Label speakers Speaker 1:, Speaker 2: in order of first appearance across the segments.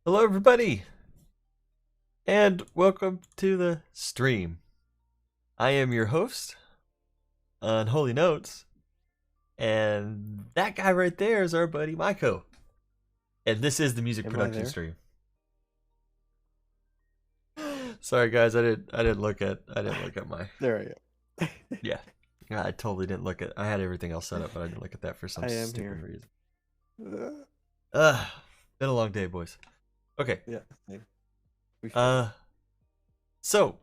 Speaker 1: Hello, everybody, and welcome to the stream. I am your host, Unholy Notes, and that guy right there is our buddy Maiko. And this is the music
Speaker 2: Am I
Speaker 1: production
Speaker 2: there?
Speaker 1: stream. Sorry, guys, I didn't look at my
Speaker 2: There I am.
Speaker 1: yeah. I totally didn't look at. I had everything else set up, but I didn't look at that for some
Speaker 2: I am
Speaker 1: stupid
Speaker 2: here.
Speaker 1: reason.
Speaker 2: Uh,
Speaker 1: Been a long day, boys. Okay.
Speaker 2: yeah, we failed.
Speaker 1: Uh, so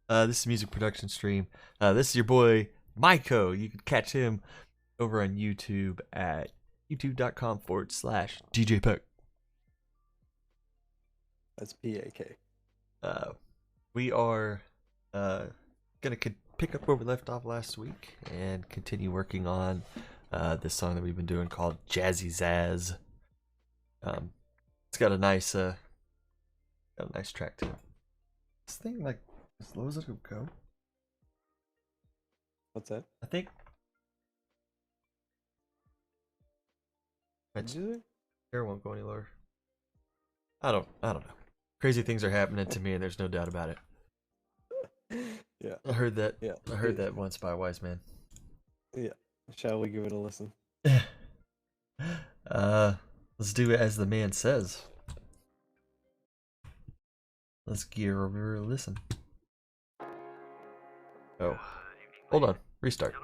Speaker 1: this is music production stream. This is your boy Maiko. You can catch him over on YouTube at youtube.com/DJ Peck.
Speaker 2: That's PAK.
Speaker 1: We are gonna pick up where we left off last week and continue working on this song that we've been doing called Jazzy Zazz. It's got a nice track to it. This thing like as low as it could go.
Speaker 2: What's that?
Speaker 1: I think.
Speaker 2: Did you say?
Speaker 1: Hair won't go any lower. I don't know. Crazy things are happening to me, and there's no doubt about it.
Speaker 2: Yeah.
Speaker 1: I heard that.
Speaker 2: Yeah.
Speaker 1: I heard that once by a wise man.
Speaker 2: Yeah. Shall we give it a listen?
Speaker 1: Let's do it as the man says. Let's gear over and listen. Oh, hold on. Restart.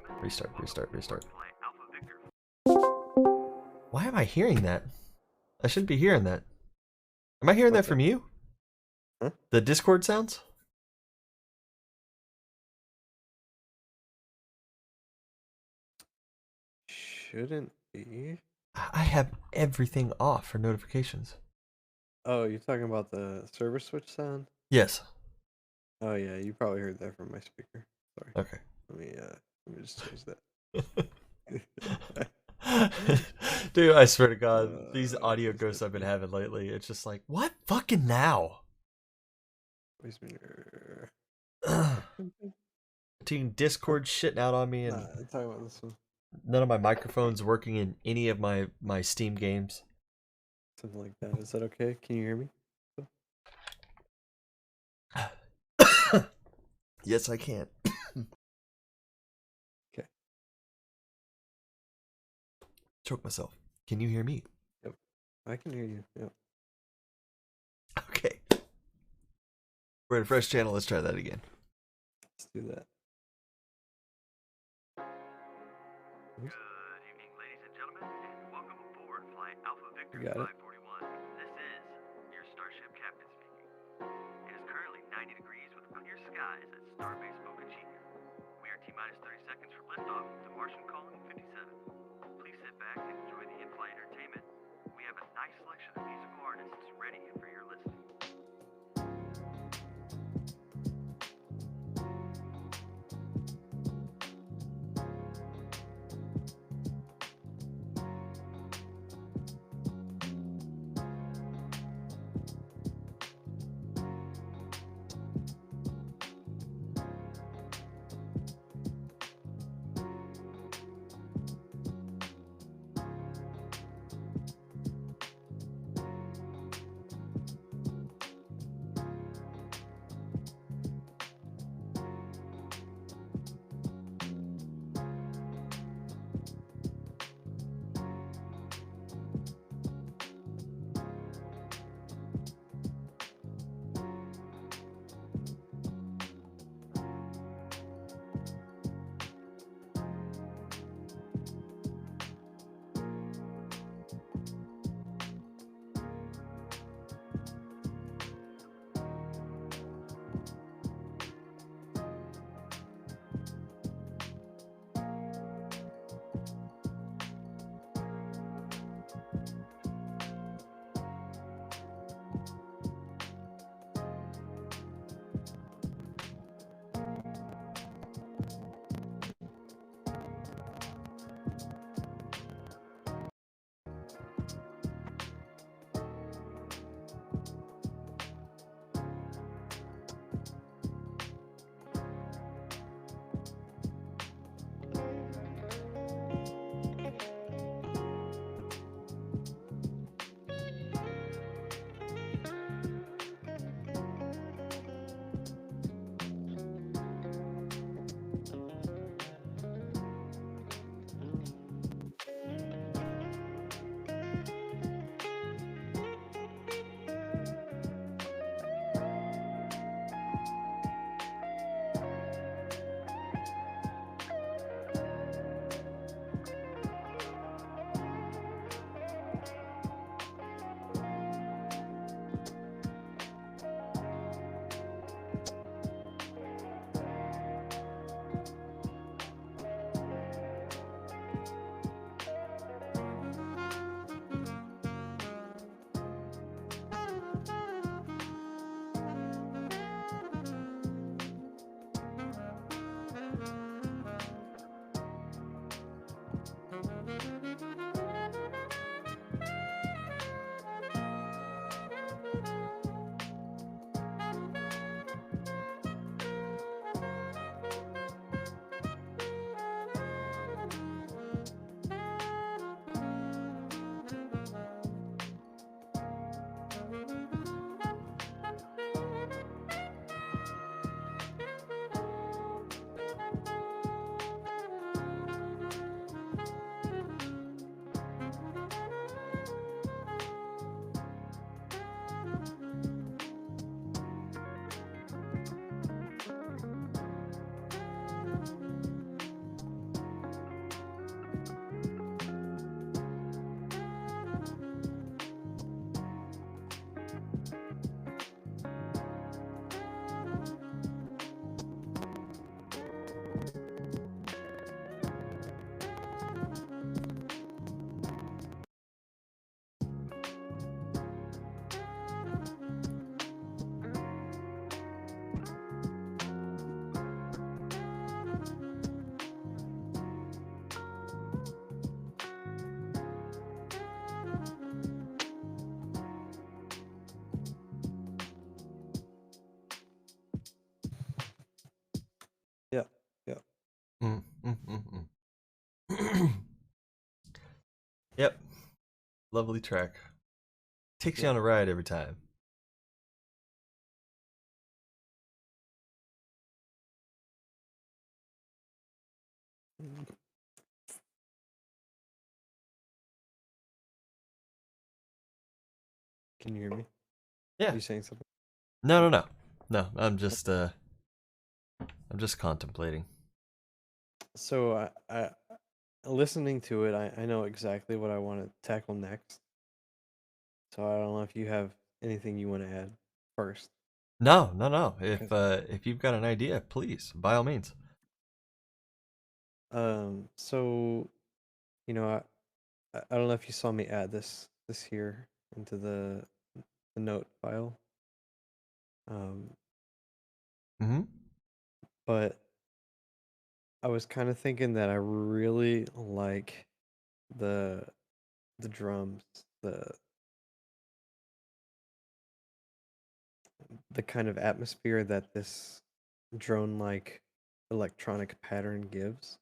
Speaker 1: Why am I hearing that? I shouldn't be hearing that. Am I hearing that from you?
Speaker 2: Huh?
Speaker 1: The Discord sounds?
Speaker 2: Shouldn't be.
Speaker 1: I have everything off for notifications.
Speaker 2: Oh, you're talking about the server switch sound?
Speaker 1: Yes.
Speaker 2: Oh yeah, you probably heard that from my speaker. Sorry.
Speaker 1: Okay.
Speaker 2: Let me just change that.
Speaker 1: Dude, I swear to God, these audio ghosts I've been having lately, it's just like, what fucking now? Team Discord shitting out on me, and
Speaker 2: I'm talking about this one.
Speaker 1: none of my microphones working in any of my Steam games.
Speaker 2: Something like that. Is that okay? Can you hear me?
Speaker 1: Yes, I can.
Speaker 2: Okay.
Speaker 1: Choke myself. Can you hear me?
Speaker 2: Yep. I can hear you. Yep.
Speaker 1: Okay. We're in a fresh channel. Let's try that again.
Speaker 2: Let's do that.
Speaker 3: Good evening, ladies and gentlemen, and welcome aboard Flight Alpha Victor
Speaker 2: You got it?
Speaker 3: 541. This is your Starship Captain speaking. It is currently 90 degrees with clear skies at Starbase Boca Chica. We are T-minus 30 seconds from liftoff to Martian Calling 57. Please sit back and enjoy the in-flight entertainment. We have a nice selection of musical artists ready for your listening.
Speaker 1: lovely track. Takes you
Speaker 2: Yeah.
Speaker 1: on a ride every time.
Speaker 2: Can you hear me?
Speaker 1: Yeah.
Speaker 2: You saying something?
Speaker 1: No. I'm just contemplating.
Speaker 2: So I listening to it, I know exactly what I want to tackle next. So I don't know if you have anything you want to add first.
Speaker 1: No.
Speaker 2: Okay.
Speaker 1: If you've got an idea, please, by all means.
Speaker 2: So I don't know if you saw me add this here into the note file. Um,
Speaker 1: Mm-hmm.
Speaker 2: but I was kind of thinking that I really like the the drums, the the kind of atmosphere that this drone-like electronic pattern gives.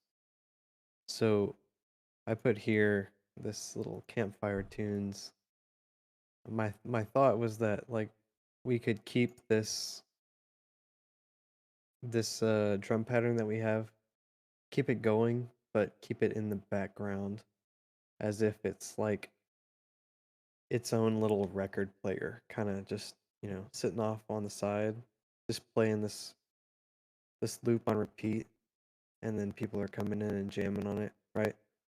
Speaker 2: So I put here this little campfire tunes. My thought was that like we could keep this drum pattern that we have, keep it going, but keep it in the background as if it's like its own little record player, kind of just, sitting off on the side, just playing this loop on repeat, and then people are coming in and jamming on it, right?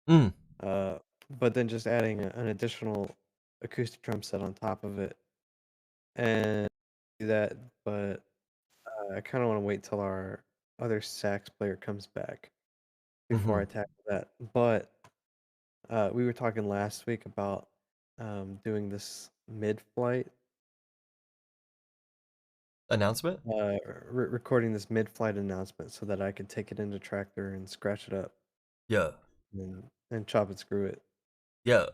Speaker 1: Mm.
Speaker 2: Uh, but then just adding an additional acoustic drum set on top of it, and do that. But I kind of want to wait till our other sax player comes back before
Speaker 1: Mm-hmm.
Speaker 2: I tackle that. But we were talking last week about doing this mid-flight,
Speaker 1: Announcement?
Speaker 2: recording this mid-flight announcement so that I could take it into Tractor and scratch it up
Speaker 1: Yeah.
Speaker 2: and chop and screw it.
Speaker 1: Yeah.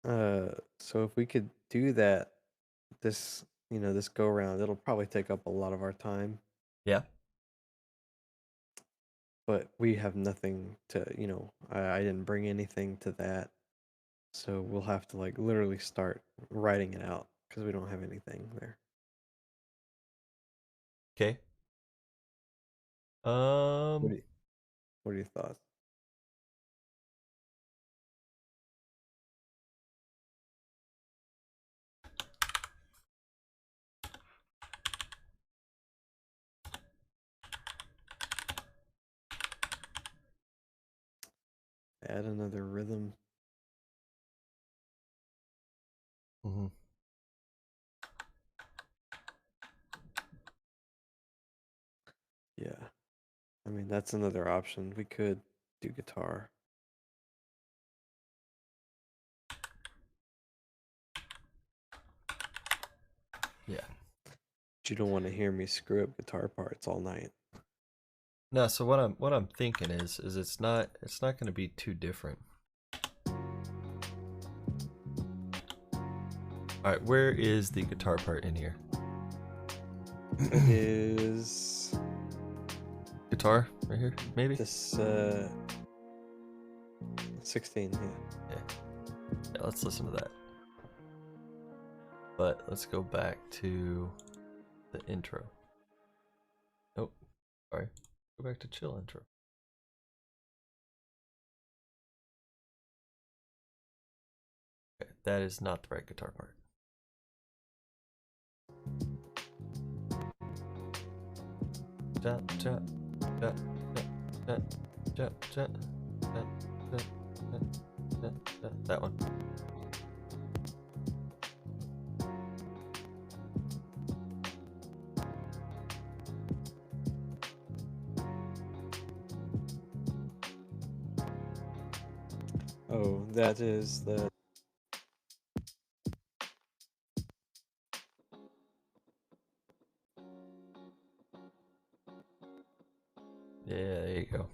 Speaker 2: So if we could do that, this go round, it'll probably take up a lot of our time,
Speaker 1: Yeah.
Speaker 2: but we have nothing to, I didn't bring anything to that, so we'll have to like literally start writing it out because we don't have anything there.
Speaker 1: Okay.
Speaker 2: What do you, what are your thoughts? Add another rhythm.
Speaker 1: Mm-hmm.
Speaker 2: Yeah, I mean that's another option. We could do guitar.
Speaker 1: Yeah.
Speaker 2: But you don't want to hear me screw up guitar parts all night.
Speaker 1: No, so what I'm thinking is it's not gonna be too different. Alright, where is the guitar part in here?
Speaker 2: It is
Speaker 1: Guitar? Right here, maybe?
Speaker 2: this 16, yeah.
Speaker 1: Yeah, let's listen to that. But let's go back to the intro. Nope. Sorry. Go back to chill intro. Okay, that is not the right guitar part. That one.
Speaker 2: Oh, that is the.
Speaker 1: Yeah, there you go.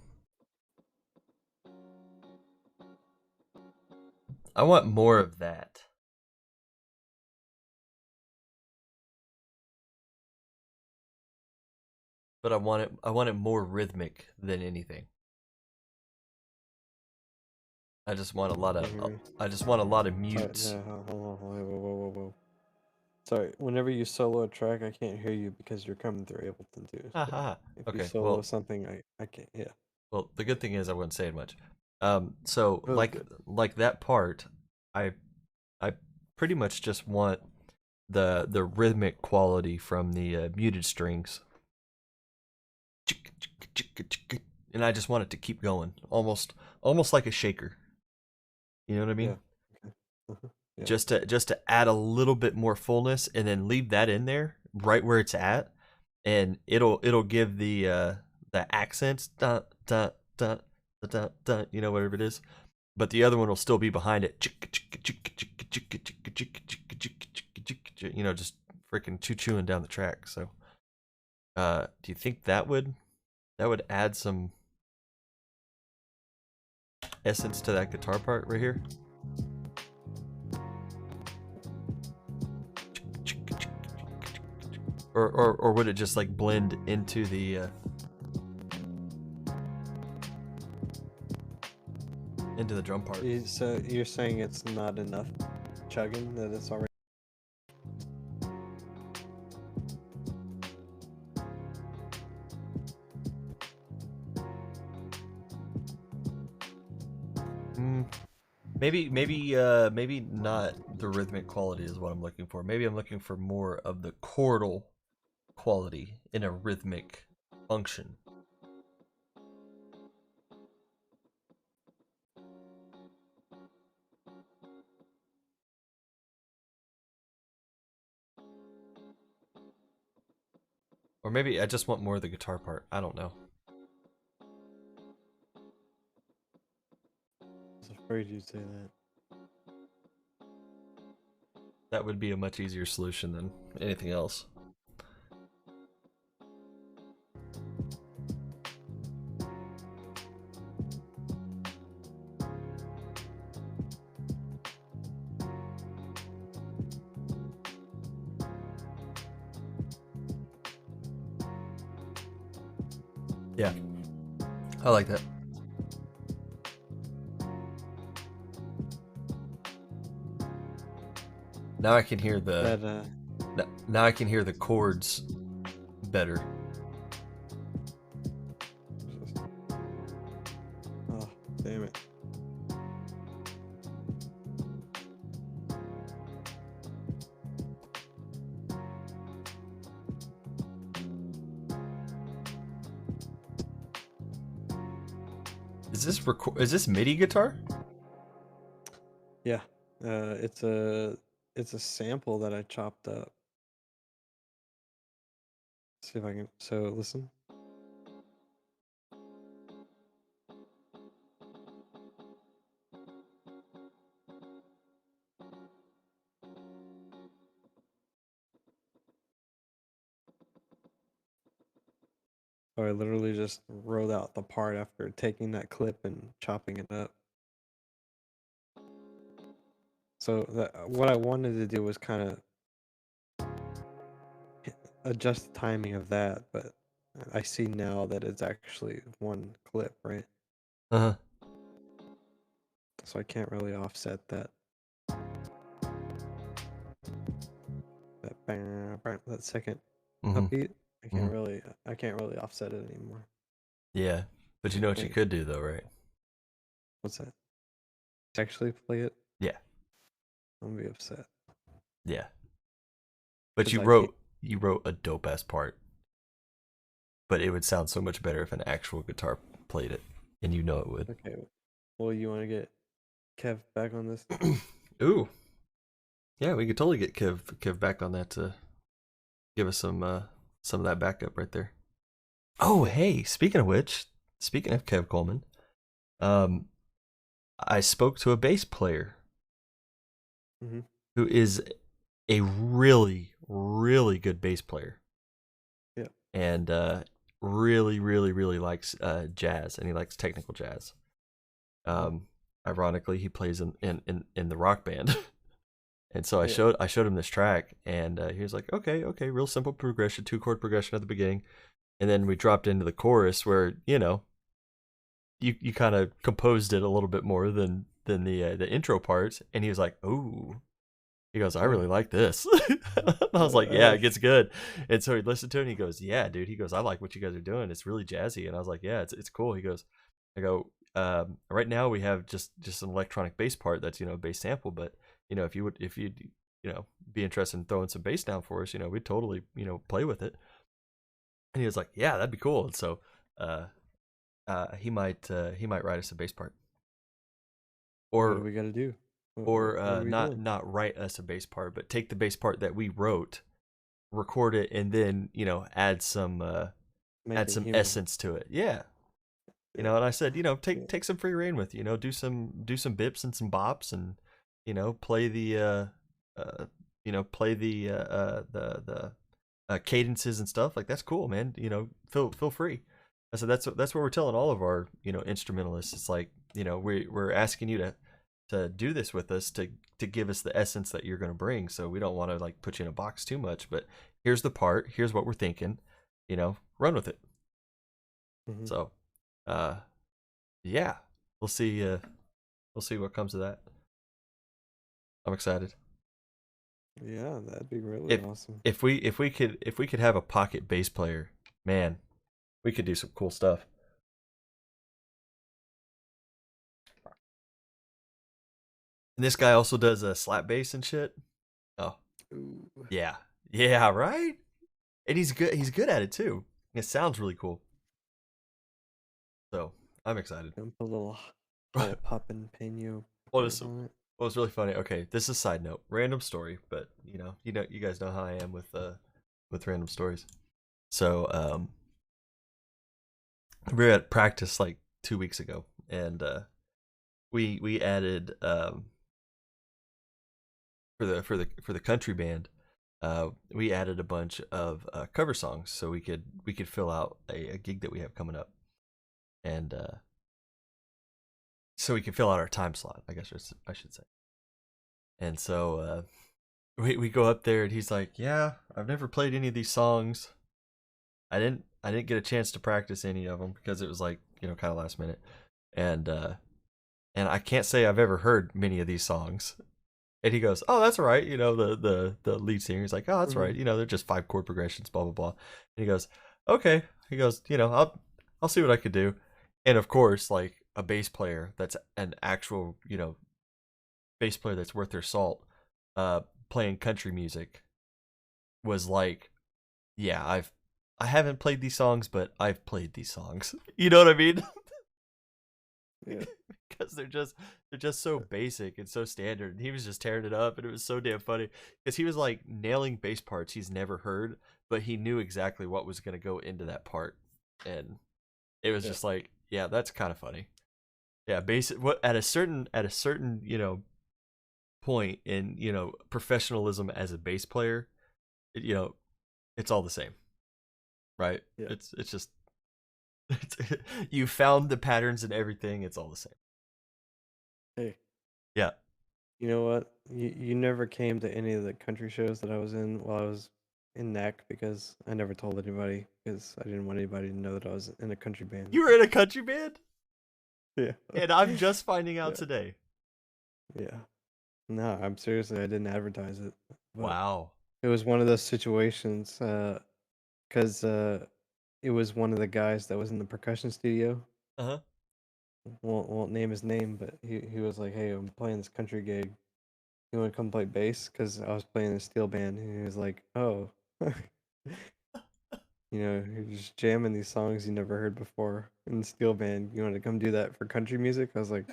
Speaker 1: I want more of that. But I want it more rhythmic than anything. I just want a lot of
Speaker 2: Can you hear me?
Speaker 1: I just want a lot of
Speaker 2: Sorry,
Speaker 1: mutes.
Speaker 2: no, hold on, whoa. Sorry, whenever you solo a track, I can't hear you because you're coming through Ableton too. So
Speaker 1: Haha.
Speaker 2: if you
Speaker 1: Okay.
Speaker 2: solo something, I can't. Yeah.
Speaker 1: Well, the good thing is I wasn't saying much. So
Speaker 2: Oh, good.
Speaker 1: like that part, I I pretty much just want the rhythmic quality from the muted strings, and I just want it to keep going, almost like a shaker. You know what I mean?
Speaker 2: Yeah. Okay. Yeah.
Speaker 1: Just to add a little bit more fullness, and then leave that in there right where it's at, and it'll give the accents, dun dun dun dun dun dun, you know, whatever it is, but the other one will still be behind it, you know, just freaking chewing down the track. So do you think that would add some essence to that guitar part right here? Or would it just like blend into the drum part?
Speaker 2: So you're saying it's not enough chugging, that it's already.
Speaker 1: Maybe not the rhythmic quality is what I'm looking for. Maybe I'm looking for more of the chordal quality in a rhythmic function. Or maybe I just want more of the guitar part. I don't know.
Speaker 2: I was afraid you'd say that.
Speaker 1: That would be a much easier solution than anything else. Yeah, I like that. Now I can hear the now I can hear the chords better.
Speaker 2: Oh, damn it.
Speaker 1: Is this MIDI guitar?
Speaker 2: Yeah. It's a sample that I chopped up. See if I can. So listen. So I literally just wrote out the part after taking that clip and chopping it up. So what I wanted to do was kind of adjust the timing of that, but I see now that it's actually one clip, right?
Speaker 1: Uh-huh.
Speaker 2: So I can't really offset that. That second upbeat. I can't really offset it anymore.
Speaker 1: Yeah, but you know what you could do though, right?
Speaker 2: What's that? Actually play it?
Speaker 1: Yeah.
Speaker 2: I'm gonna be upset.
Speaker 1: Yeah. But
Speaker 2: 'Cause
Speaker 1: you
Speaker 2: I
Speaker 1: wrote a dope ass part. But it would sound so much better if an actual guitar played it, and you know it would.
Speaker 2: Okay. Well, you want to get Kev back on this?
Speaker 1: Ooh. Yeah, we could totally get Kev back on that to give us some of that backup right there. Oh, hey, speaking of which, speaking of Kev Coleman, I spoke to a bass player who is a really, really good bass player.
Speaker 2: Yeah.
Speaker 1: And really, really, really likes jazz, and he likes technical jazz. Ironically, he plays in the rock band. And so I showed him this track, and he was like, okay, real simple progression, 2-chord progression at the beginning. And then we dropped into the chorus where, you know, you kind of composed it a little bit more than the intro parts, and he was like, "Ooh." He goes, "I really like this." I was like, "Yeah, it gets good." And so he listened to it and he goes, "Yeah, dude." He goes, "I like what you guys are doing. It's really jazzy." And I was like, "Yeah, it's cool." He goes, I go, "Right now we have just an electronic bass part that's, bass sample, but if you'd be interested in throwing some bass down for us, we'd totally, play with it." And he was like, "Yeah, that'd be cool." And so he might write us a bass part.
Speaker 2: What do we got to do?
Speaker 1: Or
Speaker 2: What are we doing?
Speaker 1: not write us a bass part, but take the bass part that we wrote, record it, and then add some
Speaker 2: Make
Speaker 1: add
Speaker 2: it
Speaker 1: some
Speaker 2: human.
Speaker 1: essence to it. Yeah, and I said, take some free reign with do some bips and some bops, and play the cadences and stuff. Like, that's cool, man. Feel free. I said that's what we're telling all of our instrumentalists. It's like, we're asking you to do this with us, to give us the essence that you're going to bring. So we don't want to like put you in a box too much, but here's the part, here's what we're thinking, run with it.
Speaker 2: Mhm.
Speaker 1: So yeah, we'll see what comes of that. I'm excited.
Speaker 2: Yeah, that'd be really awesome.
Speaker 1: If we could have a pocket bass player, man, we could do some cool stuff. And this guy also does a slap bass and shit. Oh,
Speaker 2: Ooh.
Speaker 1: yeah, right. And he's good at it too. It sounds really cool. So I'm excited.
Speaker 2: Put a little poppin' pino.
Speaker 1: What was really funny? Okay, this is a side note, random story, but you guys know how I am with random stories. So we were at practice like 2 weeks ago, and we added for the country band, we added a bunch of cover songs so we could fill out a gig that we have coming up, and so we can fill out our time slot, I guess I should say. And so we go up there, and he's like, "Yeah, I've never played any of these songs. I didn't get a chance to practice any of them because it was like, kind of last minute, and I can't say I've ever heard many of these songs." And he goes, "Oh, that's all right." The lead singer is like, "Oh, that's right. They're just 5 chord progressions, blah blah blah." And he goes, "Okay." He goes, I'll see what I could do." And of course, like a bass player that's an actual, bass player that's worth their salt, playing country music, was like, "Yeah, I haven't played these songs, but I've played these songs." You know what I mean?
Speaker 2: Yeah.
Speaker 1: Because they're just so basic and so standard. And he was just tearing it up, and it was so damn funny because he was like nailing bass parts he's never heard, but he knew exactly what was going to go into that part, and it was just like, yeah, that's kind of funny. Yeah, basic. What at a certain point in professionalism as a bass player, it's all the same, right?
Speaker 2: Yeah.
Speaker 1: It's just you found the patterns and everything. It's all the same.
Speaker 2: Hey.
Speaker 1: Yeah.
Speaker 2: You know what? You never came to any of the country shows that I was in while I was in NAC because I never told anybody because I didn't want anybody to know that I was in a country band.
Speaker 1: You were in a country band?
Speaker 2: Yeah.
Speaker 1: And I'm just finding out today.
Speaker 2: Yeah. No, I'm seriously, I didn't advertise it.
Speaker 1: Wow.
Speaker 2: It was one of those situations because it was one of the guys that was in the percussion studio.
Speaker 1: Uh-huh.
Speaker 2: Won't name his name, but he was like, "Hey, I'm playing this country gig. You want to come play bass?" Because I was playing a steel band, and he was like, "Oh, you're just jamming these songs you never heard before in the steel band. You want to come do that for country music?" I was like,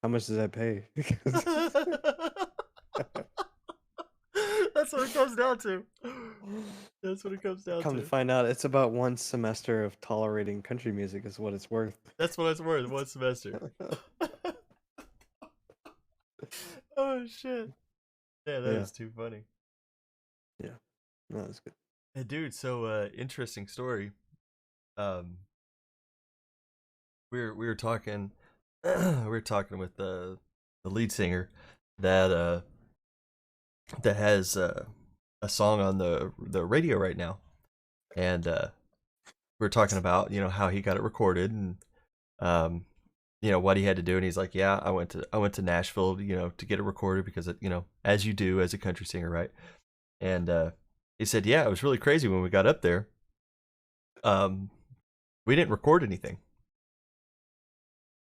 Speaker 2: "How much does that pay?"
Speaker 1: That's what it comes down to. That's what it comes down
Speaker 2: Come
Speaker 1: to.
Speaker 2: to find out, it's about 1 semester of tolerating country music is what it's worth.
Speaker 1: That's what it's worth, 1 semester. Oh shit. Yeah, that is too funny.
Speaker 2: Yeah. No, that's good.
Speaker 1: Hey, dude, so interesting story. We were talking with the lead singer that has a song on the radio right now, and we were talking about how he got it recorded, and what he had to do, and he's like, yeah, I went to Nashville, to get it recorded because as you do as a country singer, right? And he said, yeah, it was really crazy when we got up there. We didn't record anything.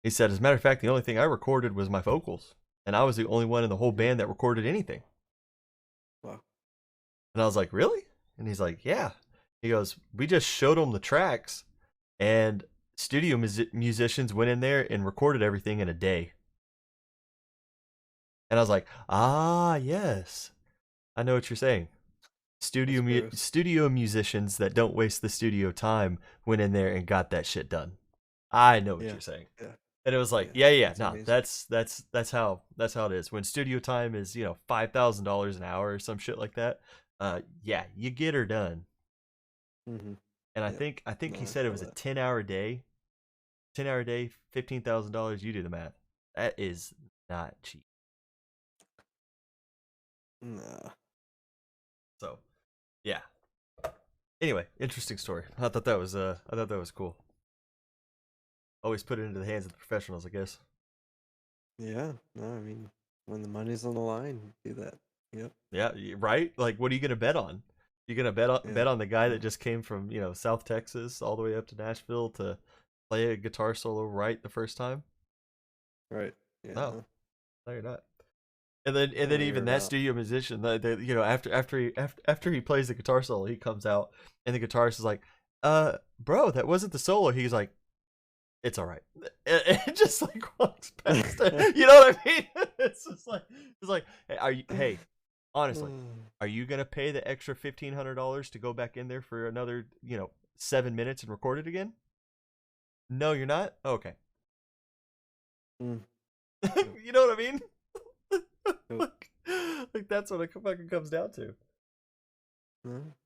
Speaker 1: He said, as a matter of fact, the only thing I recorded was my vocals, and I was the only one in the whole band that recorded anything.
Speaker 2: Wow.
Speaker 1: And I was like, really? And he's like, yeah. He goes, we just showed them the tracks, and studio musicians went in there and recorded everything in a day. And I was like, yes, I know what you're saying. Studio musicians that don't waste the studio time went in there and got that shit done. I know what you're saying.
Speaker 2: Yeah.
Speaker 1: And it was like, yeah,
Speaker 2: That's
Speaker 1: no,
Speaker 2: amazing.
Speaker 1: that's how it is. When studio time is $5,000 an hour or some shit like that, yeah, you get her done.
Speaker 2: Mm-hmm.
Speaker 1: And I think he said it was a 10-hour day. 10-hour day, $15,000. You do the math. That is not cheap.
Speaker 2: Nah.
Speaker 1: So, yeah. Anyway, interesting story. I thought that was cool. Always put it into the hands of the professionals, I guess.
Speaker 2: Yeah. No, I mean, when the money's on the line, do that. Yep.
Speaker 1: Yeah, right? Like, what are you going to bet on? You going to bet on the guy that just came from, South Texas all the way up to Nashville to play a guitar solo right the first time?
Speaker 2: Right. Yeah.
Speaker 1: No, you're not. And then even that studio musician, after he plays the guitar solo, he comes out and the guitarist is like, bro, that wasn't the solo. He's like, it's all right. And just like walks past it. You know what I mean? It's just like, hey, honestly, are you gonna pay the extra $1,500 to go back in there for another 7 minutes and record it again? No, you're not. Okay. You know what I mean? like that's what it fucking comes down to.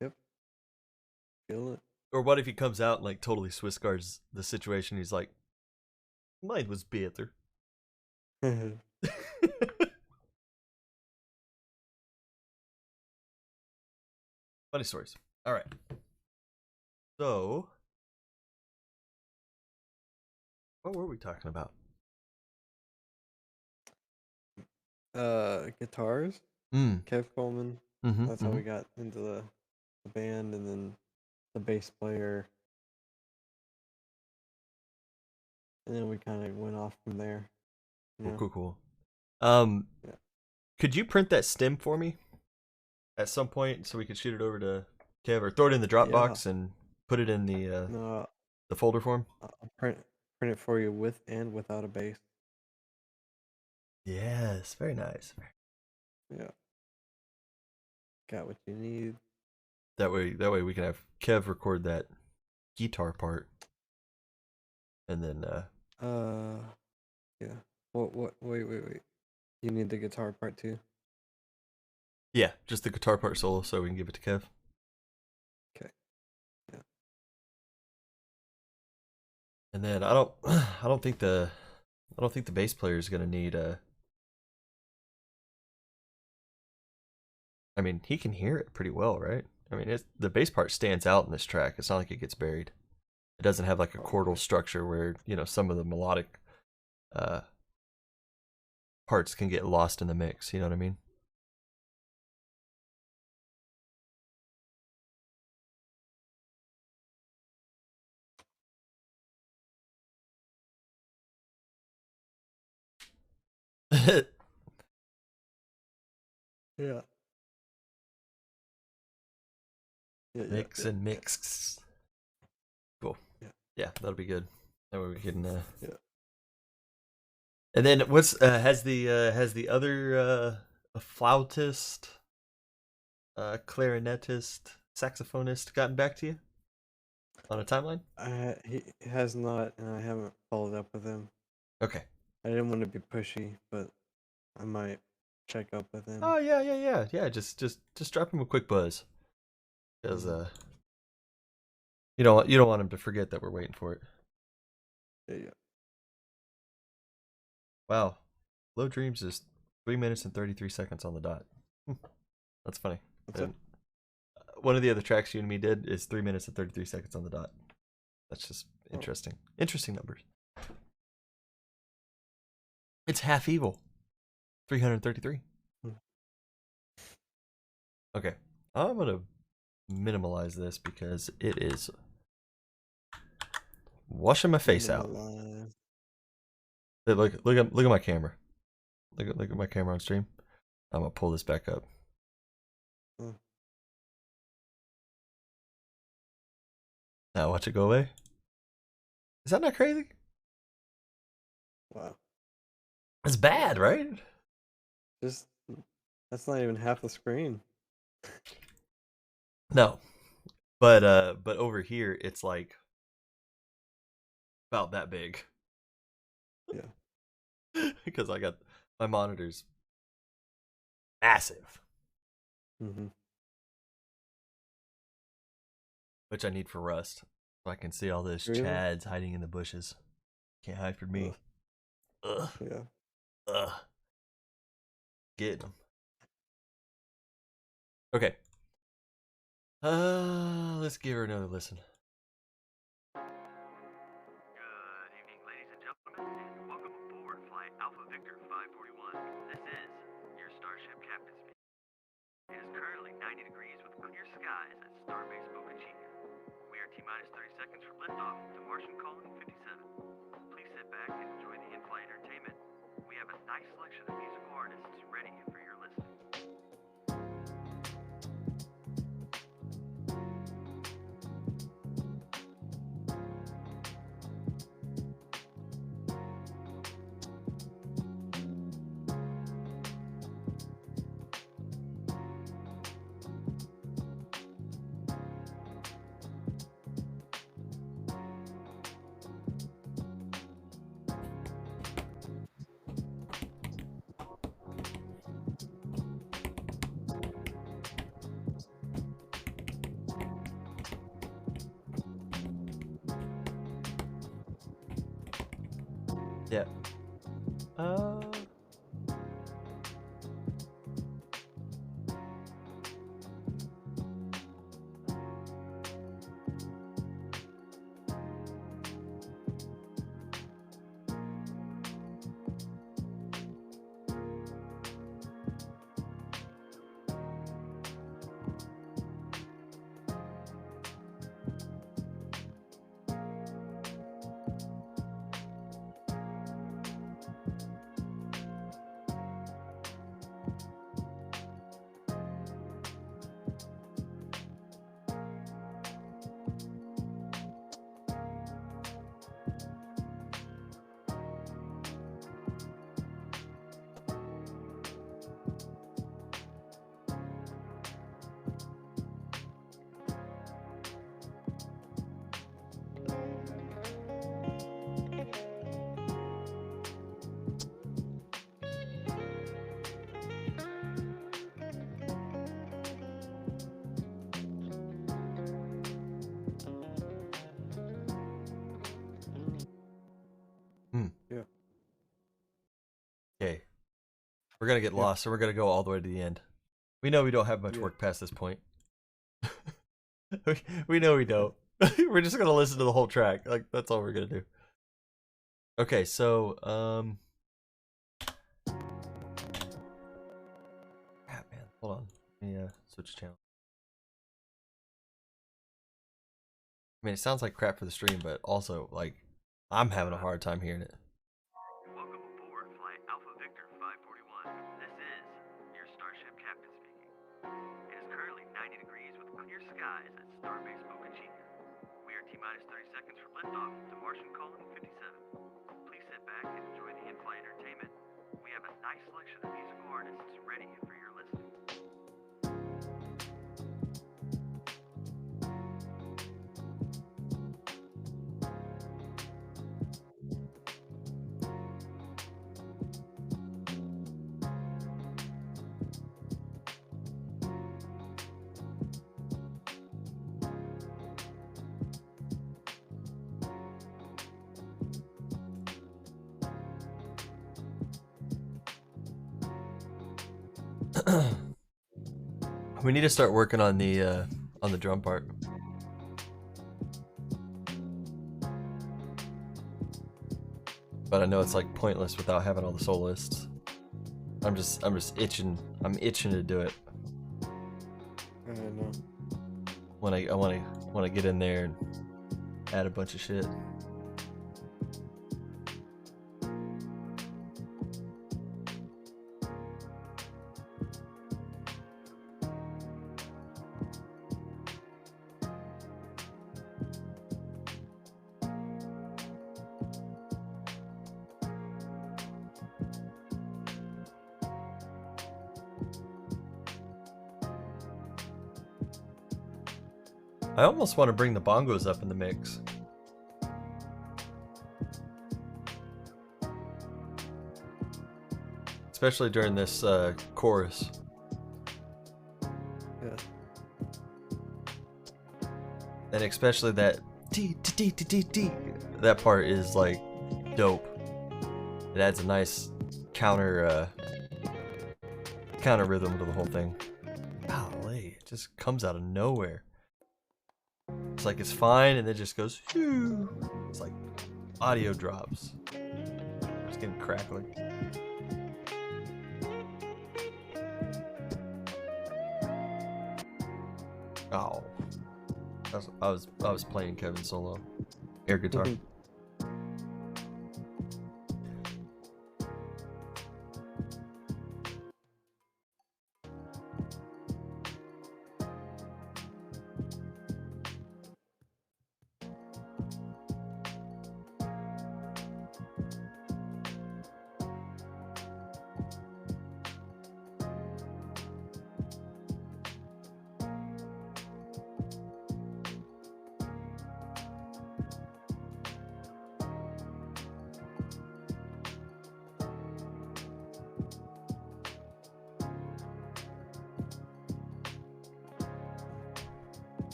Speaker 2: Yep. Feel it.
Speaker 1: Or what if he comes out and like totally Swiss guards the situation? He's like, mine was better. Funny stories. All right. So, what were we talking about?
Speaker 2: Guitars. Kev Coleman. That's how we got into the band, and then the bass player, and then we kind of went off from there.
Speaker 1: Cool.
Speaker 2: Yeah.
Speaker 1: Could you print that stem for me at some point so we could shoot it over to Kev, or throw it in the Dropbox and put it in the folder form?
Speaker 2: I'll print it for you with and without a bass.
Speaker 1: Yes, very nice.
Speaker 2: Yeah. Got what you need.
Speaker 1: That way we can have Kev record that guitar part, and then
Speaker 2: yeah. Wait. You need the guitar part too?
Speaker 1: Yeah, just the guitar part solo so we can give it to Kev.
Speaker 2: Okay. Yeah.
Speaker 1: And then I don't think the bass player is gonna need I mean, he can hear it pretty well, right? I mean, the bass part stands out in this track. It's not like it gets buried. It doesn't have like a chordal structure where some of the melodic parts can get lost in the mix. You know what I mean?
Speaker 2: Yeah.
Speaker 1: Mix and mix. Cool. Yeah, that'll be good. That way we can.
Speaker 2: Yeah.
Speaker 1: And then what's has the other flautist, clarinetist, saxophonist gotten back to you on a timeline?
Speaker 2: He has not, and I haven't followed up with him.
Speaker 1: Okay.
Speaker 2: I didn't want to be pushy, but I might check up with him.
Speaker 1: Oh yeah. Just drop him a quick buzz, because you don't want him to forget that we're waiting for it.
Speaker 2: Yeah.
Speaker 1: Wow, Low Dreams is 3 minutes and 33 seconds on the dot. That's funny. One of the other tracks you and me did is 3 minutes and 33 seconds on the dot. That's just interesting. Interesting numbers. It's half evil. 333.
Speaker 2: Hmm.
Speaker 1: Okay. I'm going to minimalize this because it is washing my face out.
Speaker 2: Minimalize.
Speaker 1: Look at my camera. Look at my camera on stream. I'm going to pull this back up.
Speaker 2: Hmm.
Speaker 1: Now watch it go away. Is that not crazy?
Speaker 2: Wow.
Speaker 1: It's bad, right?
Speaker 2: Just that's not even half the screen.
Speaker 1: No. But over here it's like about that big.
Speaker 2: Yeah.
Speaker 1: Because I got my monitors massive,
Speaker 2: Mm-hmm.
Speaker 1: which I need for Rust. So I can see all those
Speaker 2: Really?
Speaker 1: chads hiding in the bushes. Can't hide from me. Ugh.
Speaker 2: Yeah.
Speaker 1: Ugh. Getting them. Okay. Let's give her another listen.
Speaker 3: Good evening, ladies and gentlemen, and welcome aboard Flight Alpha Victor 541. This is your Starship Captain speaking. It is currently 90 degrees with clear skies at Starbase Boca Chica. We are T-minus 30 seconds from liftoff to Martian Calling 57. Please sit back and enjoy the in-flight entertainment. We have a nice selection of musical artists ready for your listening.
Speaker 1: Yeah.
Speaker 2: Yeah.
Speaker 1: Okay. We're gonna get lost, so we're gonna go all the way to the end. We know we don't have much
Speaker 2: Yeah.
Speaker 1: work past this point. we know we don't. We're just gonna listen to the whole track. Like that's all we're gonna do. Okay, so man, hold on. Let me switch channel. I mean, it sounds like crap for the stream, but also like I'm having a hard time hearing it.
Speaker 3: Welcome aboard Flight Alpha Victor 541. This is your Starship Captain speaking. It is currently 90 degrees with clear skies at Starbase Boca Chica. We are T-minus 30 seconds from liftoff to Martian Calling 57. Please sit back and enjoy the in-flight entertainment. We have a nice selection of musical artists ready for your listening.
Speaker 1: We need to start working on the drum part. but I know it's like pointless without having all the soloists. I'm just itching. I'm itching to do it.
Speaker 2: I don't know.
Speaker 1: I want to get in there and add a bunch of shit. I almost want to bring the bongos up in the mix. Especially during this chorus.
Speaker 2: Yeah.
Speaker 1: And especially that D. That part is like dope. It adds a nice counter rhythm to the whole thing. Golly, it just comes out of nowhere. It's like it's fine, and then it just goes. Phew. It's like audio drops. It's getting crackling. Oh, I was playing Kevin solo, air guitar.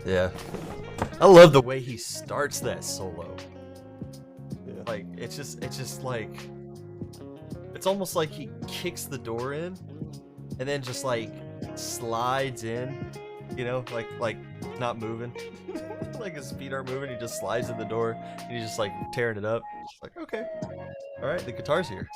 Speaker 1: Yeah, I love the way he starts that solo.
Speaker 2: Yeah.
Speaker 1: Like it's just like it's almost like he kicks the door in and then just like slides in, you know, like not moving. Like his feet aren't moving, he just slides in the door and he's just like tearing it up. It's like, okay, all right, the guitar's here.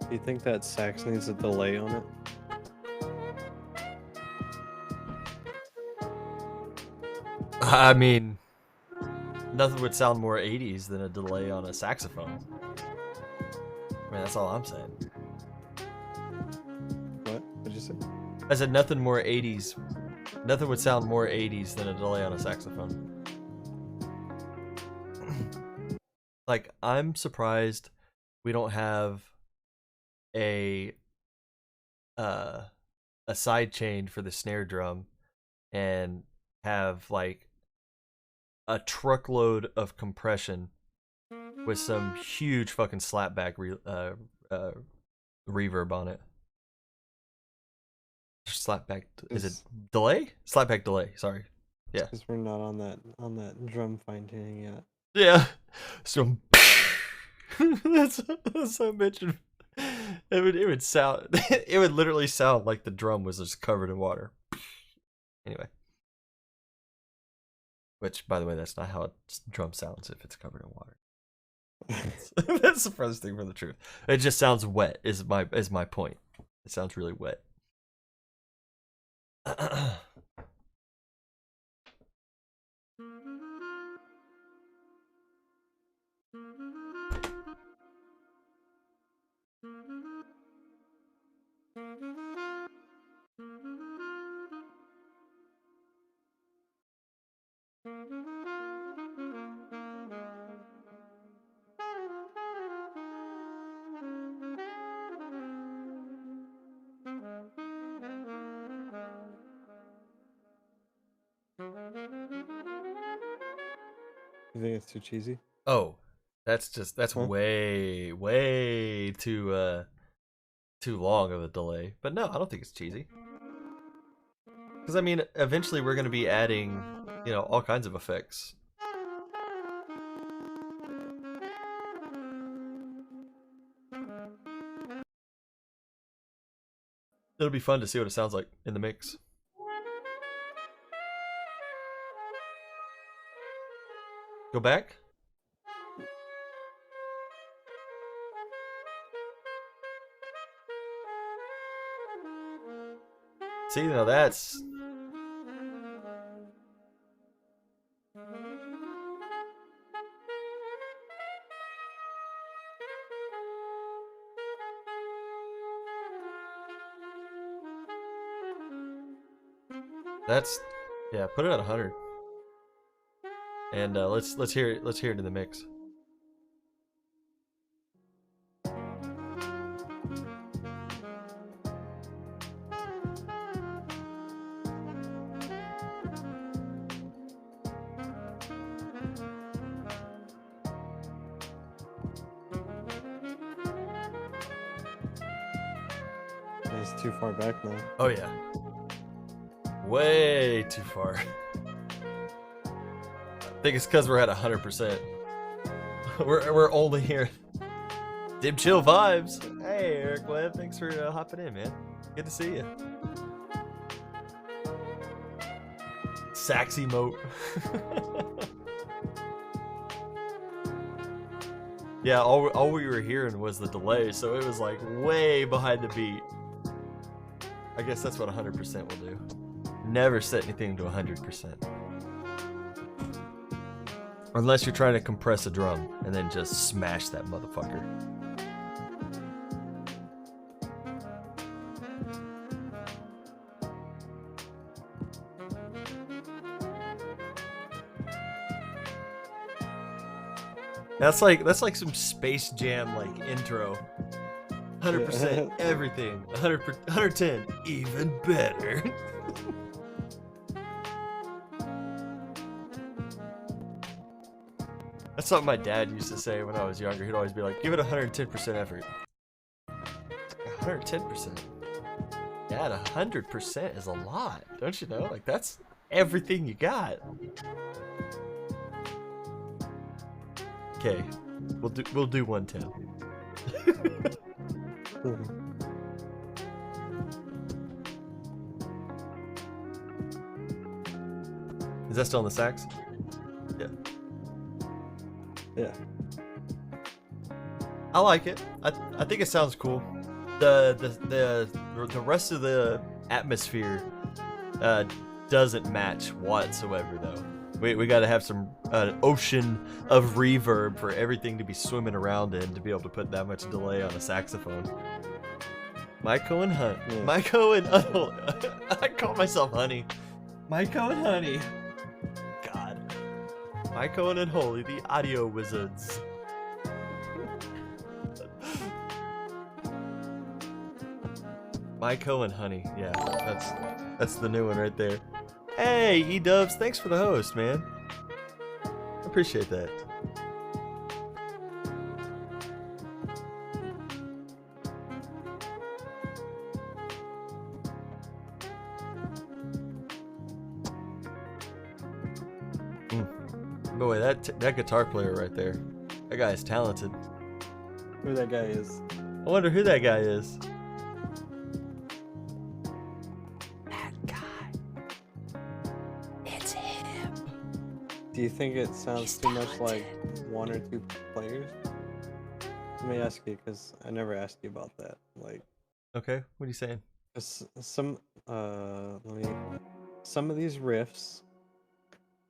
Speaker 2: Do you think that sax needs a delay on it?
Speaker 1: I mean, nothing would sound more 80s than a delay on a saxophone. I mean, that's all I'm saying.
Speaker 2: What? What'd you say?
Speaker 1: I said nothing more 80s. Nothing would sound more 80s than a delay on a saxophone. Like, I'm surprised we don't have a side chain for the snare drum and have like a truckload of compression with some huge fucking slapback reverb on it. Slapback is it delay? Slapback delay. Sorry. Yeah.
Speaker 2: Because we're not on that drum fine tuning yet.
Speaker 1: Yeah. So that's what I mentioned. It would sound it would literally sound like the drum was just covered in water. Anyway. Which, by the way, that's not how a drum sounds if it's covered in water. That's the furthest thing from the truth. It just sounds wet. Is my point. It sounds really wet.
Speaker 2: You think it's too cheesy?
Speaker 1: Oh, that's
Speaker 2: Huh?
Speaker 1: way too long of a delay. But no, I don't think it's cheesy. Because I mean, eventually we're going to be adding, all kinds of effects. It'll be fun to see what it sounds like in the mix. Go back. See, now that's... That's... Yeah, put it at 100. And let's hear it. Let's hear it in the mix.
Speaker 2: It's too far back now.
Speaker 1: Oh yeah. Way too far. I think it's because we're at 100%. We're only here. Dim chill vibes. Hey, Eric Webb, thanks for hopping in, man. Good to see you. Sax emote. Yeah, all we were hearing was the delay, so it was like way behind the beat. I guess that's what 100% will do. Never set anything to 100%. Unless you're trying to compress a drum and then just smash that motherfucker. That's like some Space Jam like intro. 100% everything. 110 even better. That's something my dad used to say when I was younger. He'd always be like, give it 110% effort. 110%? Yeah, 100% is a lot. Don't you know? Like, that's everything you got. Okay, we'll do 110. Is that still on the sax? Yeah.
Speaker 2: Yeah.
Speaker 1: I like it. I think it sounds cool. The rest of the atmosphere doesn't match whatsoever though. We got to have some ocean of reverb for everything to be swimming around in to be able to put that much delay on a saxophone. Myco and Hunt. Yeah. Myco and I call myself Honey. Myco and Honey. God. Myco and Unholy, the audio wizards. Myco and Honey. Yeah, that's the new one right there. Hey, E-Dubs, thanks for the host, man. Appreciate that. Boy, that guitar player right there, that guy is talented.
Speaker 2: Who that guy is?
Speaker 1: I wonder who that guy is. That guy. It's him.
Speaker 2: Do you think it sounds too much like one or two players? Let me ask you, because I never asked you about that. Like,
Speaker 1: okay, what are you saying?
Speaker 2: Some of these riffs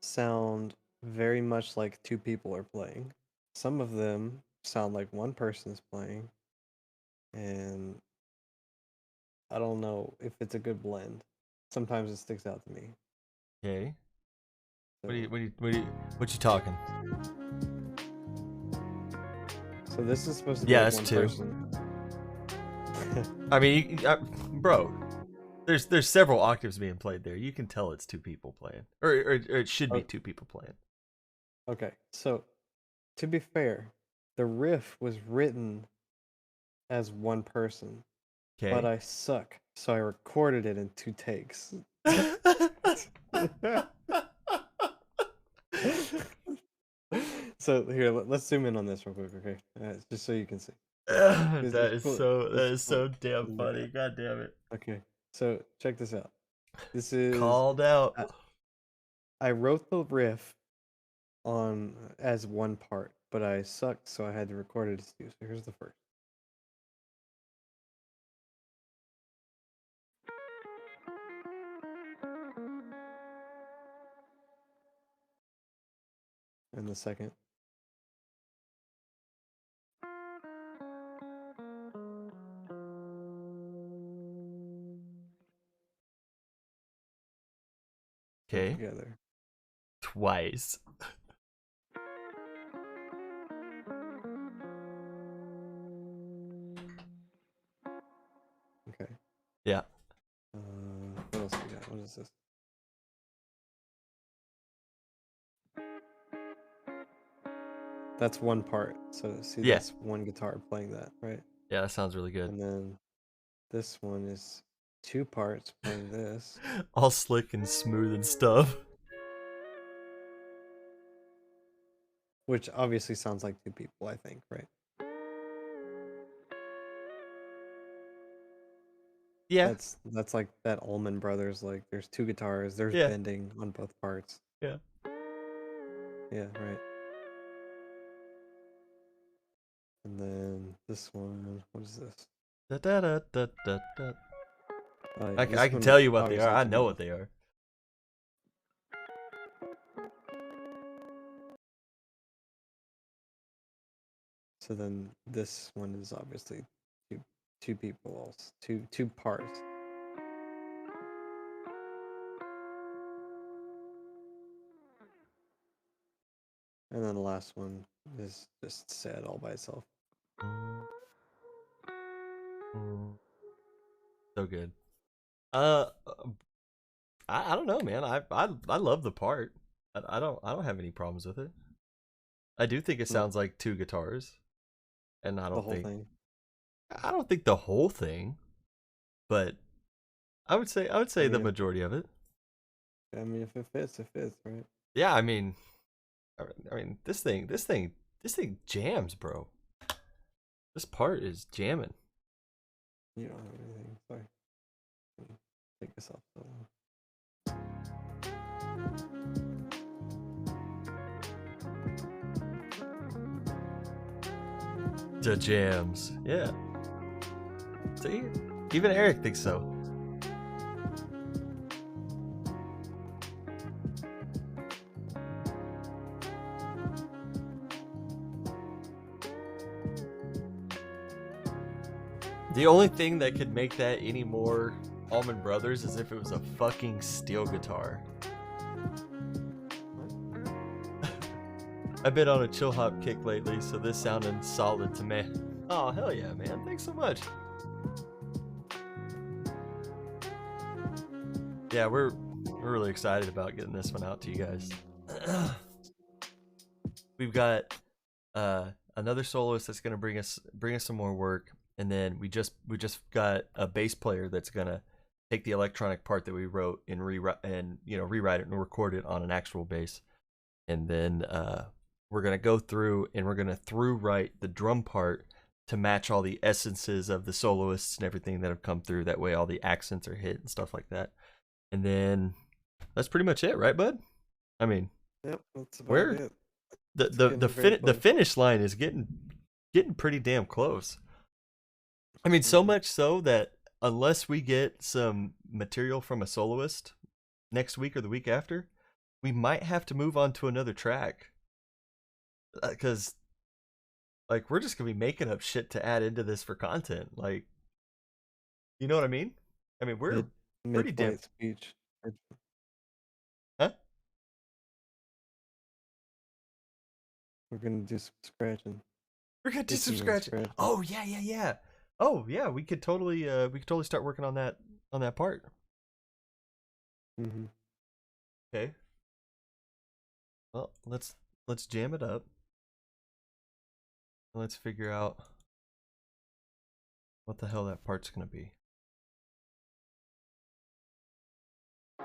Speaker 2: sound very much like two people are playing. Some of them sound like one person's playing, and I don't know if it's a good blend. Sometimes it sticks out to me.
Speaker 1: Okay.
Speaker 2: So,
Speaker 1: What you talking?
Speaker 2: So this is supposed to be
Speaker 1: yeah,
Speaker 2: like
Speaker 1: that's
Speaker 2: one
Speaker 1: two.
Speaker 2: person.
Speaker 1: I mean, bro, there's several octaves being played there. You can tell it's two people playing, or it should be two people playing.
Speaker 2: Okay, so to be fair, the riff was written as one person, but
Speaker 1: Okay.
Speaker 2: I suck, so I recorded it in 2 takes. So here, let's zoom in on this real quick, okay? Just so you can see.
Speaker 1: That is
Speaker 2: cool.
Speaker 1: so
Speaker 2: It's cool
Speaker 1: damn
Speaker 2: to look
Speaker 1: funny.
Speaker 2: at.
Speaker 1: God damn it.
Speaker 2: Okay, so check this out. This is
Speaker 1: Called out.
Speaker 2: I wrote the riff on as one part, but I sucked, so I had to record it as two. So here's the first. And the second. So
Speaker 1: Okay.
Speaker 2: together.
Speaker 1: Twice.
Speaker 2: Okay.
Speaker 1: Yeah.
Speaker 2: What else we got? What is this? That's one part. So see,
Speaker 1: Yeah.
Speaker 2: that's one guitar playing that, right?
Speaker 1: Yeah, that sounds really good.
Speaker 2: And then this one is 2 parts playing this.
Speaker 1: All slick and smooth and stuff.
Speaker 2: Which obviously sounds like 2 people, I think, right?
Speaker 1: Yeah.
Speaker 2: That's like that Allman Brothers, like there's 2 guitars, there's
Speaker 1: Yeah.
Speaker 2: bending on both parts.
Speaker 1: Yeah.
Speaker 2: Yeah, right. And then this one, what is this?
Speaker 1: Da, da, da, da, da, da.
Speaker 2: Yeah,
Speaker 1: I
Speaker 2: this
Speaker 1: can
Speaker 2: one
Speaker 1: tell you what they are.
Speaker 2: obviously
Speaker 1: I
Speaker 2: two
Speaker 1: know
Speaker 2: people.
Speaker 1: what they are.
Speaker 2: So then this one is obviously two people also, two parts. And then the last one is just sad all by itself.
Speaker 1: So good. I don't know, man. I love the part. I don't have any problems with it. I do think it
Speaker 2: No.
Speaker 1: sounds like 2 guitars, and
Speaker 2: The whole thing.
Speaker 1: I don't think the whole thing, but I would say the
Speaker 2: mean,
Speaker 1: majority of it.
Speaker 2: I mean, if it fits, right?
Speaker 1: Yeah, I mean, this thing jams, bro. This part is jamming.
Speaker 2: You don't have anything. Sorry. Take this off.
Speaker 1: The jams, yeah. See, even Eric thinks so. The only thing that could make that any more Allman Brothers is if it was a fucking steel guitar. I've been on a chill hop kick lately, so this sounded solid to me. Oh, hell yeah, man. Thanks so much. Yeah, we're really excited about getting this one out to you guys. We've got another soloist that's gonna bring us some more work, and then we just got a bass player that's gonna take the electronic part that we wrote and rewrite it and record it on an actual bass, and then we're gonna go through and we're gonna write the drum part to match all the essences of the soloists and everything that have come through. That way, all the accents are hit and stuff like that. And then that's pretty much it, right, bud? I mean,
Speaker 2: Yep, that's about
Speaker 1: where
Speaker 2: it.
Speaker 1: the finish line is getting pretty damn close. I mean, so much so that unless we get some material from a soloist next week or the week after, we might have to move on to another track. Because, like, we're just gonna be making up shit to add into this for content. Like, you know what I mean? I mean, we're pretty damn.
Speaker 2: Speech.
Speaker 1: Huh?
Speaker 2: We're gonna do some scratching.
Speaker 1: We're gonna do some
Speaker 2: Itching and
Speaker 1: scratch.
Speaker 2: scratching.
Speaker 1: Oh yeah. Oh yeah, we could totally start working on that part.
Speaker 2: Mm-hmm.
Speaker 1: Okay. Well, let's let's jam it up. Let's figure out what the hell that part's gonna be.
Speaker 3: Good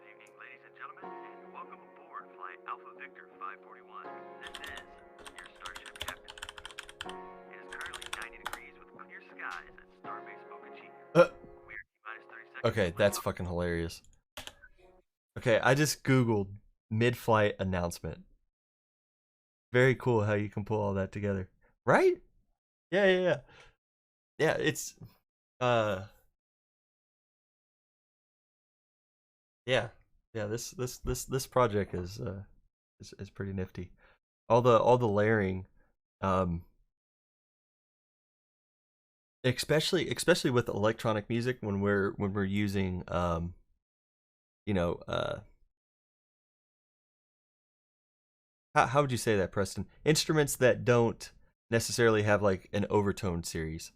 Speaker 3: evening, ladies and gentlemen, and welcome aboard Flight Alpha Victor 541. This is your Starship captain speaking. It is currently 90 degrees with clear skies at Starbase Boca Chica. We are T-minus 30 seconds.
Speaker 1: Okay, that's fucking hilarious. Okay, I just googled mid-flight announcement. Very cool how you can pull all that together, right? Yeah. Yeah, it's yeah. This project is pretty nifty. All the layering, especially with electronic music when we're using you know how would you say that, Preston? Instruments that don't necessarily have like an overtone series.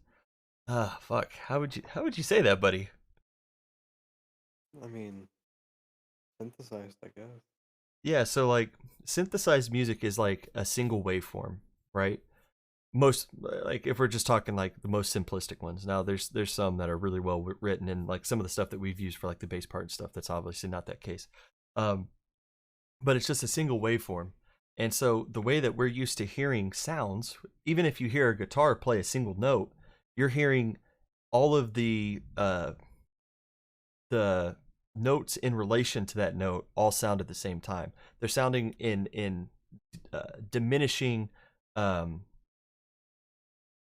Speaker 1: Ah, fuck. How would you say that, buddy?
Speaker 2: I mean, synthesized, I guess.
Speaker 1: Yeah, so like synthesized music is like a single waveform, right? Most like if we're just talking like the most simplistic ones. Now there's some that are really well written, and like some of the stuff that we've used for like the bass part and stuff, that's obviously not that case. But it's just a single waveform. And so the way that we're used to hearing sounds, even if you hear a guitar play a single note, you're hearing all of the notes in relation to that note all sound at the same time. They're sounding in diminishing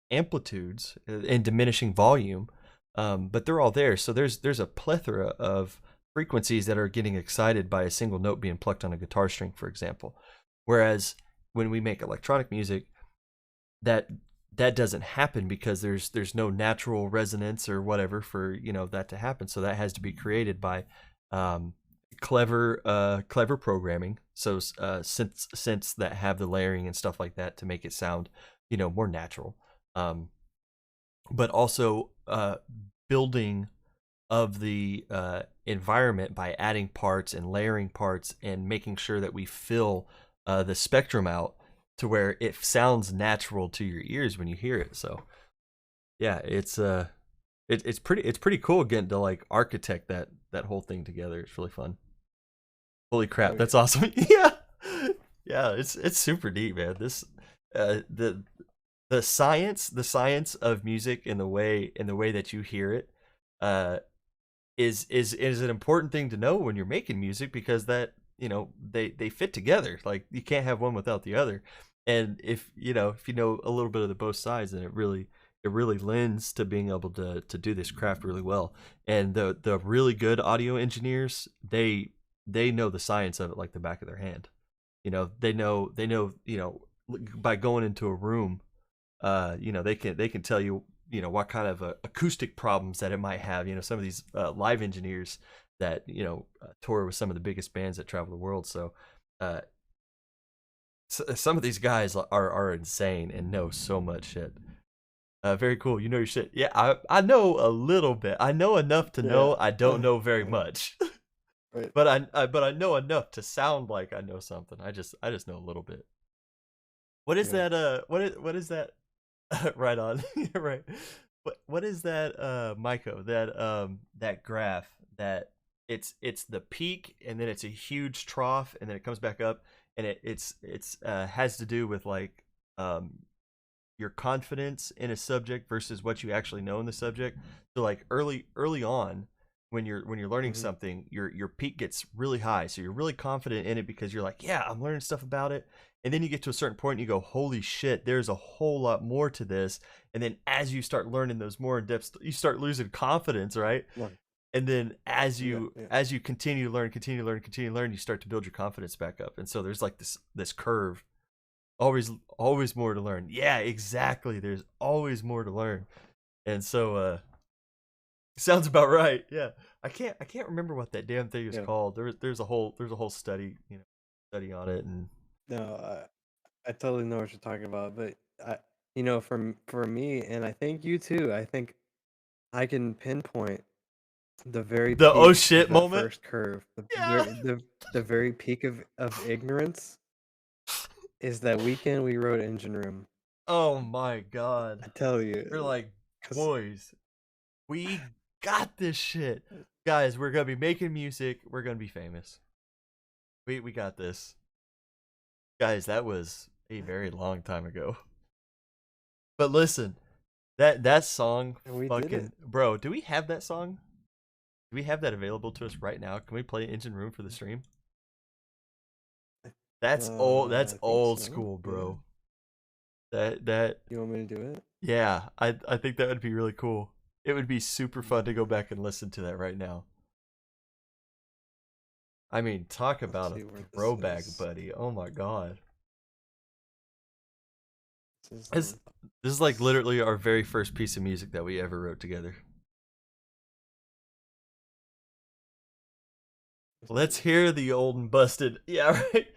Speaker 1: amplitudes and diminishing volume, but they're all there. So there's a plethora of frequencies that are getting excited by a single note being plucked on a guitar string, for example. Whereas when we make electronic music, that doesn't happen because there's no natural resonance or whatever for that to happen. So that has to be created by clever programming. So synths that have the layering and stuff like that to make it sound more natural. But also building of the environment by adding parts and layering parts and making sure that we fill the spectrum out to where it sounds natural to your ears when you hear it. So yeah, it's pretty cool getting to like architect that whole thing together. It's really fun. Holy crap, that's awesome. Yeah. It's super neat, man. This the science of music in the way that you hear it is an important thing to know when you're making music, because that they fit together. Like you can't have one without the other. And if you know a little bit of the both sides, then it really lends to being able to do this craft really well. And the really good audio engineers, they know the science of it like the back of their hand. They know by going into a room, they can tell you what kind of acoustic problems that it might have. Some of these live engineers that tour with some of the biggest bands that travel the world. So some of these guys are insane and know so much shit. Very cool. You know your shit. Yeah, I know a little bit. I know enough to know I don't know very much.
Speaker 2: Right.
Speaker 1: But I know enough to sound like I know something. I just know a little bit. What is that? What is that? Right on. Right. What is that? Maiko, that graph that it's the peak and then it's a huge trough and then it comes back up, and it's has to do with like your confidence in a subject versus what you actually know in the subject. So like early on when you're learning something, your peak gets really high, so you're really confident in it because you're like, yeah, I'm learning stuff about it. And then you get to a certain point and you go, holy shit, there's a whole lot more to this. And then as you start learning those more in depth, you start losing confidence, right? And then as you continue to learn, you start to build your confidence back up. And so there's like this curve. Always more to learn. Yeah, exactly. There's always more to learn. And so sounds about right. Yeah. I can't remember what that damn thing is called. There's a whole study, study on it. And
Speaker 2: no, I totally know what you're talking about, but for me, and I think you too, I think I can pinpoint The very
Speaker 1: The oh
Speaker 2: peak
Speaker 1: shit
Speaker 2: of that
Speaker 1: moment?
Speaker 2: first curve,
Speaker 1: Yeah.
Speaker 2: the very peak of ignorance is that weekend we rode Engine Room.
Speaker 1: Oh my god.
Speaker 2: I tell you,
Speaker 1: We're like,
Speaker 2: 'cause-
Speaker 1: boys, we got this shit. Guys, we're gonna be making music. We're gonna be famous. We got this. Guys, that was a very long time ago. But listen, that song
Speaker 2: And we did
Speaker 1: fucking bro, do we have that song? Do we have that available to us right now? Can we play Engine Room for the stream? That's old. That's
Speaker 2: I think
Speaker 1: old
Speaker 2: so,
Speaker 1: school,
Speaker 2: yeah.
Speaker 1: bro. That
Speaker 2: You want me to do it?
Speaker 1: yeah, I think that would be really cool. It would be super fun to go back and listen to that right now. I mean, talk about
Speaker 2: see
Speaker 1: a
Speaker 2: where this
Speaker 1: throwback,
Speaker 2: is.
Speaker 1: buddy. Oh my god.
Speaker 2: This
Speaker 1: This
Speaker 2: is
Speaker 1: this is like literally our very first piece of music that we ever wrote together. Let's hear the old and busted. Yeah, right.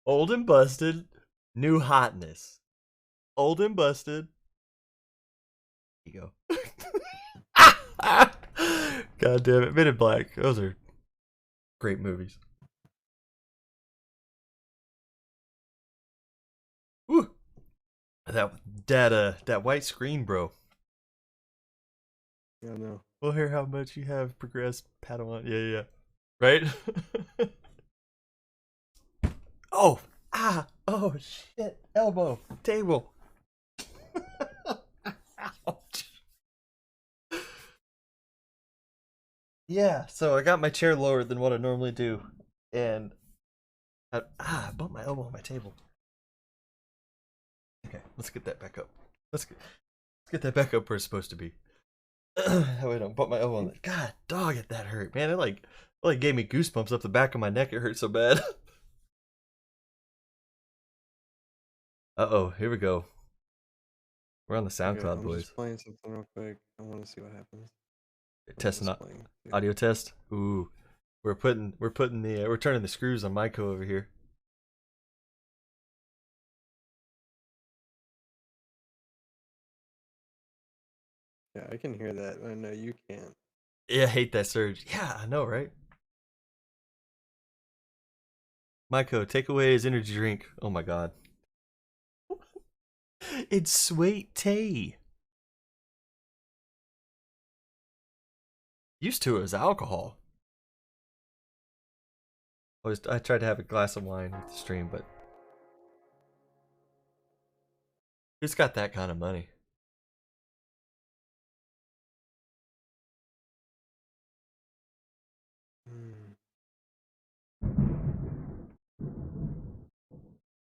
Speaker 1: Old and busted, new hotness. Old and busted. Here you go. God damn it. Men in Black. Those are great movies. Woo. That white screen, bro.
Speaker 2: I know.
Speaker 1: We'll hear how much you have progressed, Padawan. Yeah. Right? Oh, oh shit. Elbow, table. Ouch. Yeah, so I got my chair lower than what I normally do. And I bumped my elbow on my table. Okay, let's get that back up. Let's get that back up where it's supposed to be. That way I don't bump my elbow on it. God, dog, that hurt, man. It like gave me goosebumps up the back of my neck. It hurt so bad. Uh-oh, here we go. We're on the
Speaker 2: Okay,
Speaker 1: SoundCloud,
Speaker 2: I'm
Speaker 1: boys.
Speaker 2: just playing something real quick. I want to see what happens.
Speaker 1: Testing
Speaker 2: Just playing, too.
Speaker 1: audio test. Ooh, we're turning the screws on Myco over here.
Speaker 2: Yeah, I can hear that. I know you can't.
Speaker 1: Yeah, I hate that surge. Yeah, I know, right? Myco, take away his energy drink. Oh my god. It's sweet tea. Used to it was alcohol. I tried to have a glass of wine with the stream, but who's got that kind of money?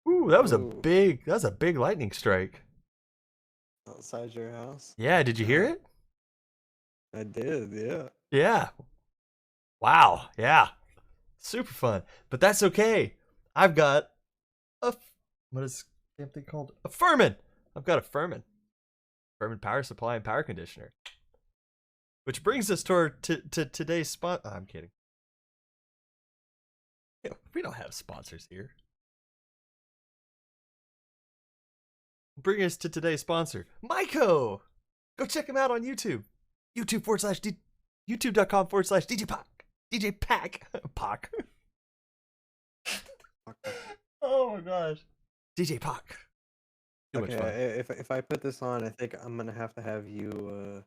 Speaker 1: Ooh, that was a
Speaker 2: Ooh.
Speaker 1: big lightning strike.
Speaker 2: Outside your house?
Speaker 1: Yeah, did you hear
Speaker 2: Yeah.
Speaker 1: it?
Speaker 2: I did, yeah.
Speaker 1: Yeah. Wow. Yeah. Super fun. But that's okay. I've got what is the damn thing called? A Furman. I've got a Furman. Furman power supply and power conditioner. Which brings us to today's spot. Oh, I'm kidding. Yeah, we don't have sponsors here. Bring us to today's sponsor, Myco. Go check him out on YouTube. YouTube.com/DJ Pack. DJ Pack. Pack. Oh my gosh. DJ Pack. Too much fun.
Speaker 2: Okay, if I put this on, I think I'm gonna have to have you.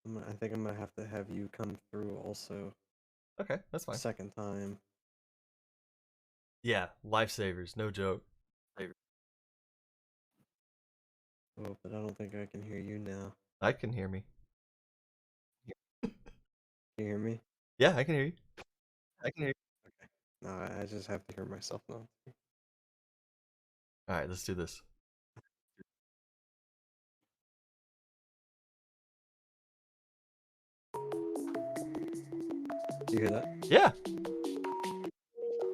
Speaker 2: I think I'm gonna have to have you come through also.
Speaker 1: Okay, that's fine.
Speaker 2: Second time.
Speaker 1: Yeah, lifesavers, no joke.
Speaker 2: Oh, but I don't think I can hear you now.
Speaker 1: I can hear me.
Speaker 2: Can you hear me?
Speaker 1: Yeah, I can hear you. I can hear you.
Speaker 2: Okay. No, I just have to hear myself now.
Speaker 1: All right, let's do this.
Speaker 2: Do you hear that?
Speaker 1: Yeah.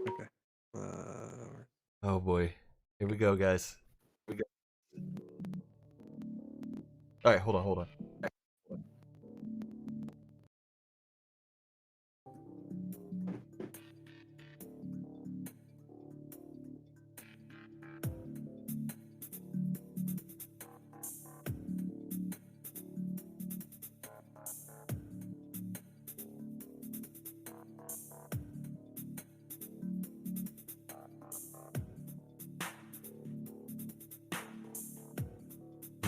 Speaker 2: Okay.
Speaker 1: Oh boy. Here we go, guys. All right, hold on.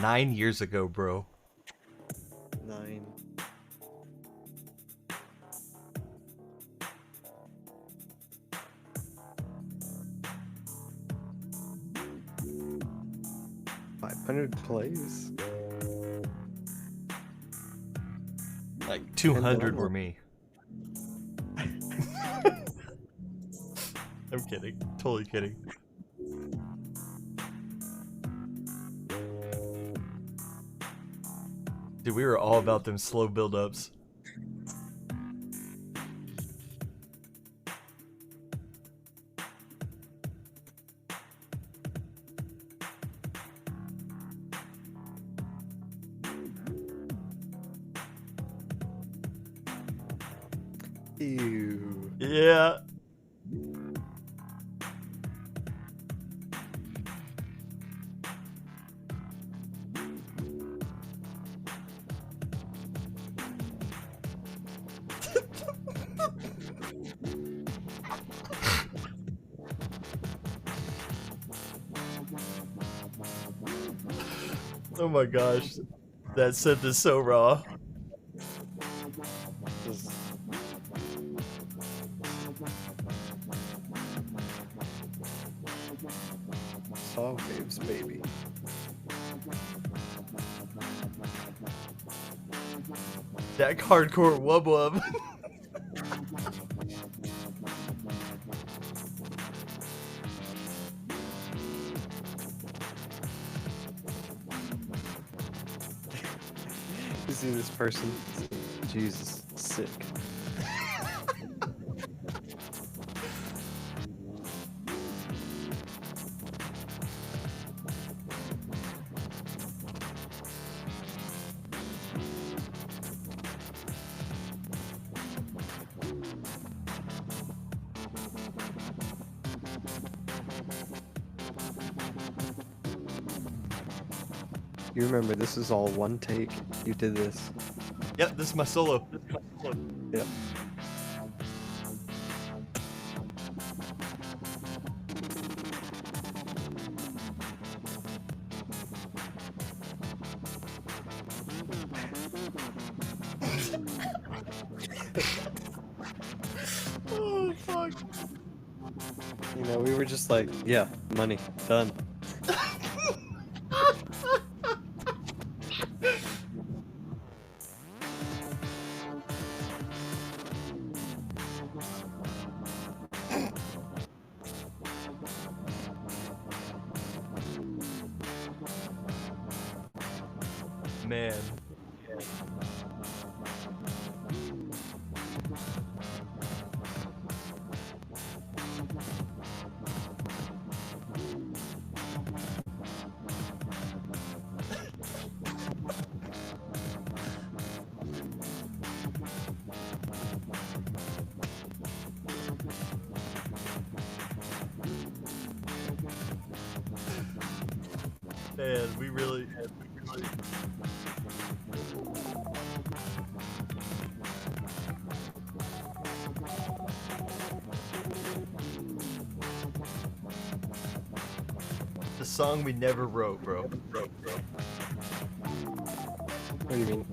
Speaker 1: 9 years ago, bro.
Speaker 2: 9. $500 plays.
Speaker 1: Like 200 were me. I'm kidding. Totally kidding. Dude, we were all about them slow build-ups.
Speaker 2: Ew.
Speaker 1: Yeah. Oh my gosh. That scent is so raw.
Speaker 2: Just- Saw waves, baby.
Speaker 1: That hardcore wub wub.
Speaker 2: You see this person? Jesus, sick. You remember this is all one take. You did this.
Speaker 1: Yep, this is my solo.
Speaker 2: Yep.
Speaker 1: Oh fuck.
Speaker 2: You know, we were just like, yeah, money, done.
Speaker 1: Man. Man, we really. The song we never wrote, bro.
Speaker 2: What do you mean?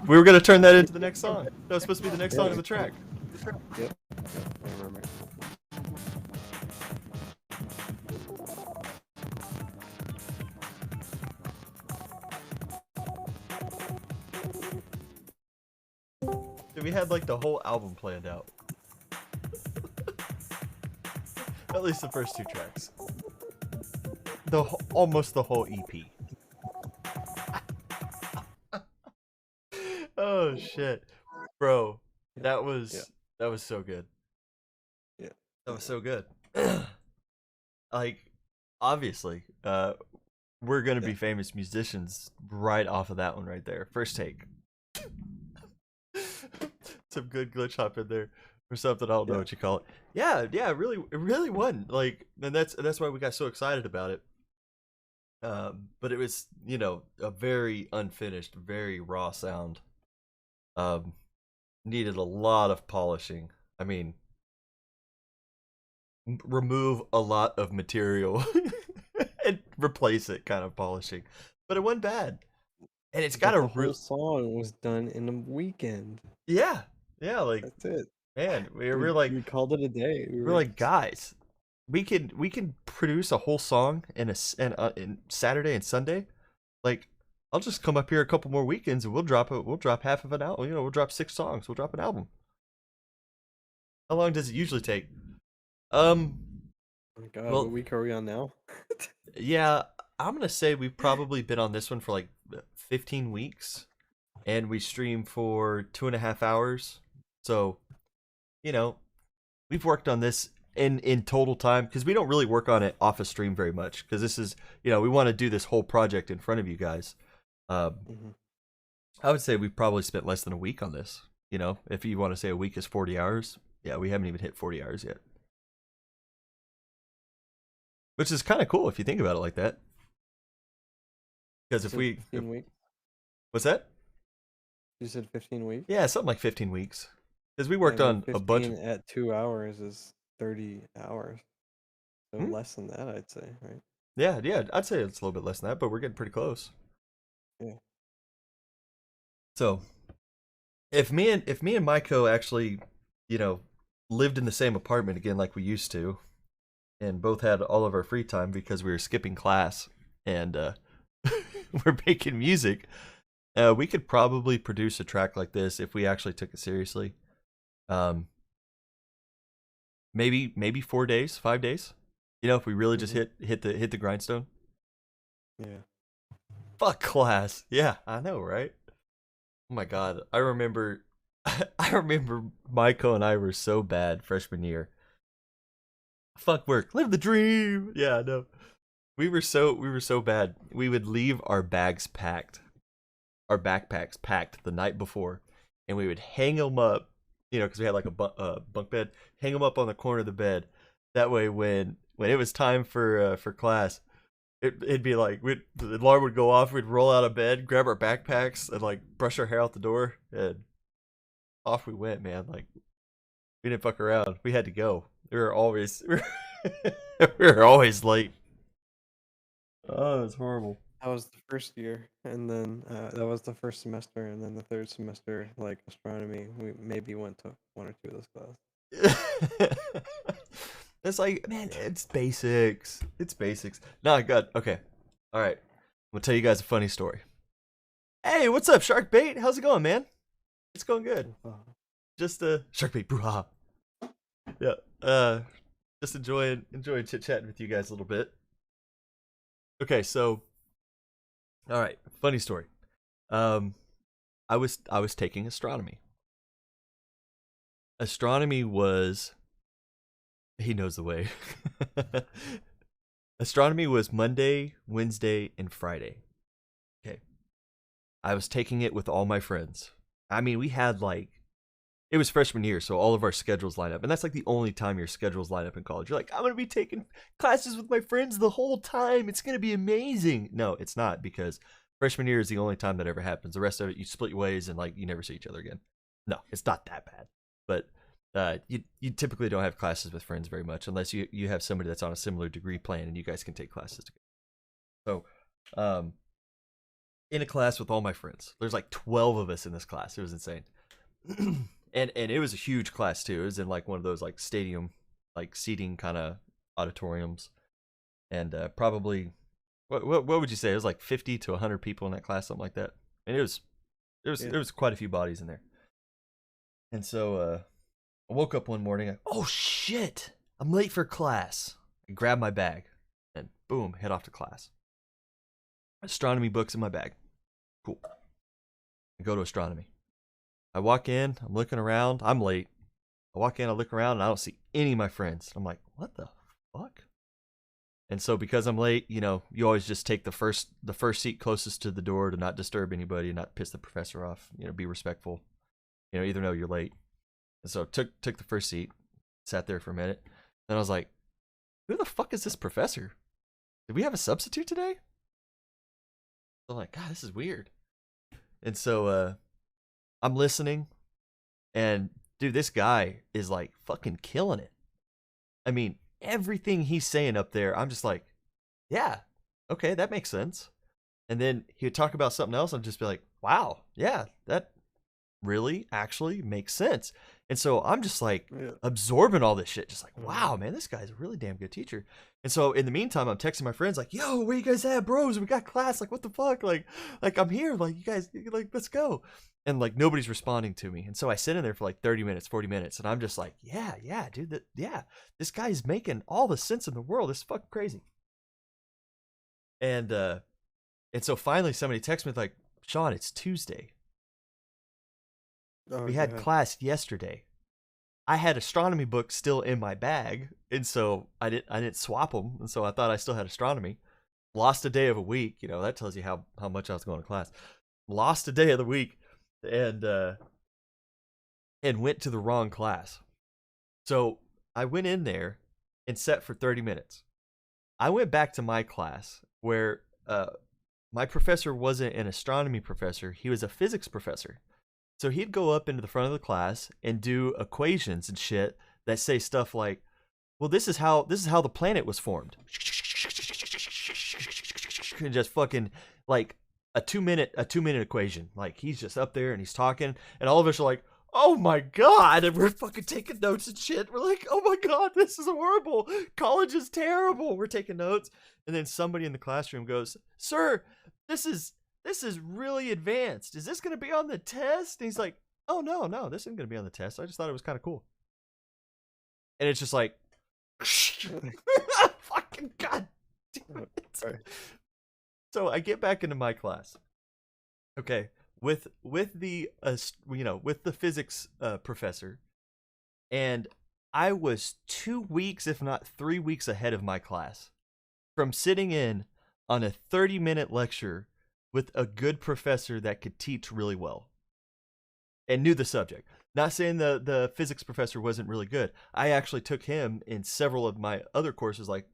Speaker 1: We were gonna turn that into the next song. That was supposed to be the next song of the track.
Speaker 2: Yep. I remember.
Speaker 1: Dude, we had like the whole album planned out. At least the first 2 tracks. Almost the whole EP. Oh shit, bro, that was so good.
Speaker 2: Yeah.
Speaker 1: That was so good. Like, obviously, we're gonna be famous musicians right off of that one right there. First take. Some good glitch hop in there or something. I don't know what you call it. Yeah, it really won. Like, and that's why we got so excited about it. But it was, you know, a very unfinished, very raw sound. Needed a lot of polishing. I mean, remove a lot of material and replace it, kind of polishing. But it wasn't bad, and it's got
Speaker 2: But
Speaker 1: a
Speaker 2: the whole
Speaker 1: real
Speaker 2: song was done in a weekend.
Speaker 1: yeah, yeah. Like
Speaker 2: That's it.
Speaker 1: man,
Speaker 2: We we called it a day.
Speaker 1: we're like guys, we can produce a whole song in Saturday and Sunday. Like I'll just come up here a couple more weekends and we'll drop half of an album. You know, we'll drop 6 songs. We'll drop an album. How long does it usually take? Um,
Speaker 2: Oh my God,
Speaker 1: well,
Speaker 2: what week are we on now?
Speaker 1: yeah, I'm gonna say we've probably been on this one for like 15 weeks, and we stream for 2.5 hours. So, you know, we've worked on this in total time because we don't really work on it off a stream very much because this is, we want to do this whole project in front of you guys.
Speaker 2: Mhm.
Speaker 1: I would say we've probably spent less than a week on this. You know, if you want to say a week is 40 hours, yeah, we haven't even hit 40 hours yet. Which is kind of cool if you think about it like that. Because
Speaker 2: You said 15 weeks.
Speaker 1: What's that?
Speaker 2: You said 15 weeks.
Speaker 1: Yeah, something like 15 weeks. Because we
Speaker 2: Yeah,
Speaker 1: worked
Speaker 2: I mean,
Speaker 1: on a bunch
Speaker 2: 15 at 2 hours is 30 hours. So
Speaker 1: Hmm?
Speaker 2: less than that, I'd say, right?
Speaker 1: Yeah, I'd say it's a little bit less than that, but we're getting pretty close.
Speaker 2: Yeah.
Speaker 1: So, if me and Maiko actually, lived in the same apartment again like we used to, and both had all of our free time because we were skipping class and we're making music, we could probably produce a track like this if we actually took it seriously. Maybe 4 days, 5 days. If we really just hit the grindstone.
Speaker 2: Yeah.
Speaker 1: Fuck class. Yeah, I know, right? Oh my god, I remember Maiko and I were so bad freshman year. Fuck work, live the dream. Yeah, I know. We were so bad. We would leave our backpacks packed the night before, and we would hang them up, because we had like a bunk bed. Hang them up on the corner of the bed. That way, when it was time for class, it'd be like the alarm would go off. We'd roll out of bed, grab our backpacks, and like brush our hair out the door, and off we went, man. Like we didn't fuck around. We had to go. We were always we were always late. Oh, it's horrible.
Speaker 2: That was the first year, and then that was the first semester, and then the third semester, like astronomy, we maybe went to one or two of those classes.
Speaker 1: It's like, man, it's basics. It's basics. No, good. Okay. All right. I'm gonna tell you guys a funny story. Hey, what's up, Shark Bait? How's it going, man? It's going good. Just Shark Bait, brouhaha. Yeah. Just enjoying chit chatting with you guys a little bit. Okay, so, all right, funny story. I was taking astronomy. Astronomy was, he knows the way. Astronomy was Monday, Wednesday, and Friday. Okay. I was taking it with all my friends. I mean, we had it was freshman year, so all of our schedules line up. And that's like the only time your schedules line up in college. You're like, I'm going to be taking classes with my friends the whole time. It's going to be amazing. No, it's not, because freshman year is the only time that ever happens. The rest of it, you split your ways and you never see each other again. No, it's not that bad. But you typically don't have classes with friends very much unless you have somebody that's on a similar degree plan and you guys can take classes together. So, in a class with all my friends, there's like 12 of us in this class. It was insane. And it was a huge class too. It was in one of those stadium seating kind of auditoriums, and probably what would you say? It was like 50 to 100 people in that class, something like that. And there was quite a few bodies in there. And so I woke up one morning. Oh shit! I'm late for class. I grab my bag and boom, head off to class. Astronomy books in my bag. Cool. I go to astronomy. I walk in, I'm looking around, I'm late. I walk in, I look around, and I don't see any of my friends. I'm like, what the fuck? And so because I'm late, you always just take the first seat closest to the door to not disturb anybody, not piss the professor off, be respectful. Even though you're late. And so took the first seat, sat there for a minute. Then I was like, who the fuck is this professor? Did we have a substitute today? I'm like, God, this is weird. And so I'm listening, and dude, this guy is fucking killing it. I mean, everything he's saying up there, I'm just like, yeah, okay, that makes sense. And then he would talk about something else and just be like, wow, yeah, that really actually makes sense. And so I'm just like
Speaker 2: Yeah.
Speaker 1: absorbing all this shit, just like, wow, man, this guy's a really damn good teacher. And so in the meantime, I'm texting my friends like, yo, where you guys at, bros? We got class. Like, what the fuck? Like I'm here. Like, you guys, like, let's go. And like nobody's responding to me. And so I sit in there for like 30 minutes, 40 minutes, and I'm just like, yeah, dude, this guy's making all the sense in the world. It's fucking crazy. And so finally somebody texts me like, Sean, it's Tuesday.
Speaker 2: Oh,
Speaker 1: We had
Speaker 2: yeah.
Speaker 1: class yesterday. I had astronomy books still in my bag, and so I didn't swap them, and so I thought I still had astronomy. Lost a day of a week, that tells you how much I was going to class. Lost a day of the week, and went to the wrong class. So I went in there and sat for 30 minutes. I went back to my class where my professor wasn't an astronomy professor, he was a physics professor. So he'd go up into the front of the class and do equations and shit that say stuff like, well, this is how the planet was formed. And just fucking like a 2-minute equation. Like, he's just up there and he's talking, and all of us are like, oh my god, and we're fucking taking notes and shit. We're like, oh my god, this is horrible. College is terrible. We're taking notes. And then somebody in the classroom goes, sir, this is really advanced. Is this going to be on the test? And he's like, oh, no, this isn't going to be on the test. I just thought it was kind of cool. And it's just like, fucking god damn it.
Speaker 2: Sorry.
Speaker 1: So I get back into my class. Okay, with the with the physics professor, and I was 2 weeks, if not 3 weeks ahead of my class from sitting in on a 30-minute lecture with a good professor that could teach really well and knew the subject. Not saying the physics professor wasn't really good. I actually took him in several of my other courses, like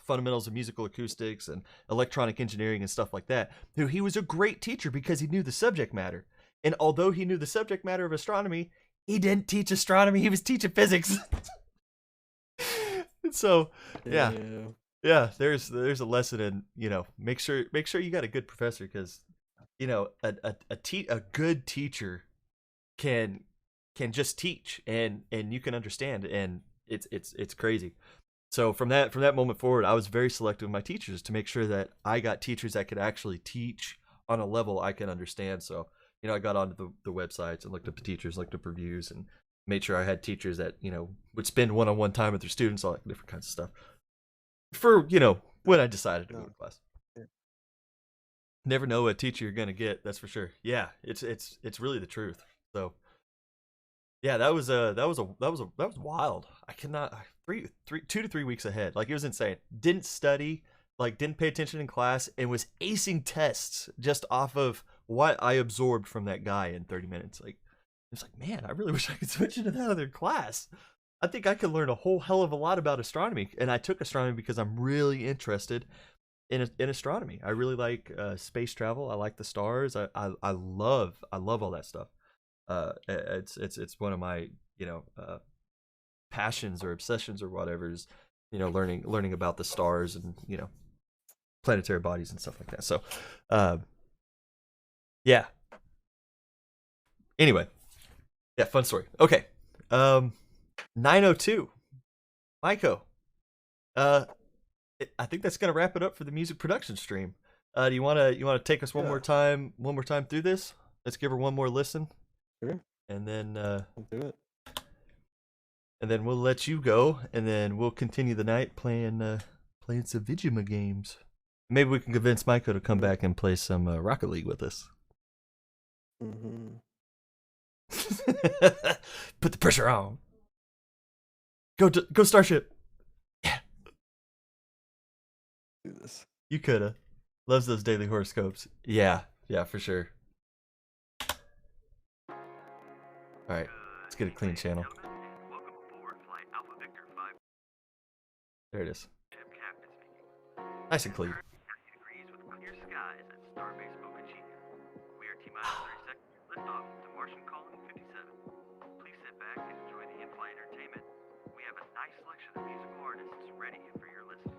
Speaker 1: fundamentals of musical acoustics and electronic engineering and stuff like that. He was a great teacher because he knew the subject matter. And although he knew the subject matter of astronomy, he didn't teach astronomy. He was teaching physics. And so, yeah. There's a lesson in, make sure you got a good professor, because a good teacher can just teach and you can understand, and it's crazy. So from that moment forward, I was very selective with my teachers to make sure that I got teachers that could actually teach on a level I can understand. So I got onto the websites and looked up the teachers, looked up reviews, and made sure I had teachers that would spend one-on-one time with their students, all that different kinds of stuff. For when I decided to go to class.
Speaker 2: Yeah.
Speaker 1: Never know what teacher you're gonna get, that's for sure. Yeah, it's really the truth. So yeah, that was wild. I cannot 2 to 3 weeks ahead. Like, it was insane. Didn't study, like didn't pay attention in class, and was acing tests just off of what I absorbed from that guy in 30 minutes. Like, it's like, man, I really wish I could switch into that other class. I think I could learn a whole hell of a lot about astronomy, and I took astronomy because I'm really interested in astronomy. I really like space travel. I like the stars. I love all that stuff. It's one of my passions or obsessions or whatever is learning about the stars and planetary bodies and stuff like that. So yeah. Anyway, yeah, fun story. Okay. 9:02. Maiko. I think that's gonna wrap it up for the music production stream. Do you wanna take us one more time through this? Let's give her one more listen.
Speaker 2: Sure.
Speaker 1: And then
Speaker 2: I'll do it.
Speaker 1: And then we'll let you go, and then we'll continue the night playing some Vigima games. Maybe we can convince Maiko to come back and play some Rocket League with us.
Speaker 2: Mm-hmm.
Speaker 1: Put the pressure on. Go Starship. Yeah.
Speaker 2: Do this.
Speaker 1: You coulda. Loves those daily horoscopes. Yeah, for sure. Alright, let's get a clean channel.
Speaker 3: Welcome aboard Flight Alpha Victor 5.
Speaker 1: There it is.
Speaker 3: Ship captain speaking.
Speaker 1: Nice and clean.
Speaker 3: 90 degrees with clear skies at Starbase Boca Chica. We are T-minus 30 seconds liftoff to Martian Calling 57. Please sit back and enjoy the in-flight entertainment. We we have a nice selection of musical artists ready for your listening.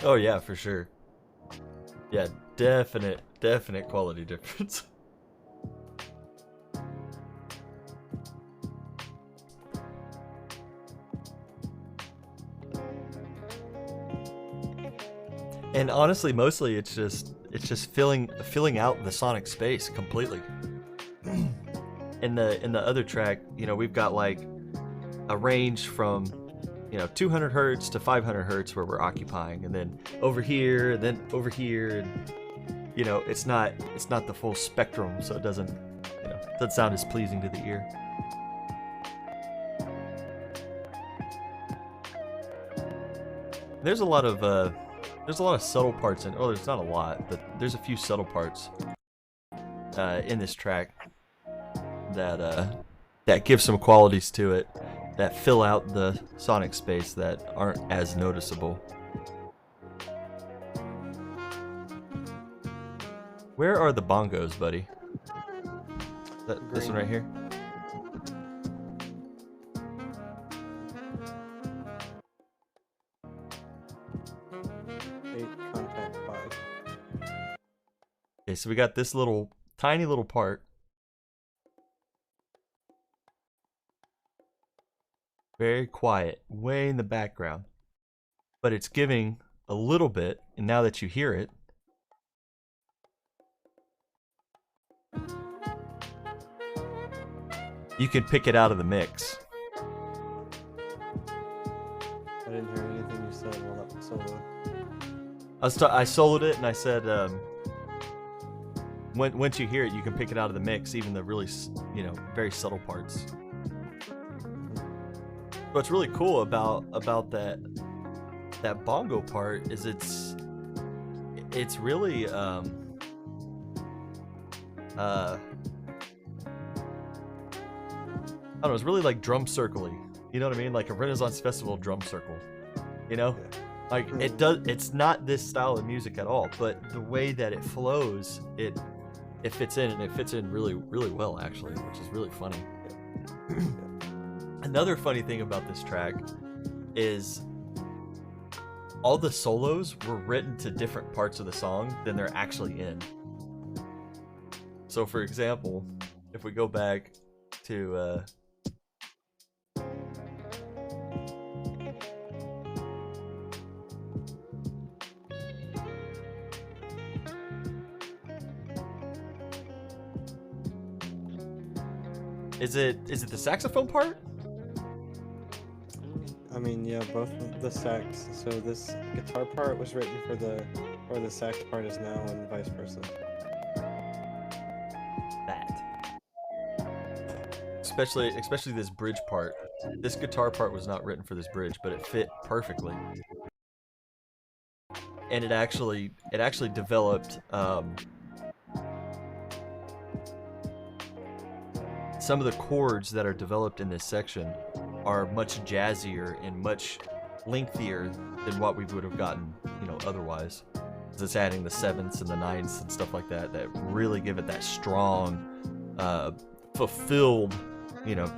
Speaker 1: Oh yeah, for sure. Yeah, definite quality difference. And honestly, mostly it's just filling out the sonic space completely. In the other track, you know, we've got like a range from 200 hertz to 500 hertz where we're occupying, and then over here, and then over here, and it's not the full spectrum, so it doesn't sound as pleasing to the ear. There's a lot of subtle parts in. Oh, there's not a lot, but there's a few subtle parts in this track that give some qualities to it that fill out the sonic space that aren't as noticeable. Where are the bongos, buddy? This one right here?
Speaker 2: Contact 5.
Speaker 1: Okay, so we got this tiny little part. Very quiet, way in the background. But it's giving a little bit, and now that you hear it, you can pick it out of the mix.
Speaker 2: I didn't hear anything you said while that was solo.
Speaker 1: I soloed it, and I said, once you hear it, you can pick it out of the mix, even the really, very subtle parts. What's really cool about that bongo part is it's really I don't know, it's really like drum circle-y. You know what I mean? Like a Renaissance Festival drum circle. Like it's not this style of music at all, but the way that it flows, it fits in, and it fits in really, really well actually, which is really funny. Another funny thing about this track is all the solos were written to different parts of the song than they're actually in. So for example, if we go back to is it the saxophone part?
Speaker 2: I mean, yeah, both of the sax. So this guitar part was written for the sax part is now, and vice versa.
Speaker 1: That. Especially this bridge part. This guitar part was not written for this bridge, but it fit perfectly. And it actually developed some of the chords that are developed in this section are much jazzier and much lengthier than what we would have gotten, otherwise. 'Cause it's adding the sevenths and the ninths and stuff like that that really give it that strong, fulfilled,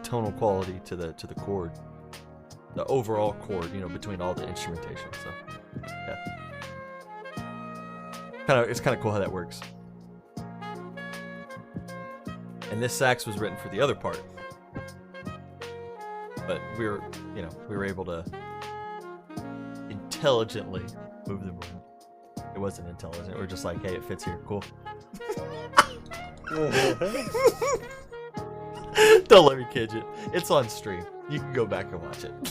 Speaker 1: tonal quality to the chord, the overall chord, between all the instrumentation. So, yeah, it's kind of cool how that works. And this sax was written for the other part, but we were able to intelligently move them around. It wasn't intelligent. We're just like, hey, it fits here. Cool. Don't let me kid you. It's on stream. You can go back and watch it.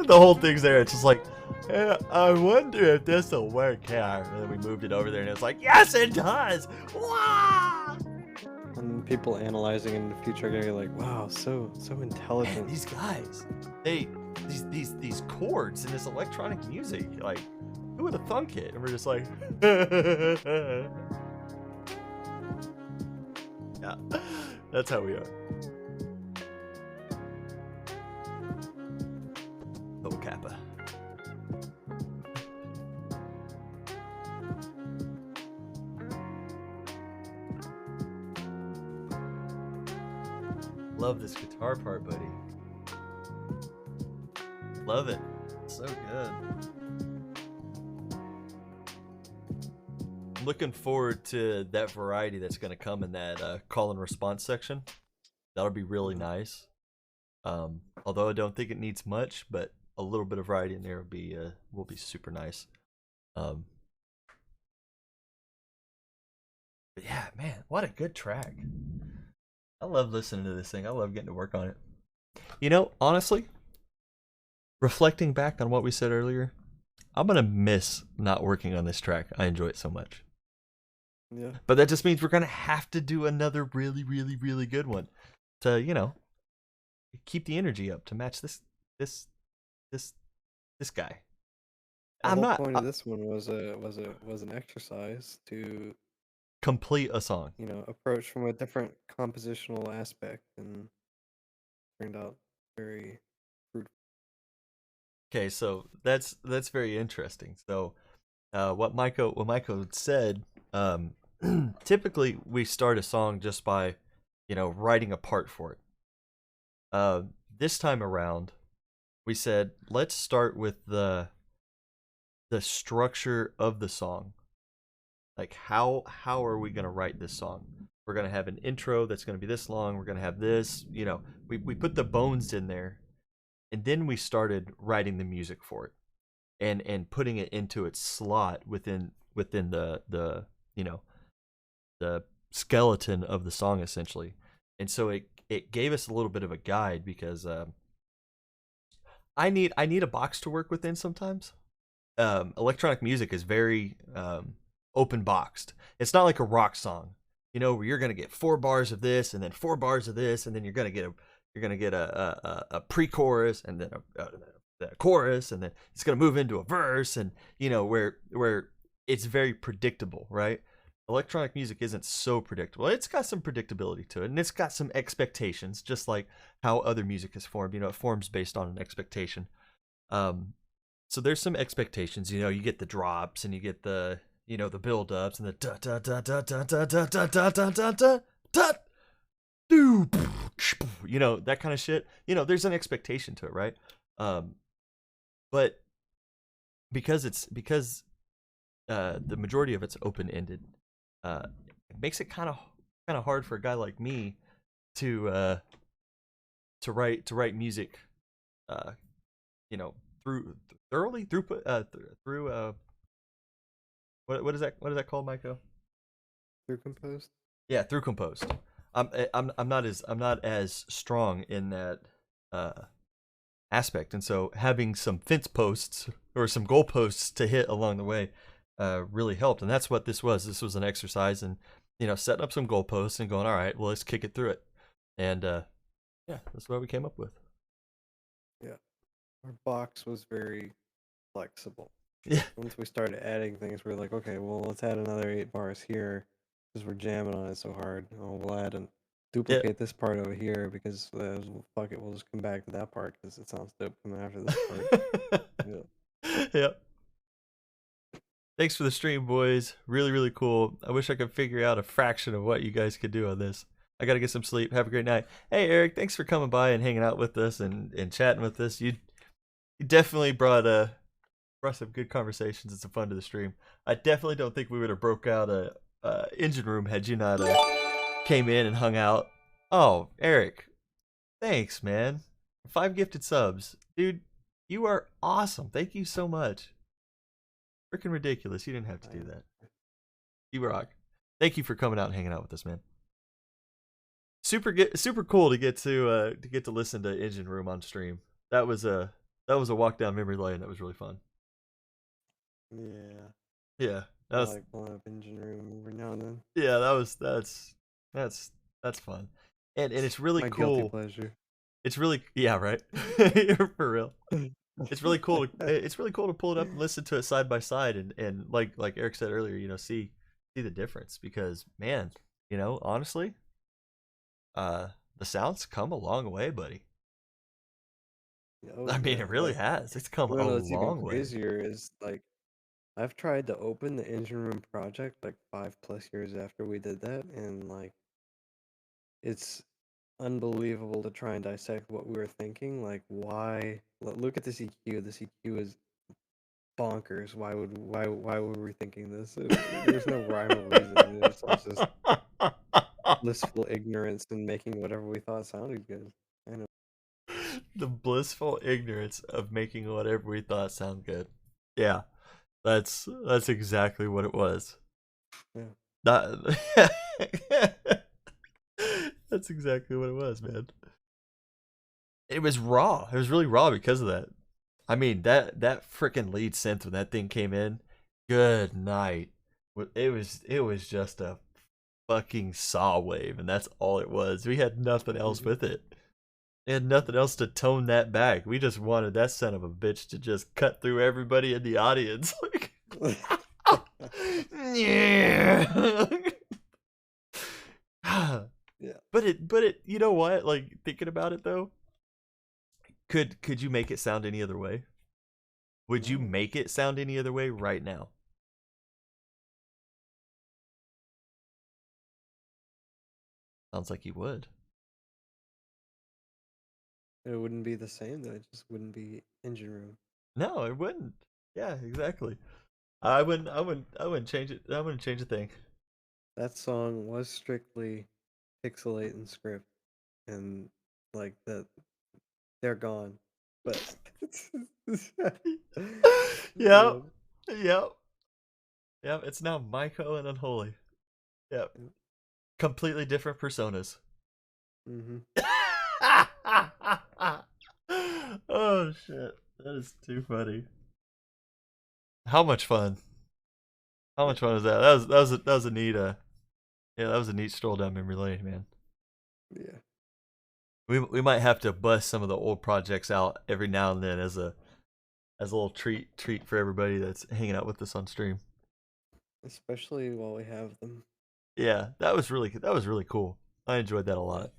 Speaker 1: The whole thing's there. It's just like, I wonder if this will work here. And then we moved it over there, and it's like, yes, it does. Wow!
Speaker 2: And people analyzing in the future are gonna be like, wow, so intelligent.
Speaker 1: Man, these guys, these chords and this electronic music, like, who would have thunk it? And we're just like, yeah, that's how we are. Oh, Kappa. Love this guitar part, buddy. Love it. So good. Looking forward to that variety that's going to come in that call and response section. That'll be really nice. Although I don't think it needs much, but a little bit of variety in there will be super nice. But yeah, man, what a good track. I love listening to this thing. I love getting to work on it. Honestly, reflecting back on what we said earlier, I'm gonna miss not working on this track. I enjoy it so much.
Speaker 2: Yeah.
Speaker 1: But that just means we're gonna have to do another really, really, really good one to, keep the energy up to match this guy.
Speaker 2: The whole point of this one was an exercise to
Speaker 1: complete a song.
Speaker 2: Approach from a different compositional aspect, and turned out very fruitful.
Speaker 1: Okay, so that's very interesting. So, what Maiko said, typically we start a song just by, writing a part for it. This time around, we said let's start with the structure of the song. Like how are we gonna write this song? We're gonna have an intro that's gonna be this long. We're gonna have this. We put the bones in there. And then we started writing the music for it, and putting it into its slot within the skeleton of the song, essentially. And so it gave us a little bit of a guide, because I need a box to work within sometimes. Electronic music is very open boxed. It's not like a rock song, where you're gonna get 4 bars of this and then 4 bars of this, and then you're gonna get a pre-chorus and then a chorus, and then it's gonna move into a verse, and where it's very predictable, right? Electronic music isn't so predictable. It's got some predictability to it, and it's got some expectations, just like how other music is formed. It forms based on an expectation. So there's some expectations. You get the drops, and you get the the build-ups, and the da da da da da da da da da da da da da. That kind of shit. There's an expectation to it, right? But because the majority of it's open-ended, it makes it kind of hard for a guy like me to write music, through what is that called, Maiko?
Speaker 2: Through Composed.
Speaker 1: Yeah, through Composed. I'm not as strong in that aspect, and so having some fence posts or some goal posts to hit along the way really helped. And that's what this was. This was an exercise, and setting up some goalposts and going, all right, well, let's kick it through it. And yeah, that's what we came up with.
Speaker 2: Yeah, our box was very flexible.
Speaker 1: Yeah.
Speaker 2: Once we started adding things, we were like, okay, well, let's add another 8 bars here because we're jamming on it so hard. Oh, we'll add and duplicate this part over here because fuck it, we'll just come back to that part because it sounds dope coming after this part. Yeah.
Speaker 1: Yep. Thanks for the stream, boys. Really, really cool. I wish I could figure out a fraction of what you guys could do on this. I gotta get some sleep. Have a great night. Hey, Eric, thanks for coming by and hanging out with us and chatting with us. You definitely brought some good conversations and some fun to the stream. I definitely don't think we would have broke out a engine room had you not came in and hung out. Oh, Eric, thanks, man. 5 gifted subs, dude. You are awesome. Thank you so much. Freaking ridiculous. You didn't have to do that. You rock. Thank you for coming out and hanging out with us, man. Super cool to get to listen to Engine Room on stream. That was a walk down memory lane. That was really fun.
Speaker 2: Yeah.
Speaker 1: Yeah.
Speaker 2: I like pulling up Engine Room every now and then.
Speaker 1: Yeah, that's fun. And it's really
Speaker 2: My
Speaker 1: cool.
Speaker 2: guilty pleasure.
Speaker 1: It's really right. For real. It's really cool. It's really cool to pull it up and listen to it side by side, and like Eric said earlier, you know, see the difference, because man, you know, honestly, the sound's come a long way, buddy.
Speaker 2: Oh,
Speaker 1: I mean,
Speaker 2: yeah,
Speaker 1: it really
Speaker 2: like,
Speaker 1: has. It's come a
Speaker 2: what's
Speaker 1: long
Speaker 2: even
Speaker 1: way.
Speaker 2: crazier is like I've tried to open the Engine Room project like 5+ years after we did that, and like it's unbelievable to try and dissect what we were thinking. Like, why? Look at this EQ. This EQ is bonkers. Why were we thinking this? There's no rhyme or reason. It's all just blissful ignorance and making whatever we thought sounded good. I know.
Speaker 1: The blissful ignorance of making whatever we thought sound good. Yeah, that's exactly what it was.
Speaker 2: Yeah.
Speaker 1: That's exactly what it was, man. It was raw. It was really raw because of that. I mean, that freaking lead synth when that thing came in, good night. It was just a fucking saw wave, and that's all it was. We had nothing else with it. We had nothing else to tone that back. We just wanted that son of a bitch to just cut through everybody in the audience. Yeah.
Speaker 2: Yeah.
Speaker 1: But it you know what? Like, thinking about it though, could you make it sound any other way? Would you make it sound any other way right now? Sounds like you would.
Speaker 2: It wouldn't be the same though. It just wouldn't be Engine Room.
Speaker 1: No, it wouldn't. Yeah, exactly. I wouldn't change it. I wouldn't change a thing.
Speaker 2: That song was strictly Pixelate and Script, and like they're gone. But
Speaker 1: Yep. It's now Maiko and Unholy. Yep. Completely different personas.
Speaker 2: Mm-hmm.
Speaker 1: Oh shit, that is too funny. How much fun? How much fun was that? That was a neat that was a neat stroll down memory lane, man.
Speaker 2: Yeah.
Speaker 1: We might have to bust some of the old projects out every now and then as a little treat for everybody that's hanging out with us on stream.
Speaker 2: Especially while we have them.
Speaker 1: Yeah, that was really cool. I enjoyed that a lot.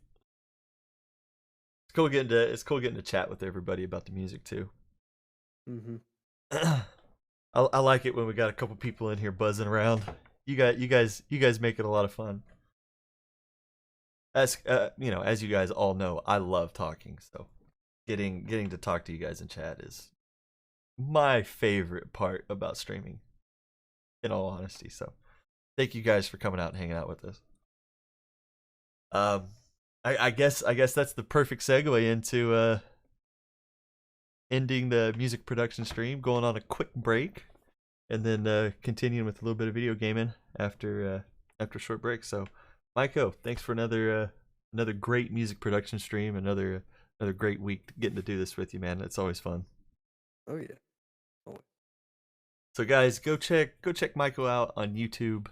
Speaker 1: It's cool getting to chat with everybody about the music too.
Speaker 2: Mm-hmm.
Speaker 1: I like it when we got a couple people in here buzzing around. You guys make it a lot of fun. As you know, as you guys all know, I love talking. So getting to talk to you guys in chat is my favorite part about streaming, in all honesty. So thank you guys for coming out and hanging out with us. I guess that's the perfect segue into ending the music production stream, going on a quick break, and then continuing with a little bit of video gaming after a short break. So, Maiko, thanks for another great music production stream, another great week getting to do this with you, man. It's always fun.
Speaker 2: Oh yeah. Always.
Speaker 1: So guys, go check Maiko out on YouTube,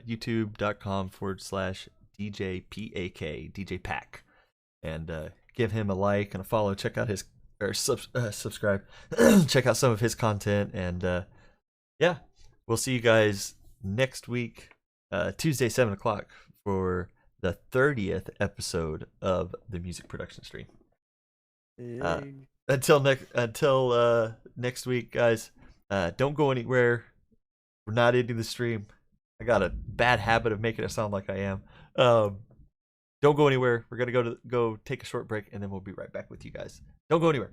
Speaker 1: youtube.com/DJPAK, DJ Pack, and give him a like and a follow. Check out his subscribe. Check out some of his content, and yeah, we'll see you guys next week, Tuesday 7:00 for the 30th episode of the music production stream. Until next week, guys. Don't go anywhere. We're not ending the stream. I got a bad habit of making it sound like I am. Don't go anywhere. We're gonna go take a short break, and then we'll be right back with you guys. Don't go anywhere.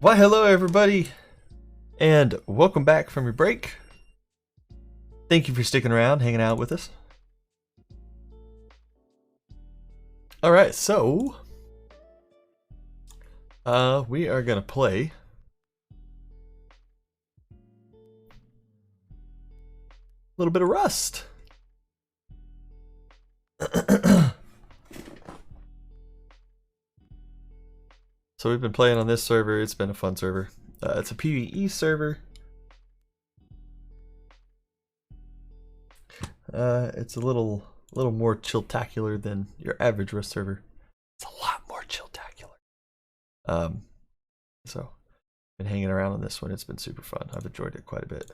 Speaker 1: Why, hello everybody, and welcome back from your break. Thank you for sticking around, hanging out with us. Alright, so we are gonna play a little bit of Rust. So we've been playing on this server. It's been a fun server. It's a PvE server. It's a little more chilltacular than your average Rust server. It's a lot more chilltacular. So been hanging around on this one. It's been super fun. I've enjoyed it quite a bit.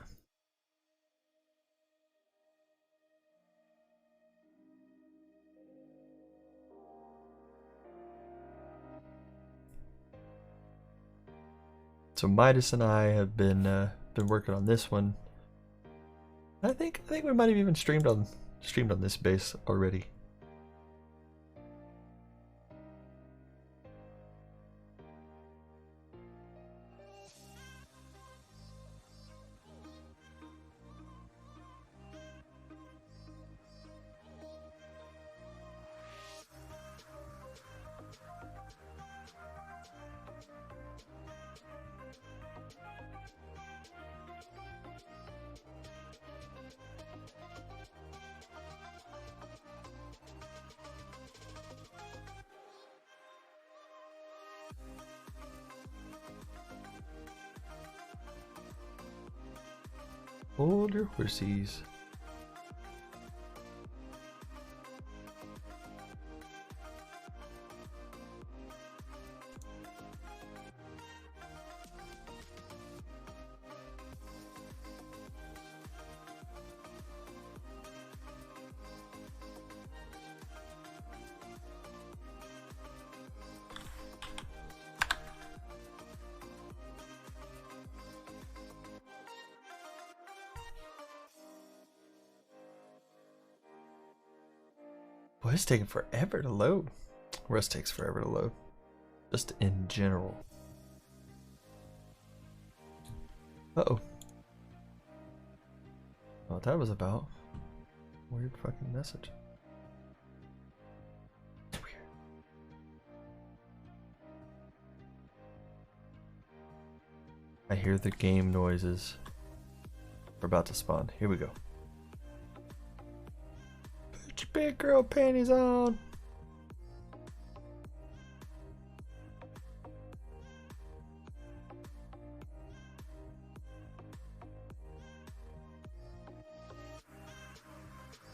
Speaker 1: So Midas and I have been working on this one. I think we might have even streamed on this base already. Hold your horsies. Boy, it's taking forever to load. Rust takes forever to load. Just in general. Uh-oh. What that was about. Weird fucking message. Weird. I hear the game noises. We're about to spawn. Here we go. Put your big girl panties on.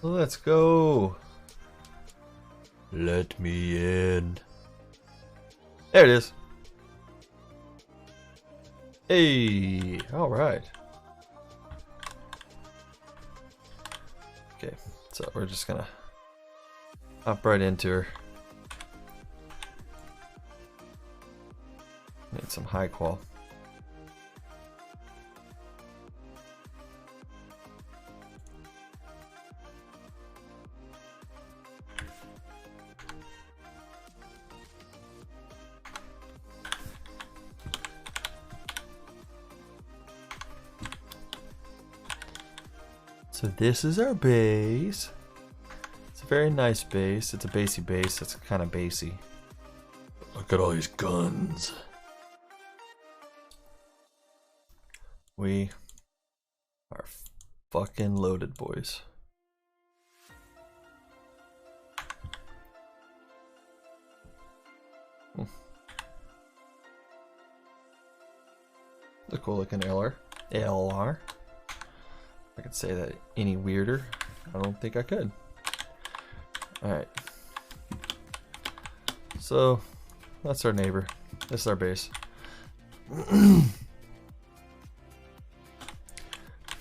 Speaker 1: Let's go. Let me in. There it is. Hey, all right. Okay, so we're just gonna hop right into her. Need some high qual. So this is our base. It's a very nice base. It's a basey base. It's kind of basey. Look at all these guns. We are fucking loaded, boys. The cool looking LR. LR. I could say that any weirder. I don't think I could. Alright. So, that's our neighbor. This is our base.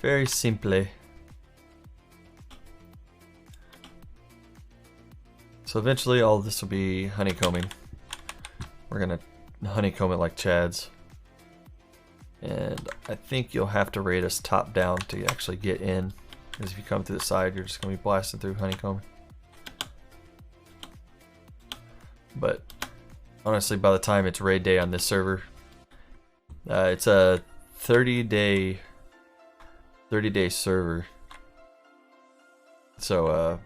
Speaker 1: Very simple. So eventually all of this will be honeycombing. We're gonna honeycomb it like Chads. And I think you'll have to raid us top down to actually get in. Because if you come through the side, you're just going to be blasted through honeycomb. But honestly, by the time it's raid day on this server, It's a 30-day server. So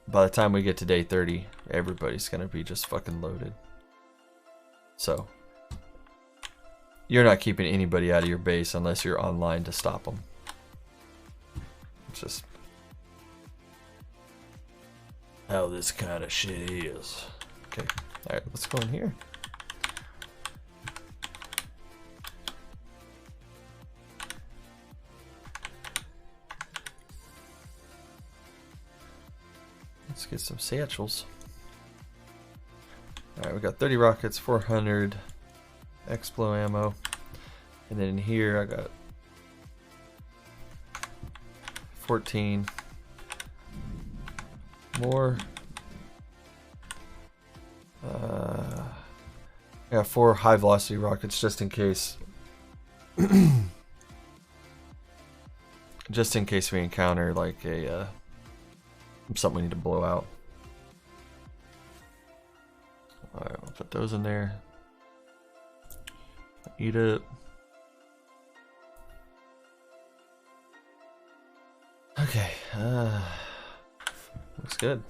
Speaker 1: by the time we get to day 30, everybody's gonna be just fucking loaded. So you're not keeping anybody out of your base unless you're online to stop them. It's just how this kind of shit is. Okay, all right, let's go in here. Let's get some satchels. Alright, we got 30 rockets, 400 Explo ammo. And then in here I got 14 more. I got 4 high velocity rockets just in case. Just in case we encounter like a something we need to blow out. Alright, I'll put those in there. Eat it. Okay, looks good.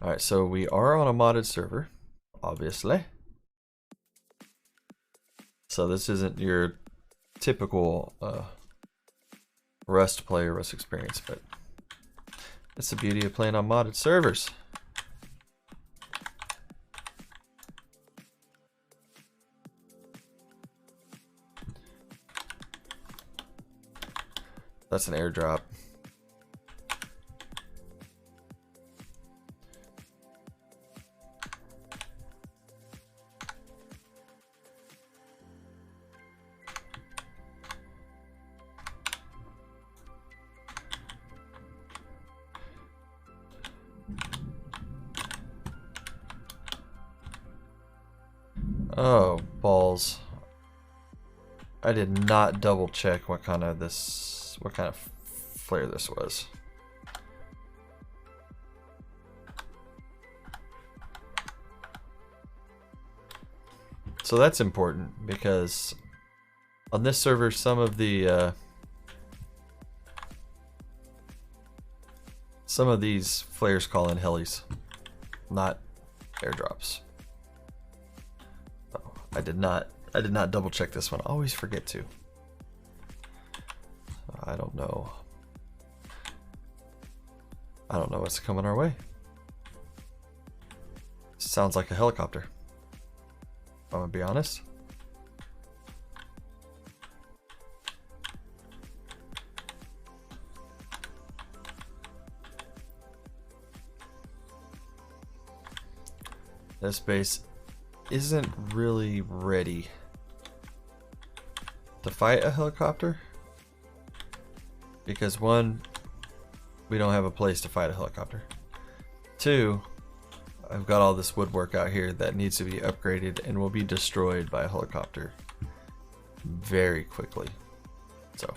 Speaker 1: Alright, so we are on a modded server, obviously. So this isn't your typical Rust player, Rust experience, but that's the beauty of playing on modded servers. That's an airdrop. Oh, balls. I did not double check what kind of flare this was. So that's important because on this server some of these flares call in helis, not airdrops. I did not double check this one. I always forget to. I don't know what's coming our way. Sounds like a helicopter, if I'm gonna be honest. This base isn't really ready to fight a helicopter because 1, we don't have a place to fight a helicopter. 2, I've got all this woodwork out here that needs to be upgraded and will be destroyed by a helicopter very quickly. So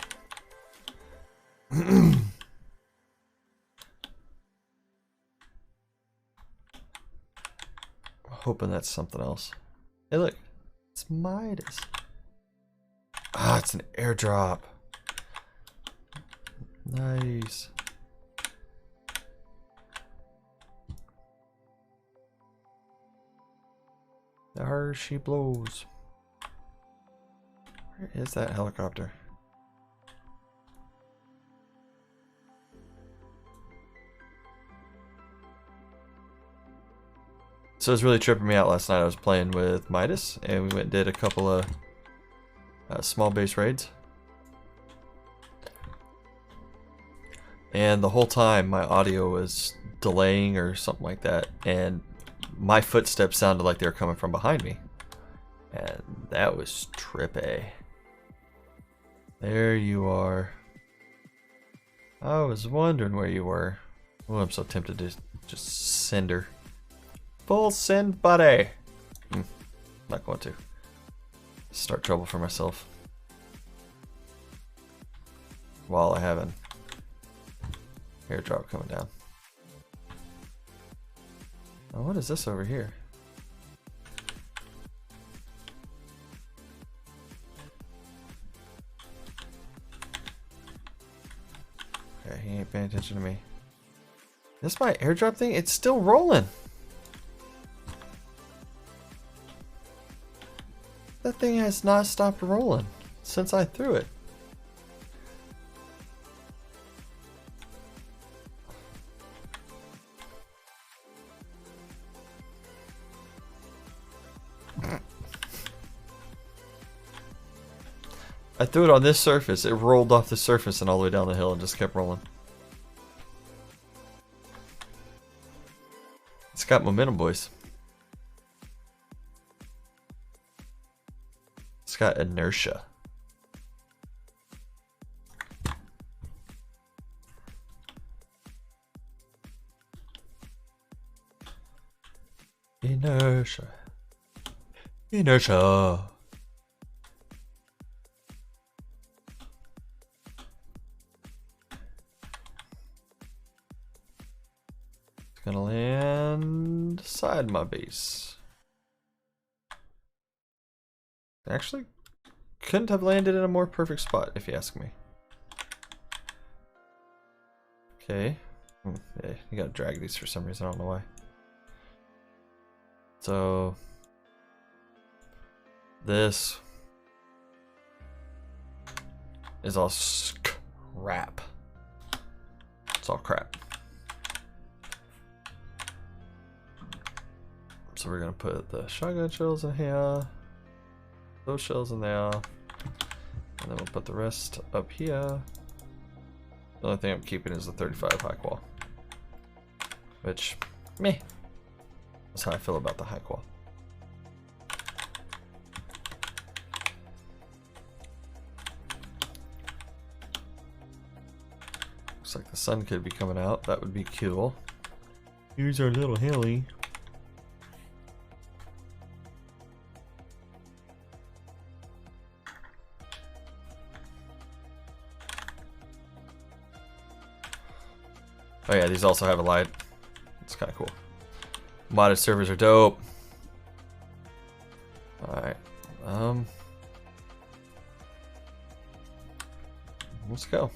Speaker 1: hoping that's something else. Hey look, it's Midas. Ah, it's an airdrop. Nice. There she blows. Where is that helicopter? So it was really tripping me out last night. I was playing with Midas and we went and did a couple of small base raids. And the whole time my audio was delaying or something like that, and my footsteps sounded like they were coming from behind me. And that was trippy. There you are. I was wondering where you were. Oh, I'm so tempted to just send her. Full send, buddy. Not going to. Start trouble for myself. While I have an airdrop coming down. Oh, what is this over here? Okay, he ain't paying attention to me. This my airdrop thing? It's still rolling. That thing has not stopped rolling since I threw it. I threw it on this surface. It rolled off the surface and all the way down the hill and just kept rolling. It's got momentum, boys. It's got inertia. Inertia. Inertia. It's gonna land side my base. Actually, couldn't have landed in a more perfect spot, if you ask me. Okay. Yeah, you gotta drag these for some reason, I don't know why. So this is all crap. It's all crap. So we're gonna put the shotgun shells in here, those shells in there, and then we'll put the rest up here. The only thing I'm keeping is the 35 high qual, which, meh. That's how I feel about the high qual. Looks like the sun could be coming out. That would be cool. Here's our little heli. Oh yeah, these also have a light. It's kind of cool. Modded servers are dope. Alright. Let's go.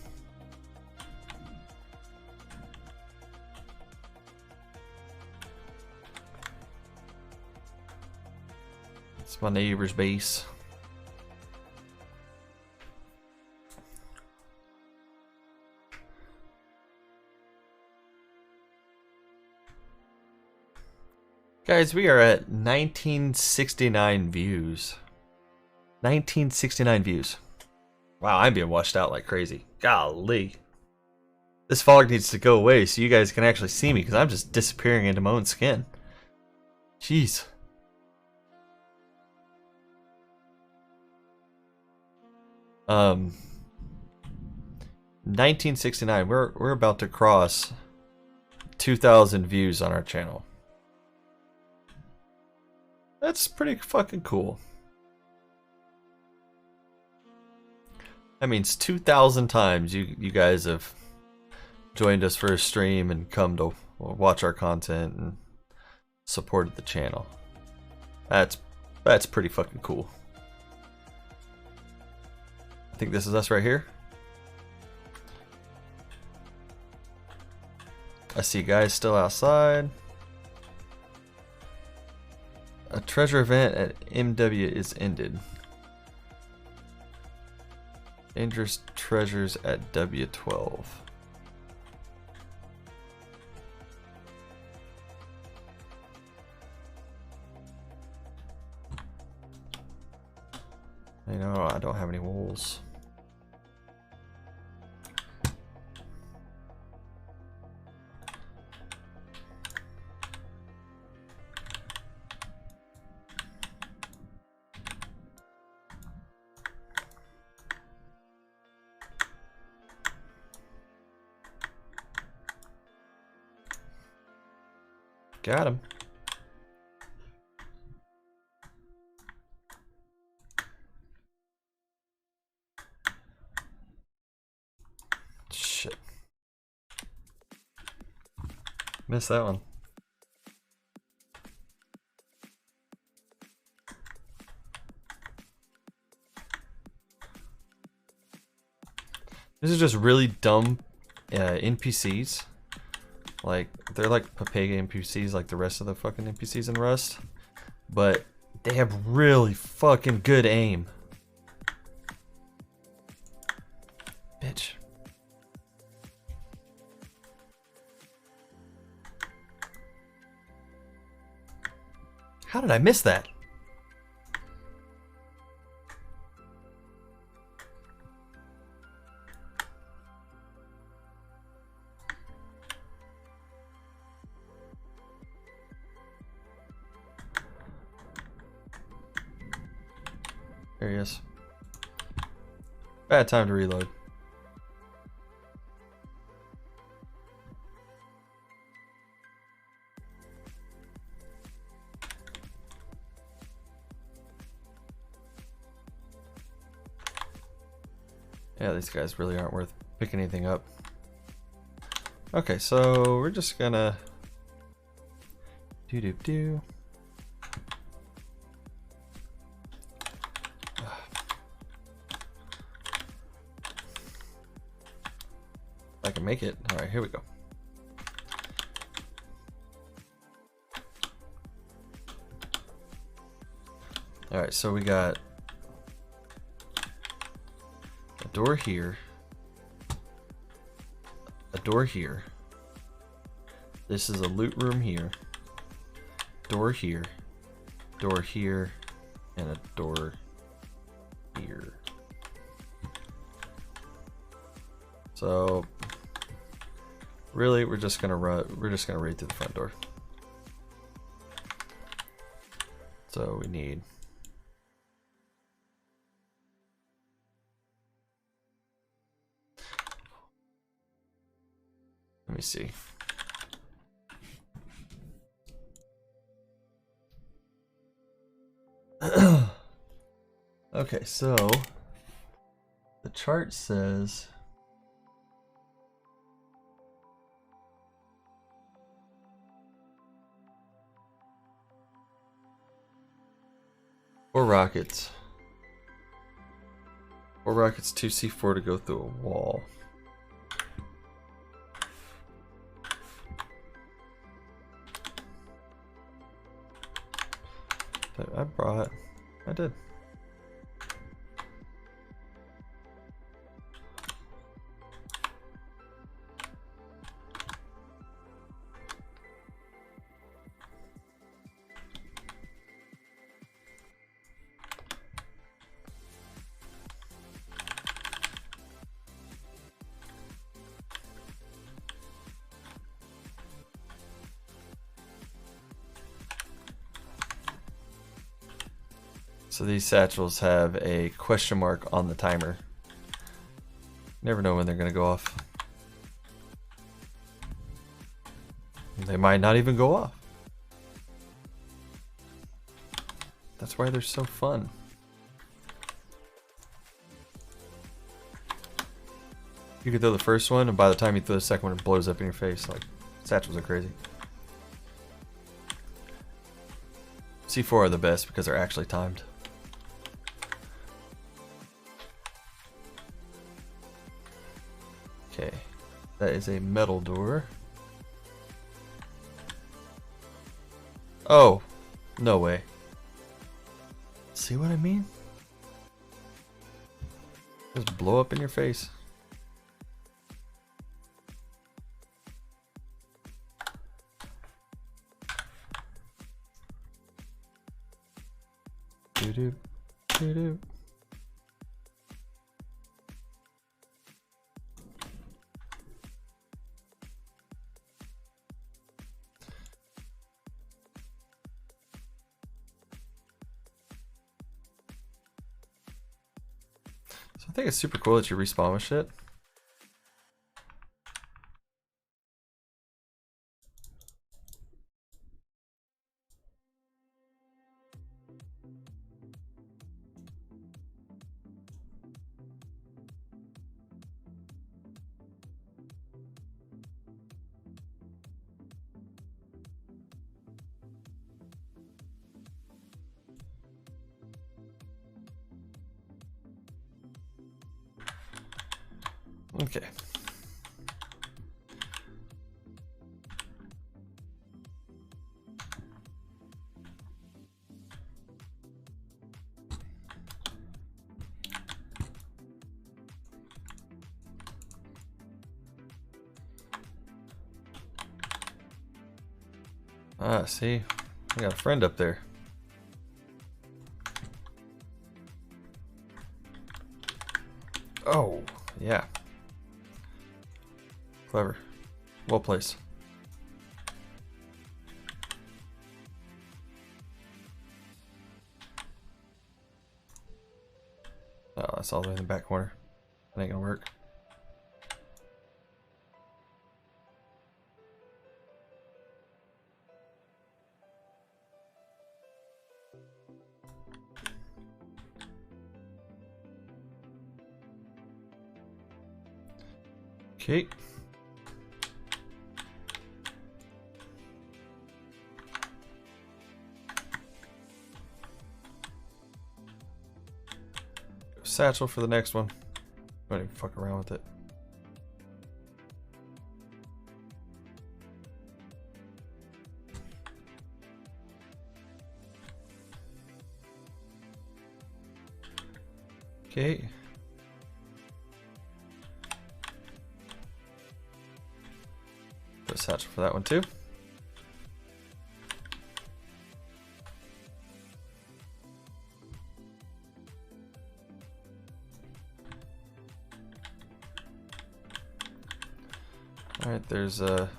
Speaker 1: It's my neighbor's base. Guys, we are at 1969 views. 1969 views. Wow, I'm being washed out like crazy. Golly. This fog needs to go away so you guys can actually see me, because I'm just disappearing into my own skin. Jeez. Um, 1969. We're about to cross 2,000 views on our channel. That's pretty fucking cool. That means 2,000 times you guys have joined us for a stream and come to watch our content and supported the channel. That's pretty fucking cool. I think this is us right here. I see guys still outside. A treasure event at MW is ended. Dangerous treasures at W12. You know, I don't have any wolves. Got him. Shit. Missed that one. This is just really dumb NPCs. Like, they're like Papega NPCs like the rest of the fucking NPCs in Rust. But they have really fucking good aim. Bitch. How did I miss that? There he is. Bad time to reload. Yeah, these guys really aren't worth picking anything up. Okay, so we're just gonna do. I can make it. All right, here we go. All right, so we got a door here, a door here. This is a loot room here, door here, and a door here. So really, we're just gonna raid through the front door. So we need let me see. Okay, so the chart says four rockets. 4 rockets, 2 C4 to go through a wall. I did. So these satchels have a question mark on the timer. Never know when they're going to go off. They might not even go off. That's why they're so fun. You can throw the first one, and by the time you throw the second one, it blows up in your face. Like, satchels are crazy. C4 are the best because they're actually timed. Okay, that is a metal door. Oh, no way. See what I mean? Just blow up in your face. Doo-doo, doo-doo. So I think it's super cool that you respawn with shit. Okay. Ah, see? I got a friend up there. Oh, yeah. Clever. Well placed. Oh, that's all the way in the back corner. That ain't gonna work. Okay. Satchel for the next one. Don't even fuck around with it. Okay. Put a satchel for that one too. Alright, there's there's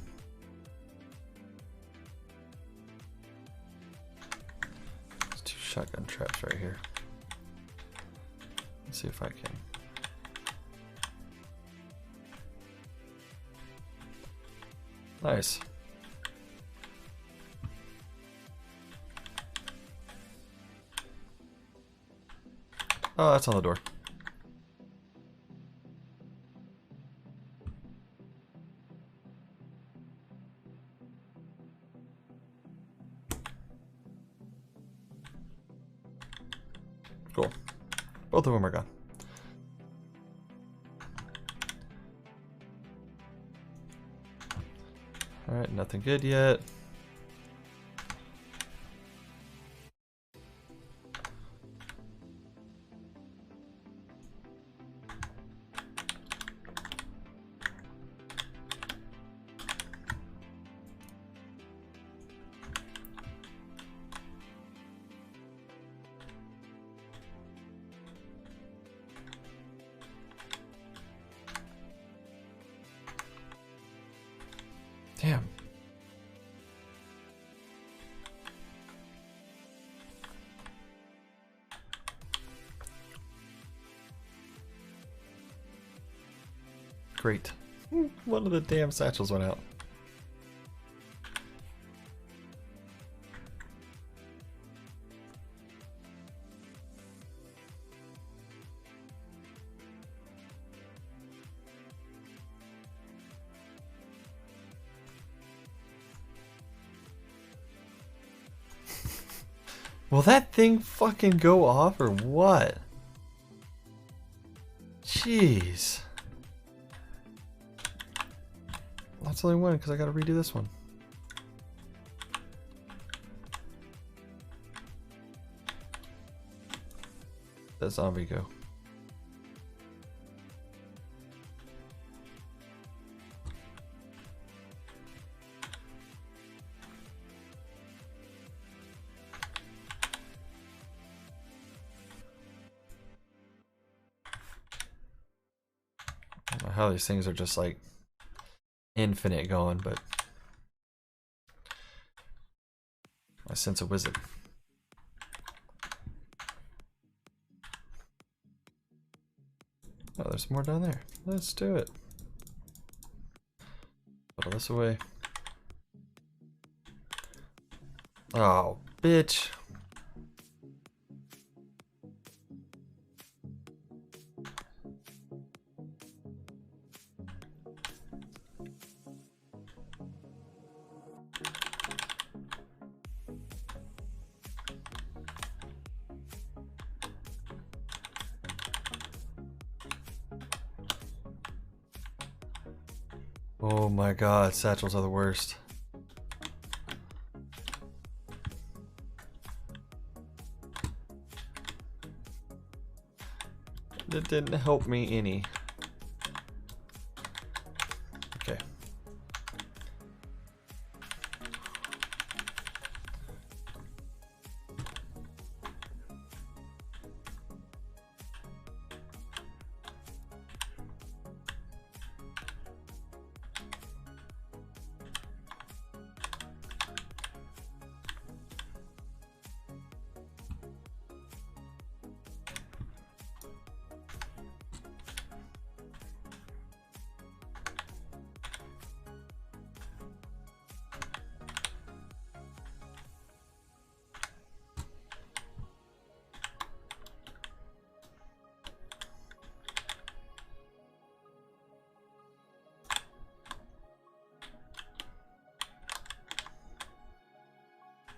Speaker 1: 2 shotgun traps right here. Let's see if I can. Nice. Oh, that's on the door. Cool. Both of them are gone. Alright, nothing good yet. Damn. Great. One of the damn satchels went out. Will that thing fucking go off or what? Jeez. That's only one because I gotta redo this one. That zombie go. I don't know how these things are just like infinite going, but my sense of wisdom. Oh, there's more down there. Let's do it. Put this away. Oh, bitch. Oh my god, satchels are the worst. It didn't help me any. Okay.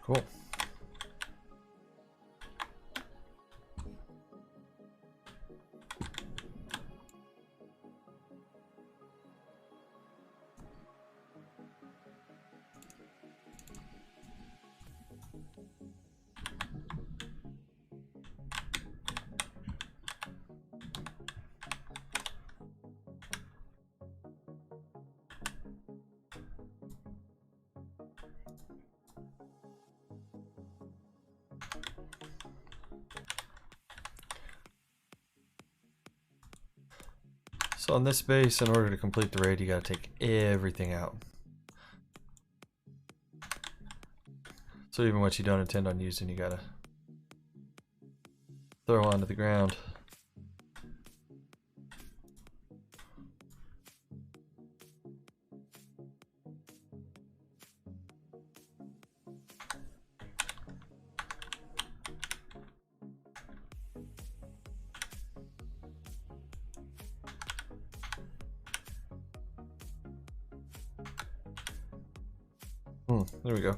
Speaker 1: Cool. So on this base, in order to complete the raid, you gotta take everything out. So even what you don't intend on using, you gotta throw onto the ground. There we go.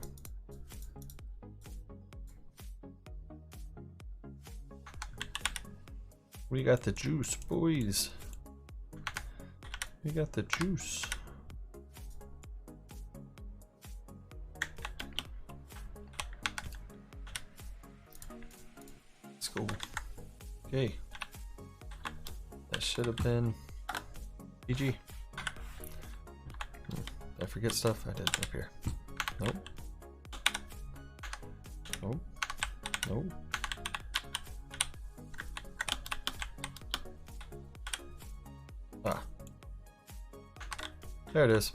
Speaker 1: We got the juice, boys. We got the juice. Let's go. Okay. That should have been PG. Did I forget stuff? I did up here. Nope. Nope. Nope. Ah. There it is.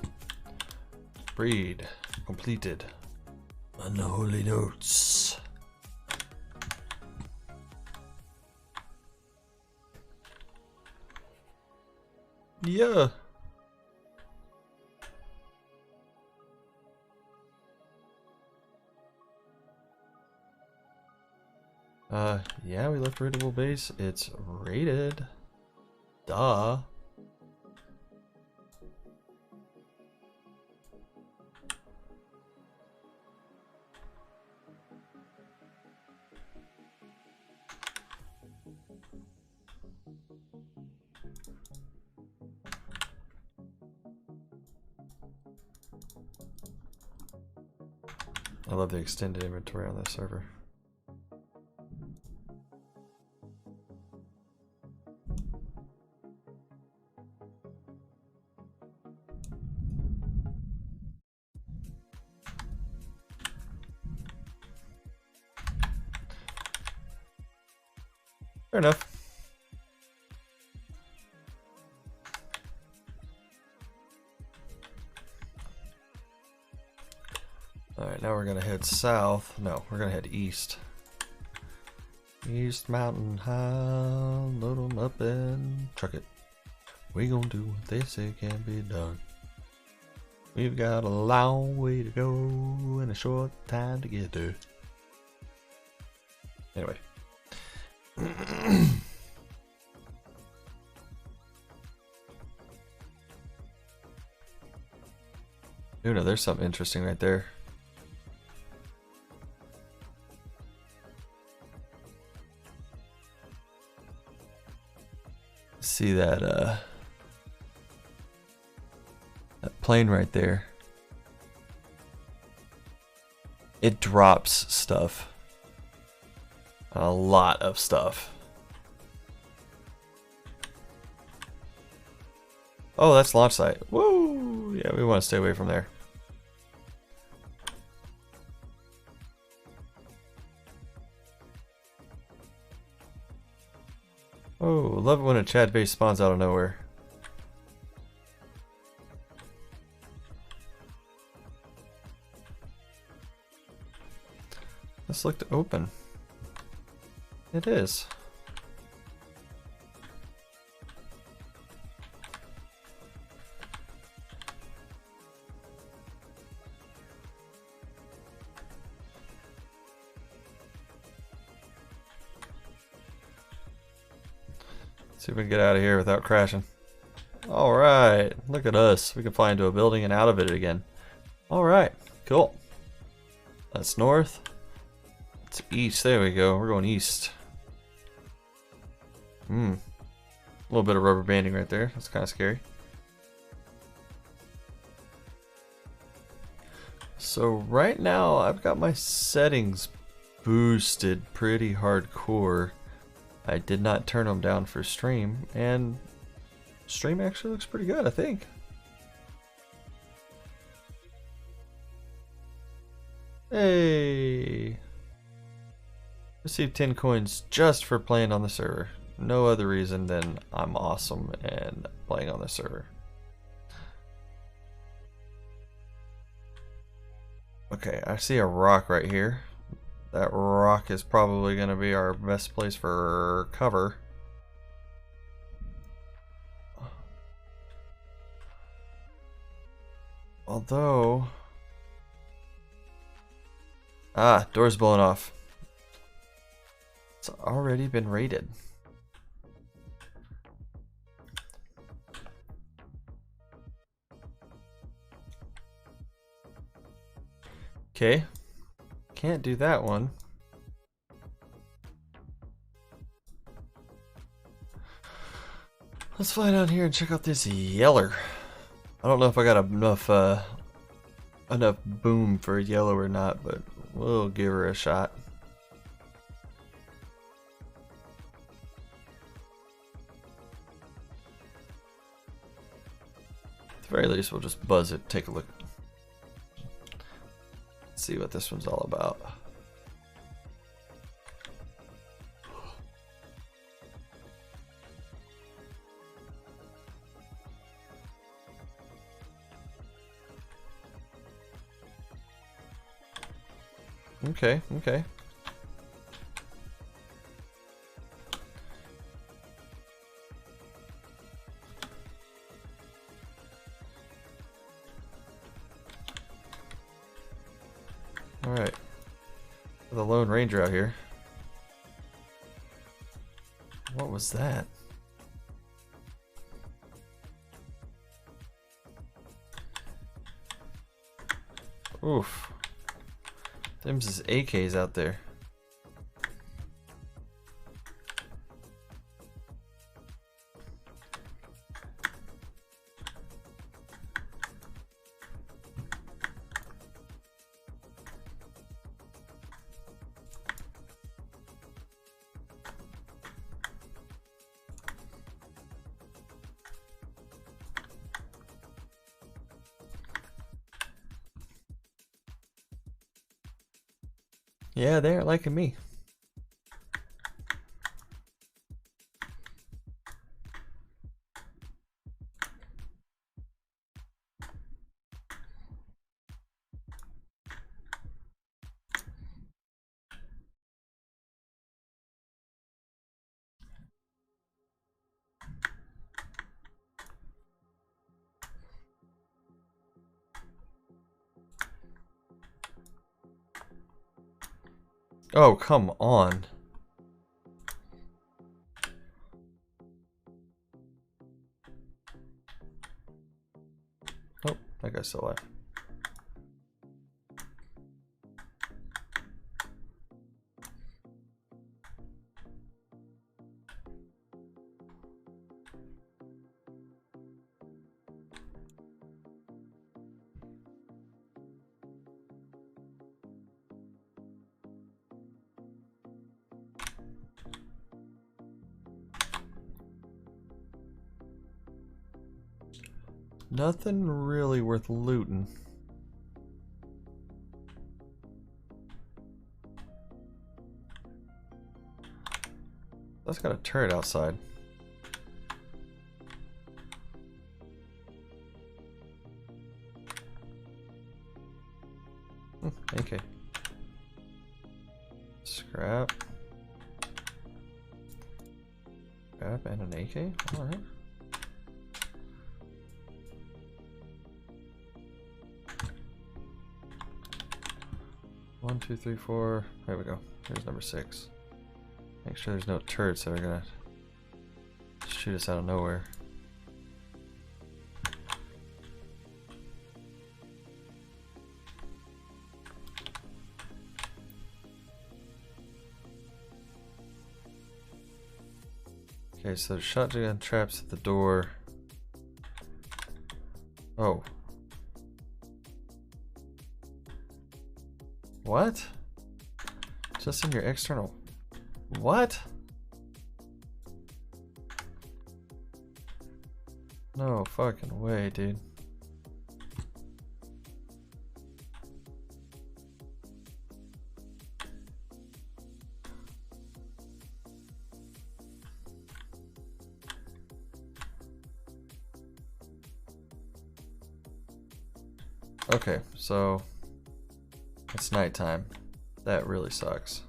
Speaker 1: Breed completed. Unholy notes. Yeah. Yeah, we left raidable base. It's raided. Duh. I love the extended inventory on this server. Fair enough. Alright, now we're gonna head south. No, we're gonna head east. East Mountain High, load 'em up and truck it. We gonna do what they say can be done. We've got a long way to go and a short time to get there. Anyway. Ooh, no, there's something interesting right there. See that that plane right there. It drops stuff. A lot of stuff. Oh, that's launch site. Woo! Yeah, we want to stay away from there. Oh, love it when a Chad base spawns out of nowhere. This looked open. It is. See if we can get out of here without crashing. Alright, look at us. We can fly into a building and out of it again. Alright, cool. That's north. It's east. There we go. We're going east. A little bit of rubber banding right there. That's kind of scary. So right now I've got my settings boosted pretty hardcore. I did not turn them down for stream, and stream actually looks pretty good, I think. Hey! Received 10 coins just for playing on the server. No other reason than I'm awesome and playing on the server. Okay, I see a rock right here. That rock is probably going to be our best place for cover. Although... Ah, door's blown off. It's already been raided. Okay. Can't do that one. Let's fly down here and check out this yeller. I don't know if I got enough boom for a yellow or not, but we'll give her a shot. At the very least, we'll just buzz it, take a look. See what this one's all about. Okay, okay. Alright. The Lone Ranger out here. What was that? Oof. Them's his AKs out there. Yeah, they aren't liking me. Oh, come on. Oh, that guy's still alive. nothing really worth looting. That's got a turret outside. Okay. Scrap. Scrap and an AK? Alright. One, two, three, four. There we go. Here's number 6. Make sure there's no turrets that are gonna shoot us out of nowhere. Okay, so there's shotgun traps at the door. Oh. What? Just in your external. What? No fucking way, dude. Okay, so it's nighttime. That really sucks.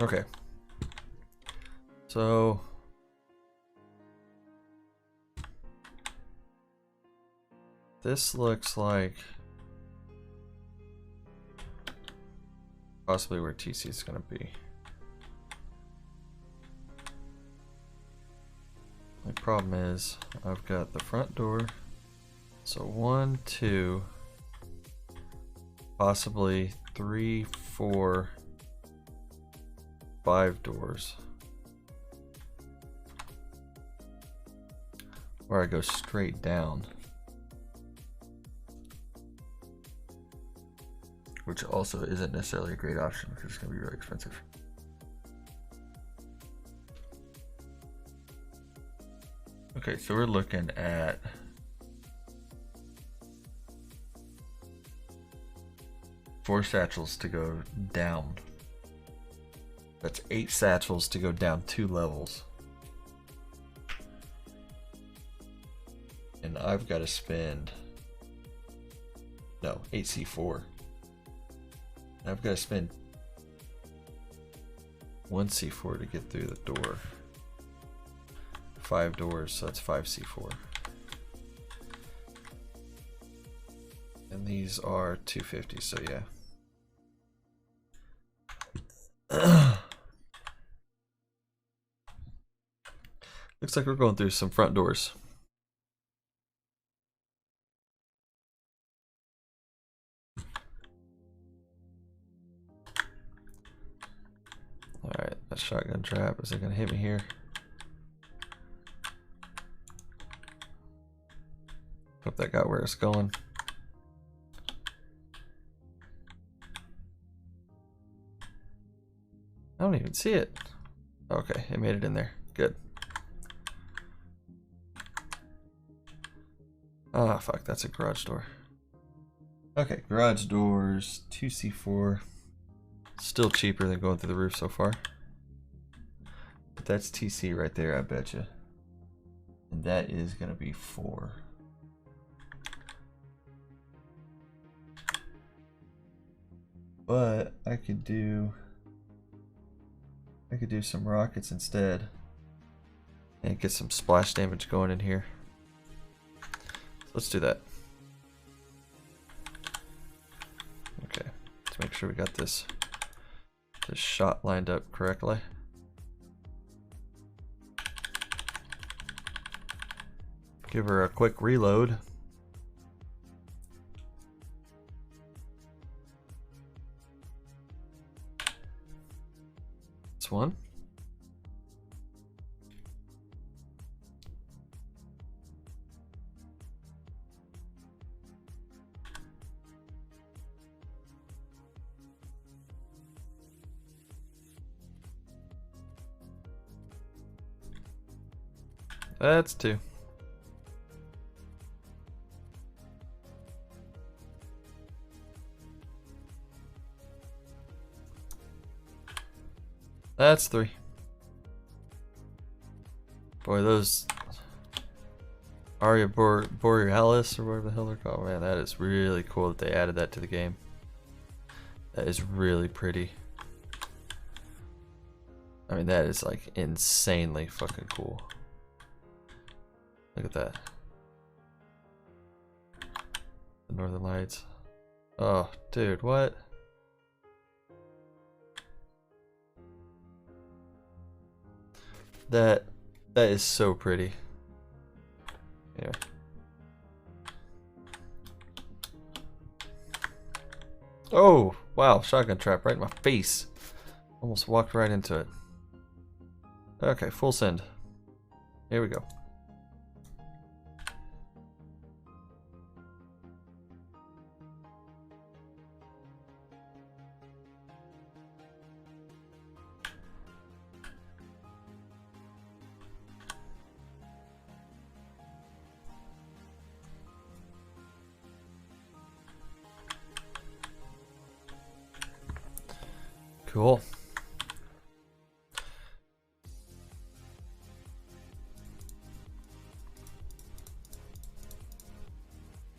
Speaker 1: Okay. So this looks like possibly where TC is going to be. The problem is I've got the front door. So 1, 2, possibly 3, 4, 5 doors. Or I go straight down. Which also isn't necessarily a great option because it's going to be really expensive. Okay, so we're looking at four satchels to go down. That's 8 satchels to go down 2 levels. And I've got to spend 8C4. I've got to spend 1 C4 to get through the door. 5 doors, so that's 5 C4. And these are 250, so yeah. Looks like we're going through some front doors. Alright, that shotgun trap, is it gonna hit me here? Hope that got where it's going. I don't even see it. Okay, it made it in there. Good. Ah, fuck, that's a garage door. Okay, garage doors, 2C4. Still cheaper than going through the roof so far. But that's TC right there, I betcha. And that is gonna be 4. But I could do some rockets instead and get some splash damage going in here. Let's do that. Okay, let's make sure we got this shot lined up correctly. Give her a quick reload. That's one. That's two. That's three. Boy, those Aria Borealis or whatever the hell they're called, man, that is really cool that they added that to the game. That is really pretty. I mean, that is like insanely fucking cool. Look at that. The Northern Lights. Oh, dude, what? That is so pretty. Anyway. Oh, wow, shotgun trap right in my face. Almost walked right into it. Okay, full send. Here we go. Cool.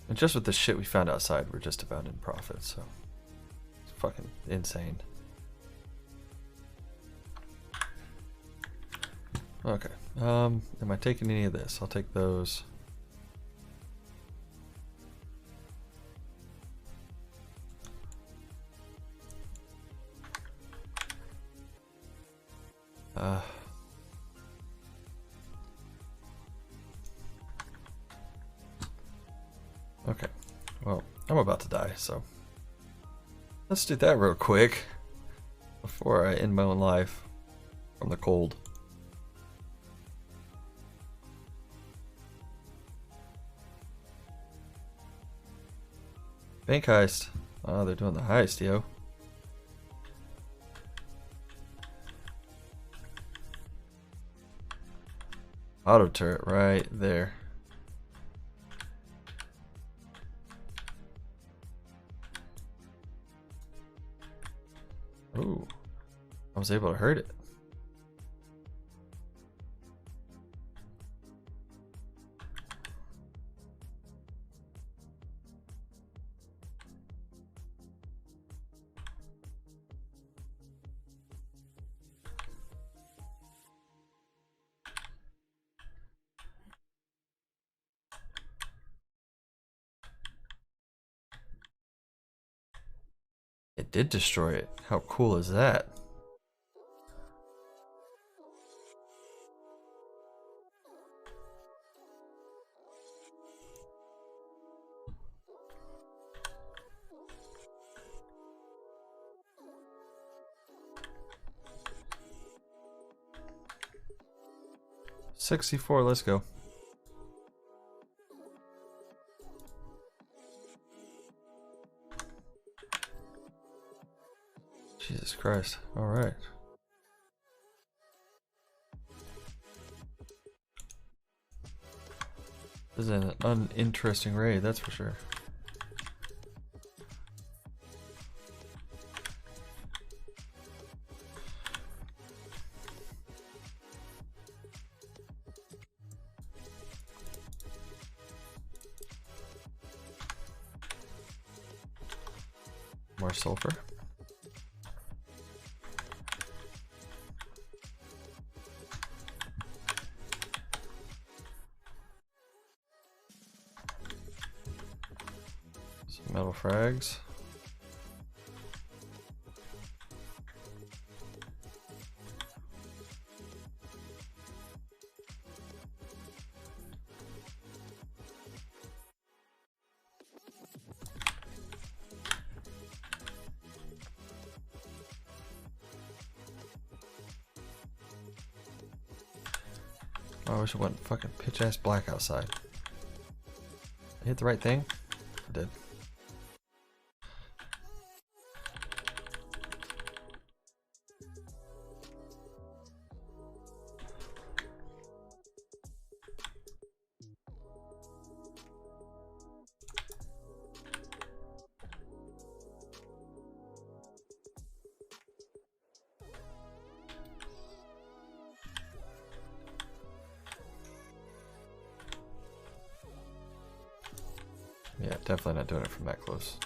Speaker 1: And just with the shit we found outside, we're just about in profit, so it's fucking insane. Okay. Am I taking any of this? I'll take those. Okay, well, I'm about to die, so let's do that real quick before I end my own life from the cold. Bank heist. Oh, they're doing the heist, yo. Auto turret right there. Ooh, I was able to hurt it. It did destroy it. How cool is that? $64, let's go. Jesus Christ. Alright. This is an uninteresting raid, that's for sure. More sulfur. Some metal frags. Oh, I wish it wasn't fucking pitch ass black outside. I hit the right thing? I did. Yeah, definitely not doing it from that close.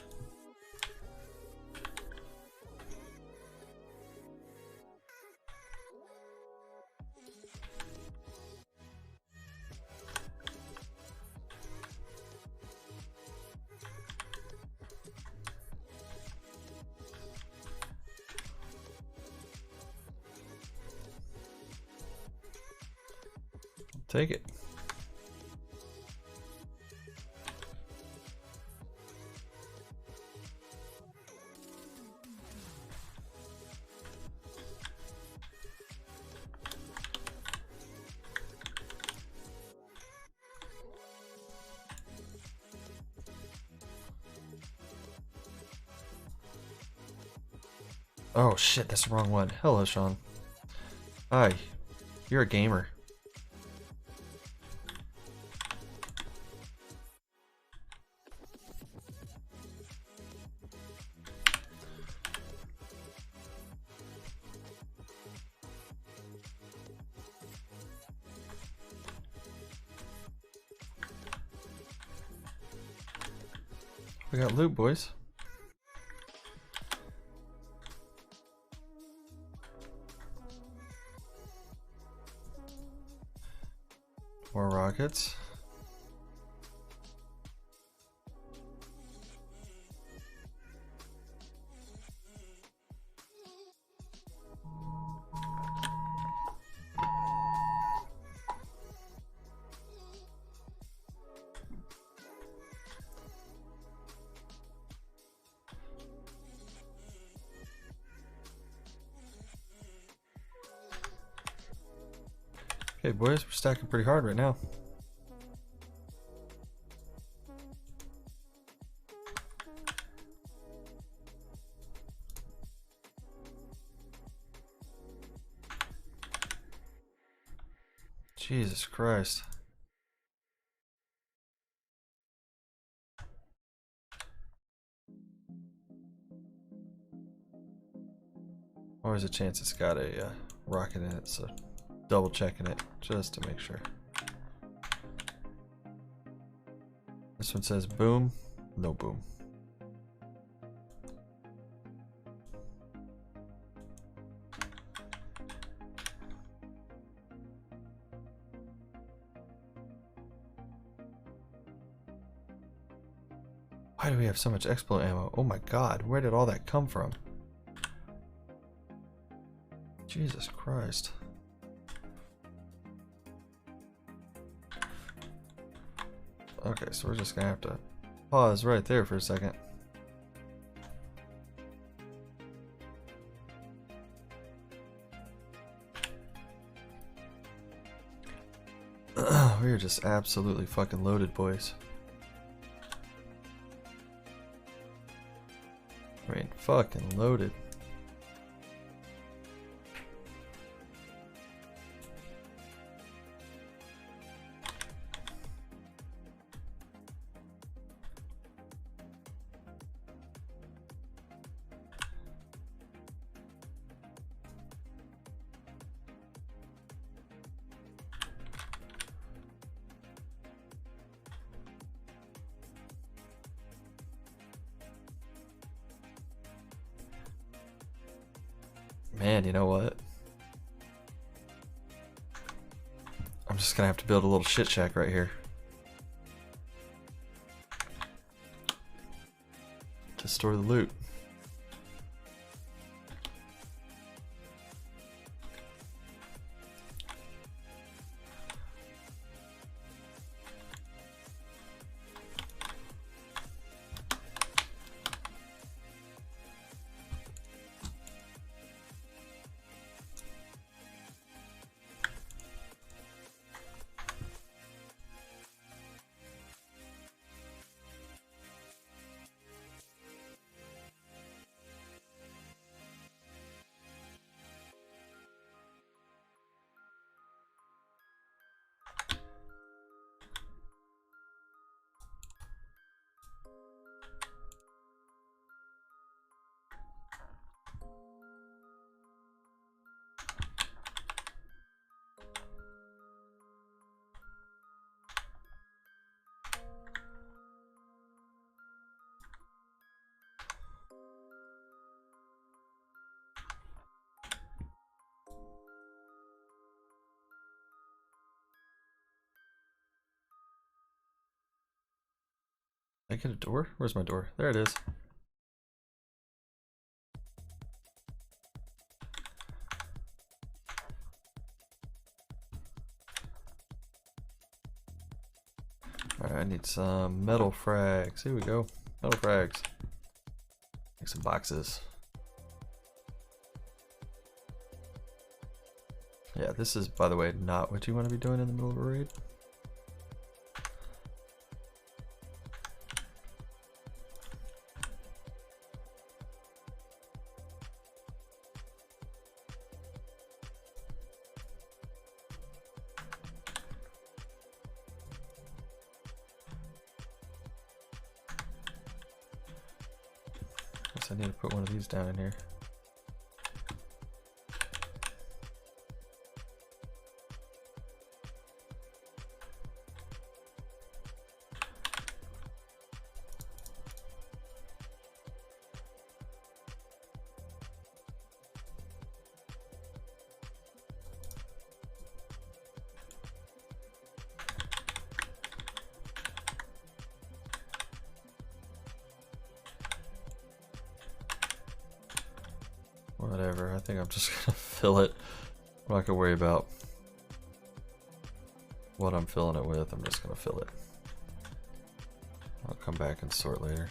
Speaker 1: Take it. Oh shit, that's the wrong one. Hello, Sean. Hi, you're a gamer. We got loot, boys. More rockets. Okay, boys, we're stacking pretty hard right now. Jesus Christ. Always a chance it's got a rocket in it, so double checking it just to make sure. This one says boom, no boom. Why do we have so much Explo ammo? Oh my god, where did all that come from? Jesus Christ. Okay, so we're just gonna have to pause right there for a second. We are just absolutely fucking loaded, boys. I mean, fucking loaded. Man, you know what? I'm just gonna have to build a little shit shack right here. To store the loot. I get a door? Where's my door? There it is. Alright, I need some metal frags. Here we go. Metal frags. Make some boxes. Yeah, this is, by the way, not what you want to be doing in the middle of a raid. Guess I need to put one of these down in here. Whatever, I think I'm just gonna fill it. I'm not gonna worry about what I'm filling it with, I'm just gonna fill it. I'll come back and sort later.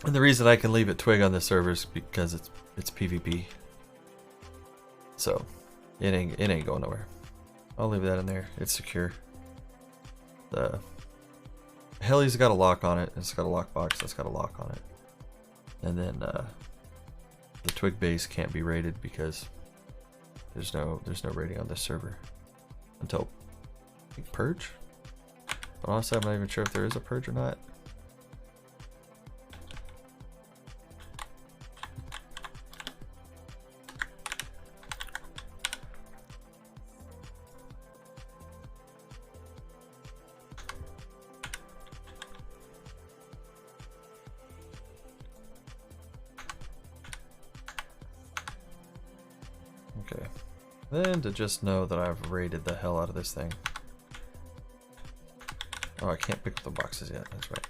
Speaker 1: And the reason I can leave it twig on this server is because it's PvP. So it ain't going nowhere. I'll leave that in there. It's secure. The heli's got a lock on it. It's got a lockbox that's got a lock on it. And then the twig base can't be raided because there's no raiding on this server until I think purge. But honestly, I'm not even sure if there is a purge or not. Okay, then to just know that I've raided the hell out of this thing. Oh, I can't pick up the boxes yet, that's right.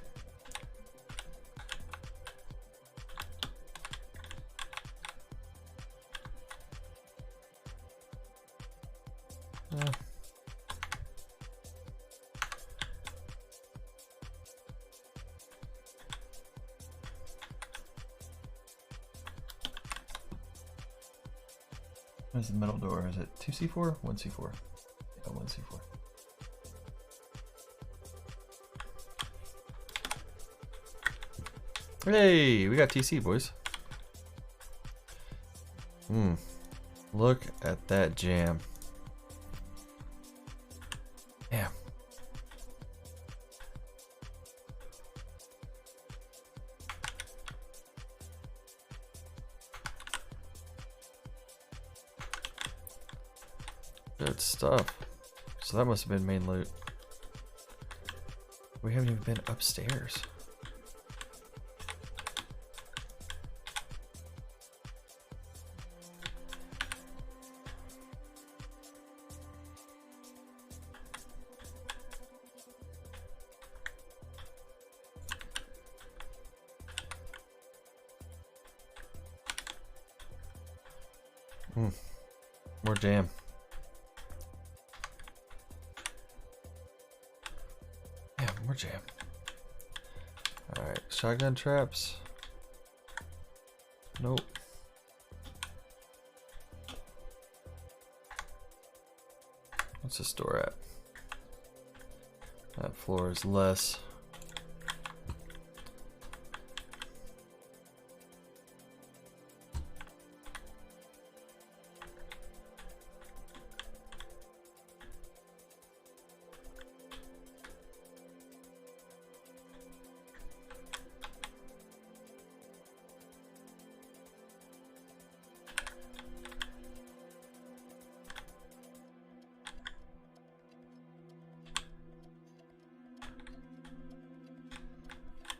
Speaker 1: Where's the middle door? Is it 2C4? 1C4? Yeah, 1C4. Hey, we got TC, boys. Look at that jam. Damn. Good stuff. So that must have been main loot. We haven't even been upstairs. More jam. Yeah, more jam. Alright, shotgun traps. Nope. What's the store at? That floor is less.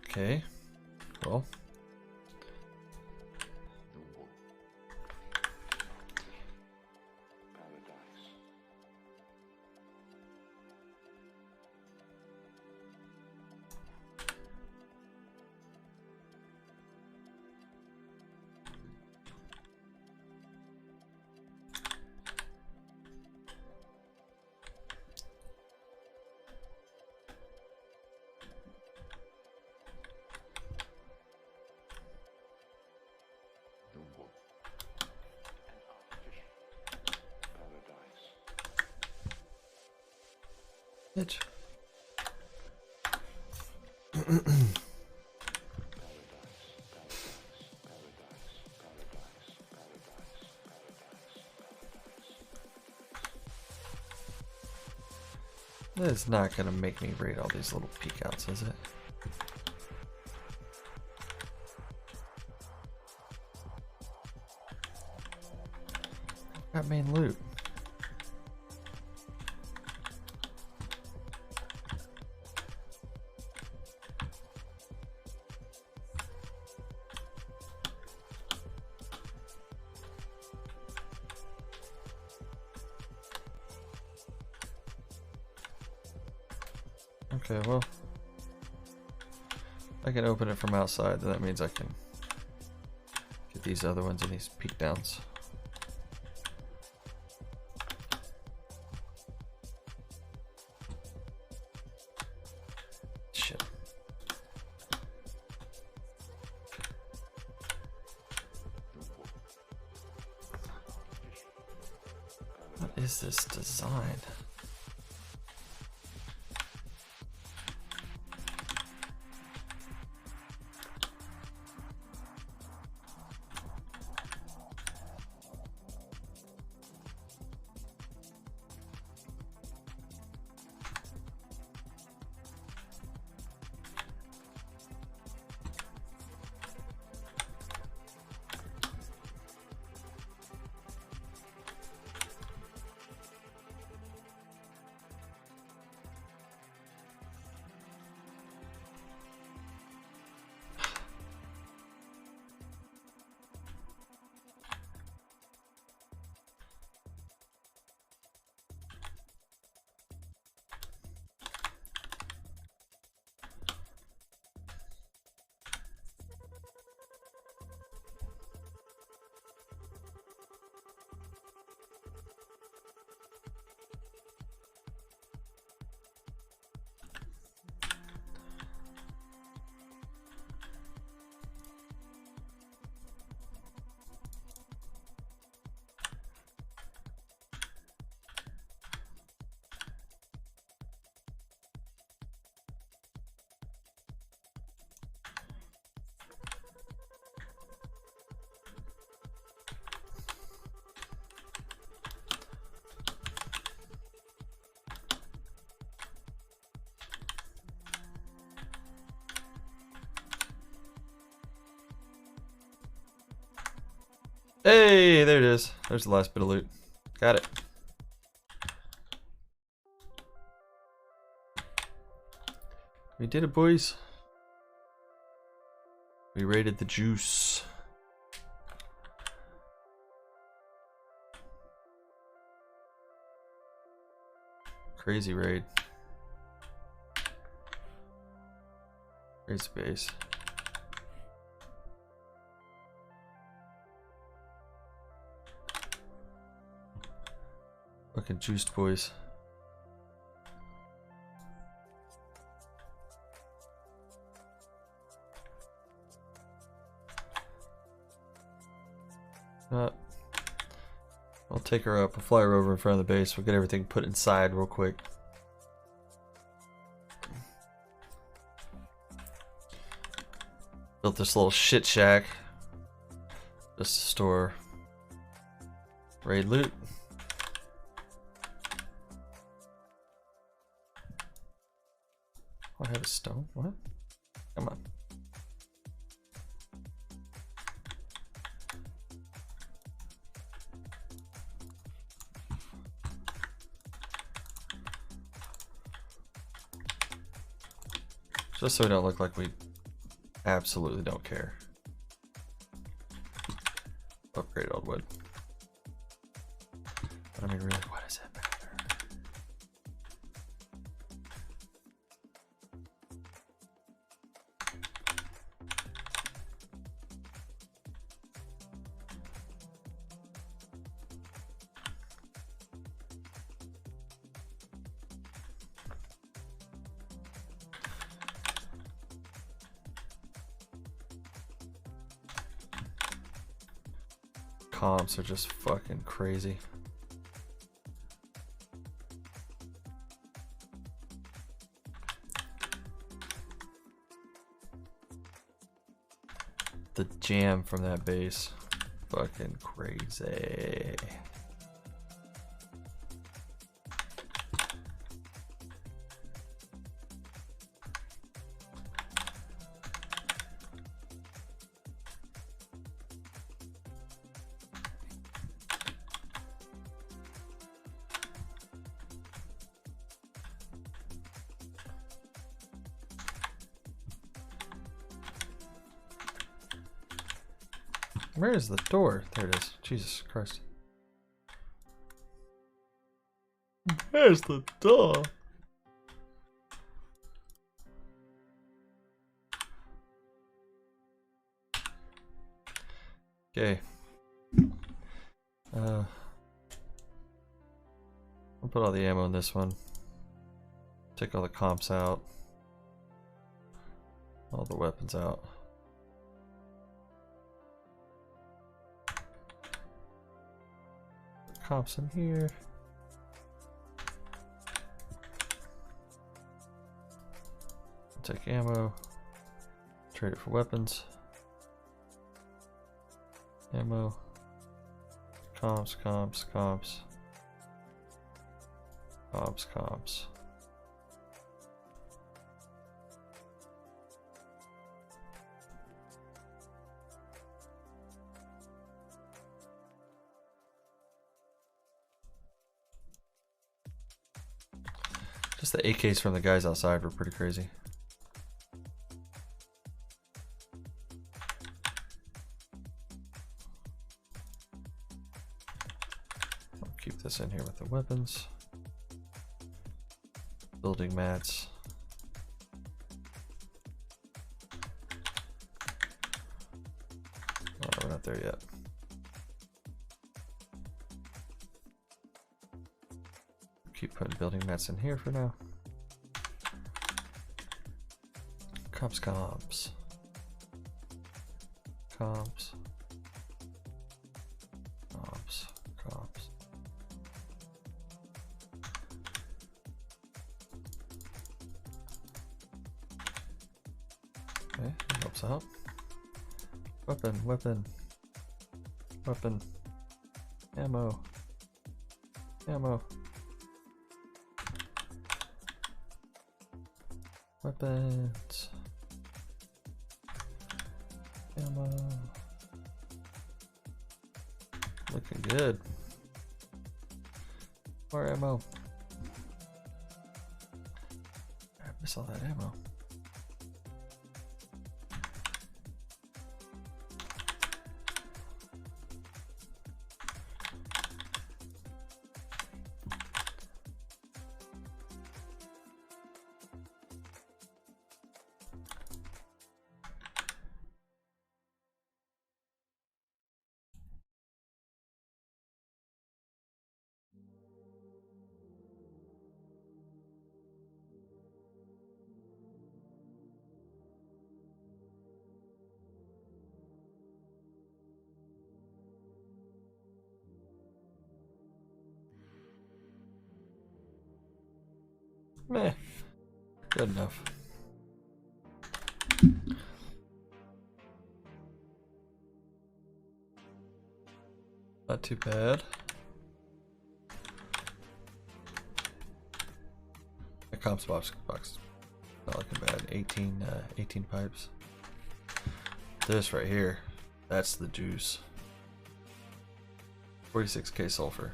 Speaker 1: Okay, well. Bitch. That's not gonna make me rate all these little peek outs, is it? Got main loot. Okay, well, I can open it from outside, then that means I can get these other ones in these peek downs. Shit. What is this design? Hey, there it is. There's the last bit of loot. Got it. We did it, boys. We raided the juice. Crazy raid. Great space. Fucking juiced, boys. I'll take her up. We'll fly her over in front of the base. We'll get everything put inside real quick. Built this little shit shack just to store raid loot. Oh, I have a stone? What? Come on. Just so we don't look like we absolutely don't care. Upgrade old wood. But I mean, really, what does it matter? Comps are just fucking crazy. The jam from that base, fucking crazy. Where is the door? There it is. Jesus Christ. Where's the door? Okay. I'll put all the ammo in this one. Take all the comps out. All the weapons out. Comps in here. Take ammo. Trade it for weapons. Ammo. Comps, comps, comps. Comps, comps. Just the AKs from the guys outside were pretty crazy. I'll keep this in here with the weapons. Building mats. Oh, we're not there yet. Keep putting building mats in here for now. Comps, comps. Comps. Comps. Comps. Okay, that helps out. Weapon, weapon. Weapon. Ammo. Ammo. Weapons. Ammo. Looking good. More ammo. I miss all that ammo. Meh. Good enough. Not too bad. The comps box not looking bad. 18 pipes. This right here, that's the juice. 46k sulfur.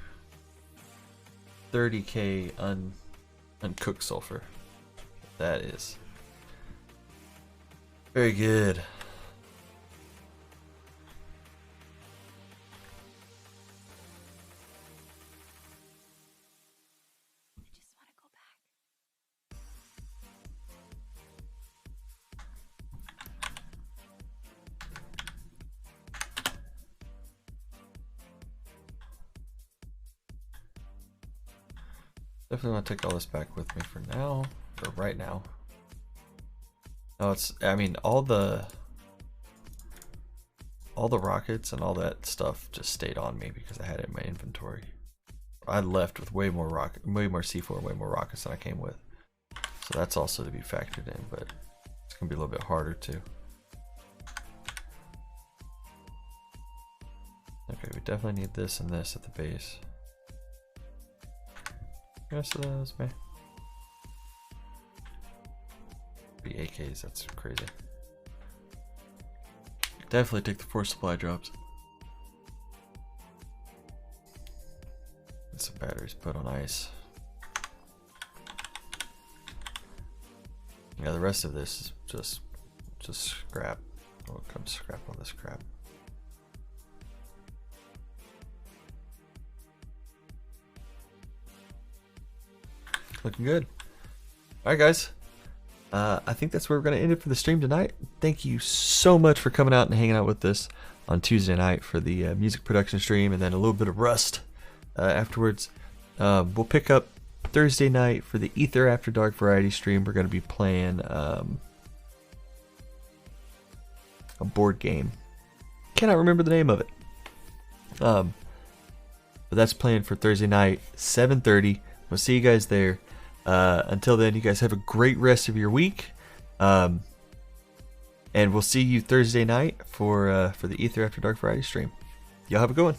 Speaker 1: 30k uncooked sulfur. That is very good.
Speaker 4: Just want to go back.
Speaker 1: Definitely want to take all this back with me for now, or right now. No, I mean, all the rockets and all that stuff just stayed on me because I had it in my inventory. I left with way more C4, way more rockets than I came with. So that's also to be factored in, but it's gonna be a little bit harder too. Okay, we definitely need this and this at the base. Rest of those, man. Be AKs, that's crazy. Definitely take the 4 supply drops. And some batteries put on ice. Yeah, the rest of this is just scrap. Oh, come scrap all this crap. Looking good. Alright guys, I think that's where we're going to end it for the stream tonight. Thank you so much for coming out and hanging out with us on Tuesday night for the music production stream, and then a little bit of Rust afterwards. We'll pick up Thursday night for the Ether After Dark variety stream. We're going to be playing a board game. Cannot remember the name of it. But that's planned for Thursday night, 7:30. We'll see you guys there. Until then, you guys have a great rest of your week, and we'll see you Thursday night for the Ether After Dark variety stream. Y'all have a good one.